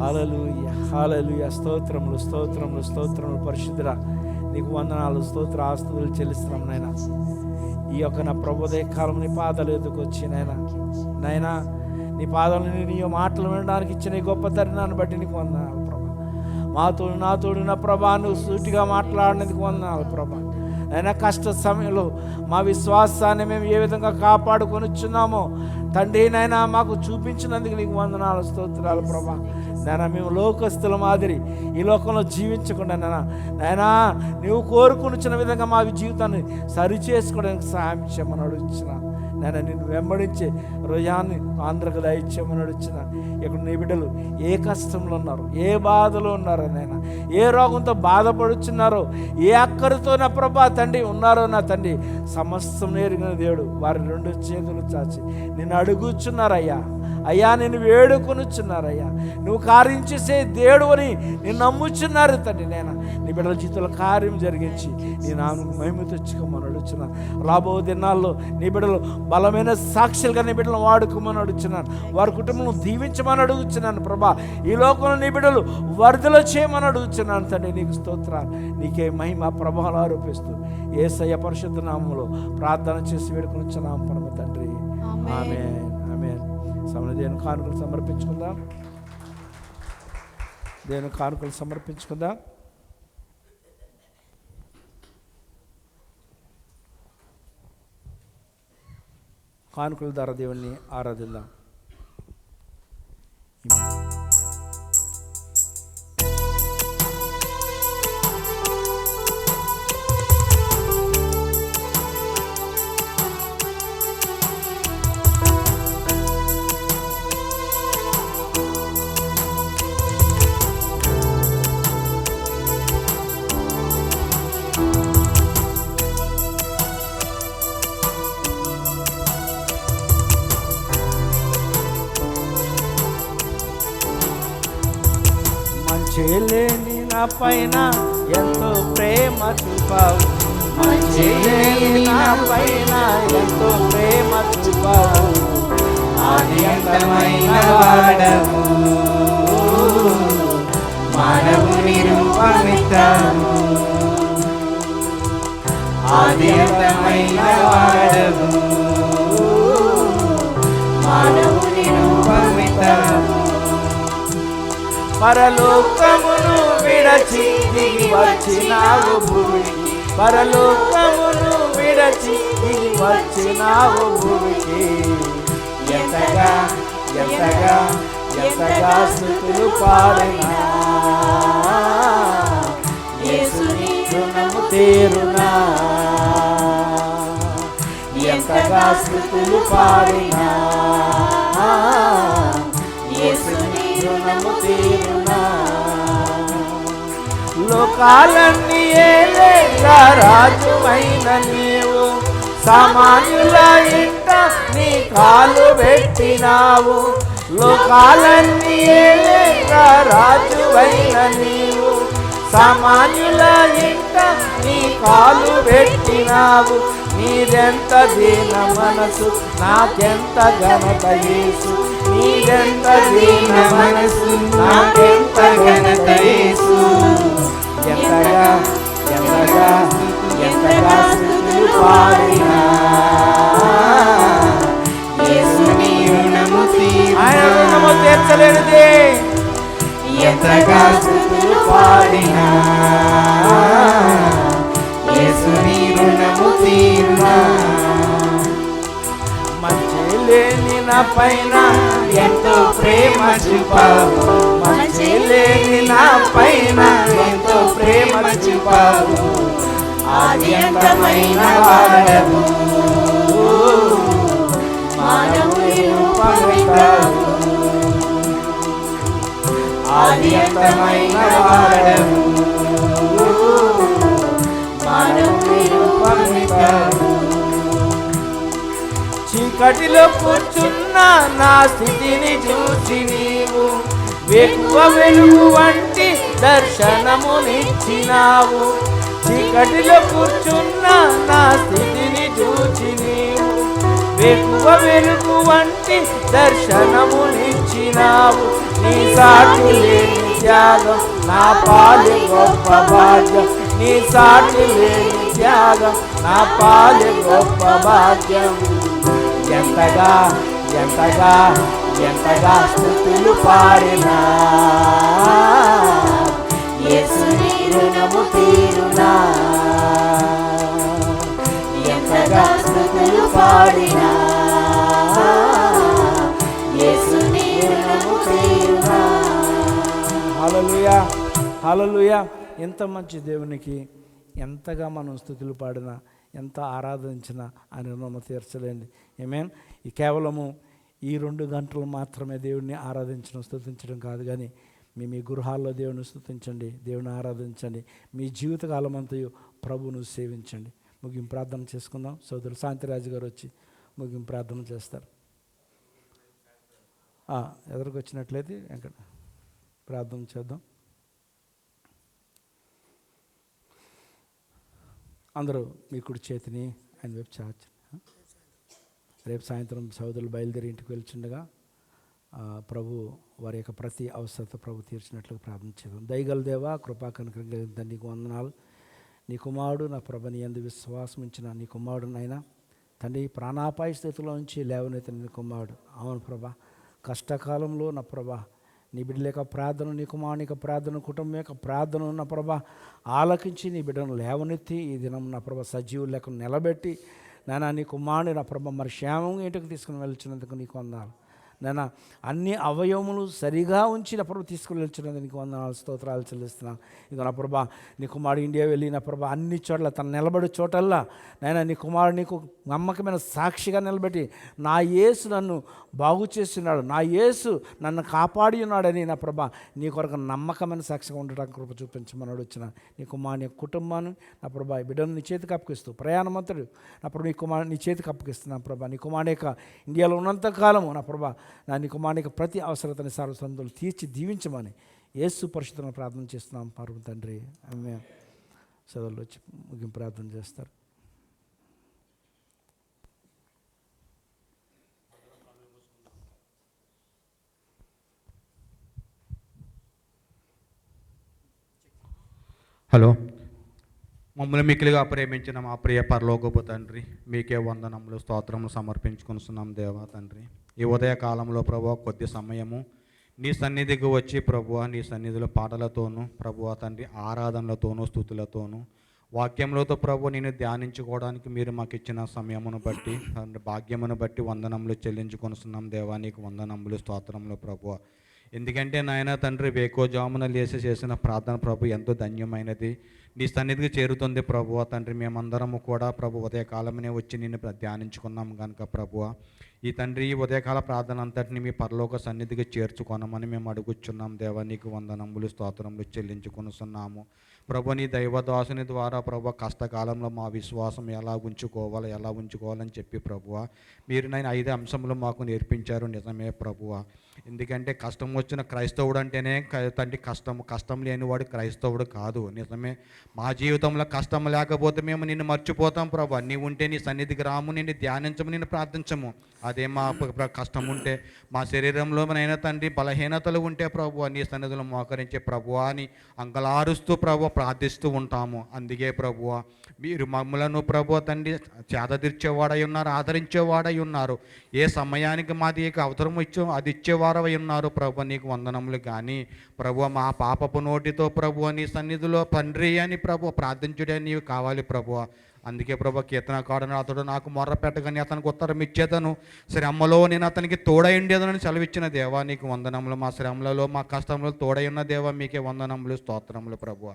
హల్లెలూయా, హల్లెలూయా. స్తోత్రములు స్తోత్రములు స్తోత్రములు. పరిశుద్ధుడా నీకు వందనాలు, స్తోత్ర ఆస్తుతులు చెల్లిస్తున్నాం నాయన. ఈ యొక్క నా ప్రభుదయ కాలం నీ పాదాలు ఎదుకొచ్చి నాయనా నీ పాదాలను నీ మాటలు వినడానికి ఇచ్చిన ఈ గొప్ప తరుణాన్ని బట్టి నీకు వందనాలు ప్రభా. నాతోడు నా ప్రభా నువ్వు సూటిగా మాట్లాడినందుకు వందనాలు ప్రభా. అయినా కష్ట సమయంలో మా విశ్వాసాన్ని మేము ఏ విధంగా కాపాడుకొనిచ్చున్నామో తండ్రి నైనా మాకు చూపించినందుకు నీకు వందనాలు, స్తోత్రాలు ప్రభా. నాయనా మేము లోకస్తుల మాదిరి ఈ లోకంలో జీవించకుండా నాయనా నువ్వు కోరుకునిచ్చిన విధంగా మా జీవితాన్ని సరిచేసుకోవడానికి సహాయం చేయమని అడుగుతున్నా నాయన. నిన్ను వెంబడించే హృదయాన్ని ఆంధ్రకు దయచేయమని అడుగుతున్నా. ఇక్కడ నీ బిడ్డలు ఏ కష్టంలో ఉన్నారు, ఏ బాధలో ఉన్నారో నాయన, ఏ రోగంతో బాధపడుచున్నారో, ఏ అక్కరితో నా ప్రభా తండ్రి ఉన్నారో నా తండ్రి సమస్తం ఎరిగిన దేవుడు. వారి రెండు చేతులు చాచి నిన్ను అడుగుచున్నారయ్యా, అయ్యా నిన్ను వేడుకొనుచున్నారయ్యా. నువ్వు కార్యం చేసే దేవుడు అని నేను నమ్ముచున్నారు తండ్రి. నేను నీ బిడ్డల జీవితంలో కార్యం జరిగించి నీ నామకు మహిమ తెచ్చుకోమని అడుగుతున్నా. రాబో దినాల్లో నీ బిడ్డలు బలమైన సాక్షులుగా నీ బిడ్డలు వాడుకోమని అడుగుతున్నాను. వారి కుటుంబం దీవించమని అడుగుతున్నాను ప్రభా. ఈ లోకంలో నీ బిడ్డలు వరదలో చేయమని అడుగుతున్నాను తండ్రి. నీకు స్తోత్రాలు, నీకే మహిమ ప్రభావాలు ఆరోపిస్తూ యేసయ్య పరిశుద్ధ నామములో ప్రార్థన చేసి వేడుకొనుచున్నాం పరమ తండ్రి. ఆమేన్, ఆమేన్. సమయంలో దేవుని కానుకలు సమర్పించుకుందాం, దేవుని కానుకలు సమర్పించుకుందాం. కానుకల ద్వారా దేవుణ్ణి ఆరాధిద్దాం. మంచిలేని నా పైన ఎంతో ప్రేమ చూపావు, మంచిలేని నా పైన ఎంతో ప్రేమ చూపావు. ఆదియంతమైన వాడవు, మానవుని రూపమిస్తావు. ఆదియంతమైన వాడవు, మానవుని రూపమిస్తావు. పరలోకమును విడచి దిగి వచ్చినావు భూమికి, పరలోకమును విడచి దిగి వచ్చినావు భూమికి. ఎంతగా ఎంతగా ఎంతగా స్తుతులు పాడినా యేసుని రుణము తీరునా. ఎంతగా స్తుతులు పాడినా యేసుని రుణము తీరునా. లోకాలన్నీ ఏలేగా రాజువైన నీవు, సామాన్యుల ఇంట నీ కాలు పెట్టినావు. లోకాలన్నీ ఏలేగా రాజువైన నీవు, సామాన్యుల ఇంట నీ కాలు పెట్టినావు. నీదెంత దీన మనసు, నాకెంత ఘనత యేసు. నీదెంత దీన మనసు, నాకెంత ఘనత యేసు. ఎంతగా ఎంతగా ఎంతగా స్తుతులు పాడినా యేసుని రుణము ఆయన రుణము తీర్చలేనిదే. ఎంతగా స్తుతులు పాడినా యేసుని రుణము తీరునా. మంచి లేని నా పైన ఎంతో ప్రేమ చూపావు, మంచి లేని నా పైన ఎంతో ప్రేమ చూపావు. ఆదియంతమైన వాడవు, మానవుని రూపమిస్తావు. ఉన్నతమైన వాడవు, మానవ రూపమితావు. చీకటిలో కూర్చున్న నా స్థితిని చూసి నీవు వెక్కువ వెలుగు వంటి దర్శనమునిచ్చినావు. చీకటిలో కూర్చున్న నా స్థితిని చూసి నీవు వెక్కువ వెలుగు వంటి దర్శనమునిచ్చినావు. నీ సాటి లేని త్యాగం నా పాలి గొప్ప భాగ్యం, నీ సాటి లేని త్యాగం నా పాలి గొప్ప భాగ్యం. ఎంతగా ఎంతగా ఎంతగా స్తుతులు పాడినా యేసుని రుణము తీరునా, ఎంతగా స్తుతులు పాడినా యేసుని రుణము తీరునా. హల్లెలూయా హల్లెలూయా. ఎంత మంచి దేవునికి ఎంతగా మనం స్తుతులు పాడినా, ఎంత ఆరాధించినా ఆయన రుణము తీర్చలేండి. ఆమేన్. ఈ కేవలము ఈ 2 గంటలు మాత్రమే దేవుడిని ఆరాధించడం, స్తుతించడం కాదు, కానీ మీ గృహాల్లో దేవుని స్తుతించండి, దేవుని ఆరాధించండి. మీ జీవితకాలం అంతయు ప్రభువును సేవించండి. ముగింపు ప్రార్థన చేసుకుందాం. సోదరుడు శాంతిరాజు గారు వచ్చి ముగింపు ప్రార్థన చేస్తారు. ఎదురుకు వచ్చినట్లయితే ఎక్కడ ప్రార్థన చేద్దాం. అందరూ మీ కుడి చేతిని ఆయన వైపు చాచండి. రేపు సాయంత్రం సోదరులు బయలుదేరి ఇంటికి వెళ్తుండగా ప్రభు వారి యొక్క ప్రతి అవసరత ప్రభు తీర్చినట్లు ప్రార్థన చేద్దాం. దయగల దేవా, కృపా కనికరం కలిగిన నీకు వందనాలు. నీ కుమారుడు నా ప్రభని యందు విశ్వాసం ఉంచిన నీ కుమారుడు నాయన తండ్రి ప్రాణాపాయ స్థితిలో నుంచి లేవనెత్తిన నీ కుమారుడు. అవును ప్రభా, కష్టకాలంలో నా ప్రభా నీ బిడ్డల యొక్క ప్రార్థన, నీ కుమారుని యొక్క ప్రార్థన, కుటుంబం యొక్క ప్రార్థన నా ప్రభా ఆలకించి నీ బిడ్డను లేవనెత్తి ఈ దినం నా ప్రభా సజీవులు లెక్క నిలబెట్టి నాయన నీ కుమారుని నా ప్రభా మరి క్షేమంగా ఇంటికి తీసుకుని వెళ్తున్నందుకు నీకు వందనాలు. నేను అన్ని అవయవములు సరిగా ఉంచి నా ప్రభు తీసుకుని వెళ్తున్నందుకు నీకు వందనాలు, స్తోత్రాలు చెల్లిస్తున్నాను. ఇక నా ప్రభా నీ కుమారుడు ఇండియా వెళ్ళి నా ప్రభా అన్ని చోట్ల తను నిలబడే చోటల్లా నాయన నీ కుమారుడు నీకు నమ్మకమైన సాక్షిగా నిలబెట్టి నా యేసు నన్ను బాగు చేస్తున్నాడు, నా యేసు నన్ను కాపాడి ఉన్నాడని నా ప్రభా నీ కొరకు నమ్మకమైన సాక్షిగా ఉండటానికి కృప చూపించమన్నాడు. వచ్చిన నీ కుమారుని కుటుంబాన్ని నా ప్రభా బిడ్డను నీ చేతికి అప్పగిస్తూ ప్రయాణమంతుడు నా ప్రభు నీ కుమారుని నీ చేతికి అప్పగిస్తున్నాను ప్రభా. నీ కుమారుని యొక్క ఇండియాలో ఉన్నంతకాలము నా ప్రభా నా నీ కుమారునికి ప్రతి అవసరతని సర్వసంతులు తీర్చి దీవించమని యేసు పరిశుద్ధులను ప్రార్థన చేస్తున్నాం పరమ తండ్రి. ఆమె సోదరులు వచ్చి ముగింపు ప్రార్థన చేస్తారు. హలో, మమ్మల్ని మిక్కిలిగా ప్రేమించిన మా ప్రియ పరలోకపు తండ్రి, మీకే వందనములు స్తోత్రములు సమర్పించుకొనిస్తున్నాం దేవా తండ్రి. ఈ ఉదయ కాలంలో ప్రభువా కొద్ది సమయము నీ సన్నిధికి వచ్చి ప్రభువా నీ సన్నిధిలో పాటలతోనూ ప్రభువా తండ్రి ఆరాధనలతోనూ స్తుతులతోనూ వాక్యములతో ప్రభు నేను ధ్యానించుకోవడానికి మీరు మాకు ఇచ్చిన సమయమును బట్టి భాగ్యమును బట్టి వందనములు చెల్లించుకొనిస్తున్నాం దేవా. నీకు వందనములు స్తోత్రములు ప్రభువా. ఎందుకంటే నాయన తండ్రి వేకోజామున లేసి చేసిన ప్రార్థన ప్రభు ఎంతో ధన్యమైనది, నీ సన్నిధికి చేరుతుంది ప్రభువా తండ్రి. మేమందరము కూడా ప్రభు ఉదయకాలమనే వచ్చి నిన్ను ధ్యానించుకున్నాం కనుక ప్రభువా ఈ తండ్రి ఈ ఉదయకాల ప్రార్థన అంతటిని మీ పరలోక సన్నిధికి చేర్చుకొనమని మేము అడుగుచున్నాం దేవా. నీకు వందనములు స్తోత్రములు చెల్లించుకొనుస్తున్నాము ప్రభు. నీ దైవదాసుని ద్వారా ప్రభు కష్టకాలంలో మా విశ్వాసం ఎలా ఉంచుకోవాలని చెప్పి ప్రభువా మీరు నేను 5 అంశములు మాకు నేర్పించారు. నిజమే ప్రభువా. ఎందుకంటే కష్టం వచ్చిన క్రైస్తవుడు అంటేనే తండ్రి కష్టం లేనివాడు క్రైస్తవుడు కాదు. నిజమే, మా జీవితంలో కష్టం లేకపోతే మేము నిన్ను మర్చిపోతాం ప్రభు. నీ ఉంటే నీ సన్నిధికి రాము, నిన్ను ధ్యానించము, నిన్ను ప్రార్థించము. అదే మా కష్టం ఉంటే మా శరీరంలో అయినా తండ్రి బలహీనతలు ఉంటే ప్రభు నీ సన్నిధిలో మోకరించే ప్రభువా అని అంగలారుస్తూ ప్రభు ప్రార్థిస్తూ ఉంటాము. అందుకే ప్రభువా మీరు మమ్మలను ప్రభు తండ్రి చేదతీర్చేవాడై ఉన్నారు, ఆదరించేవాడై ఉన్నారు. ఏ సమయానికి మాది అవసరం అది ఇచ్చేవారై ఉన్నారు ప్రభు. నీకు వందనములు. కానీ ప్రభు మా పాపపు నోటితో ప్రభు నీ సన్నిధిలో తండ్రి అని ప్రభు ప్రార్థించుడే నీవు కావాలి ప్రభు. అందుకే ప్రభు కీర్తనకారుడు అతడు నాకు మొర్ర పెట్టగానే అతనికి ఉత్తరం ఇచ్చేతను, శ్రమలో నేను అతనికి తోడై ఉండేదని సెలవిచ్చిన దేవా నీకు వందనములు. మా శ్రమలలో మా కష్టంలో తోడై ఉన్న దేవా మీకే వందనములు స్తోత్రములు ప్రభు.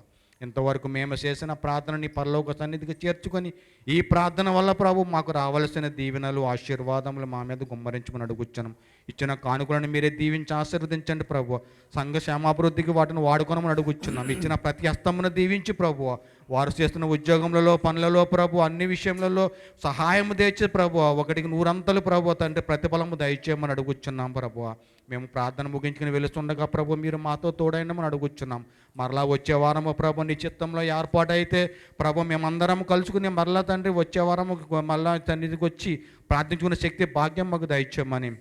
ఇంతవరకు మేము చేసిన ప్రార్థన నీ పరలోక సన్నిధికి చేర్చుకొని ఈ ప్రార్థన వల్ల ప్రభు మాకు రావలసిన దీవెనలు ఆశీర్వాదములు మా మీద గుమ్మరించమని అడుగుచ్చాను. ఇచ్చిన కానుకలను మీరే దీవించి ఆశీర్వదించండి ప్రభు. సంఘ క్షేమాభివృద్ధికి వాటిని వాడుకోనమని అడుగుచున్నాం. ఇచ్చిన ప్రతి హస్తమును దీవించి ప్రభు, వారు చేస్తున్న ఉద్యోగములలో పనులలో ప్రభు అన్ని విషయములలో సహాయము తెచ్చి ప్రభు, ఒకటికి 100 అంతలు ప్రభు తండ్రి ప్రతిఫలము దయచేయమని అడుగుచున్నాం ప్రభు. మేము ప్రార్థన ముగించుకుని వెళుతుండగా ప్రభు మీరు మాతో తోడైనమని అడుగుచున్నాం. మరలా వచ్చే వారము ప్రభు నీ చిత్తంలో ఏర్పాటైతే ప్రభు మేమందరం కలుసుకుని మరలా తండ్రి వచ్చే వారము మరలా తండ్రికి వచ్చి ప్రార్థించుకునే శక్తి భాగ్యం మాకు దయచేయమని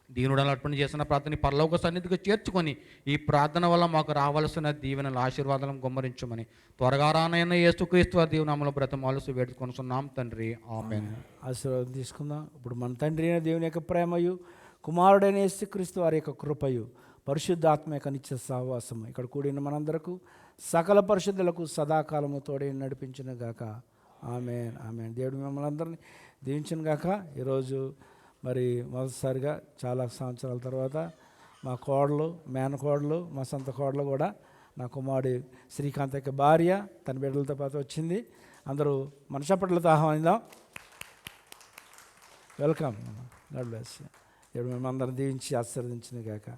దీనుడని అర్పణ చేసిన ప్రార్థన పరలోక సన్నిధికి చేర్చుకొని ఈ ప్రార్థన వల్ల మాకు రావాల్సిన దీవెనలు ఆశీర్వాదాలను గుమ్మరించమని త్వరగా రానైనా యేసుక్రీస్తు వారి దీవెనామములో బ్రతమాలుసు వేడుకొనుచున్నాం తండ్రి, ఆమేన్. ఆశీర్వాదం తీసుకుందాం. ఇప్పుడు మన తండ్రి అయిన దేవుని యొక్క ప్రేమయు, కుమారుడైన యేసుక్రీస్తు వారి యొక్క కృపయు, పరిశుద్ధాత్మ యొక్క నిత్య సహవాసము ఇక్కడ కూడిన మనందరకు సకల పరిశుద్ధులకు సదాకాలము తోడే నడిపించిన గాక. ఆమేన్, ఆమేన్. దేవుడు మిమ్మల్ని అందరినీ దీవించిన గాక. ఈరోజు మరి మొదటిసారిగా చాలా సంవత్సరాల తర్వాత మా కోడలు, మేనకోడలు, మా సొంత కోడలు కూడా నా కుమారుడు శ్రీకాంత్ యొక్క భార్య తన బిడ్డలతో పాటు వచ్చింది. అందరూ మన చప్పట్లతో ఆహ్వానిద్దాం. వెల్కమ్. God bless. దేవుడు మిమ్మల్ని అందరిని దీవించి ఆశీర్వదించిన గాక.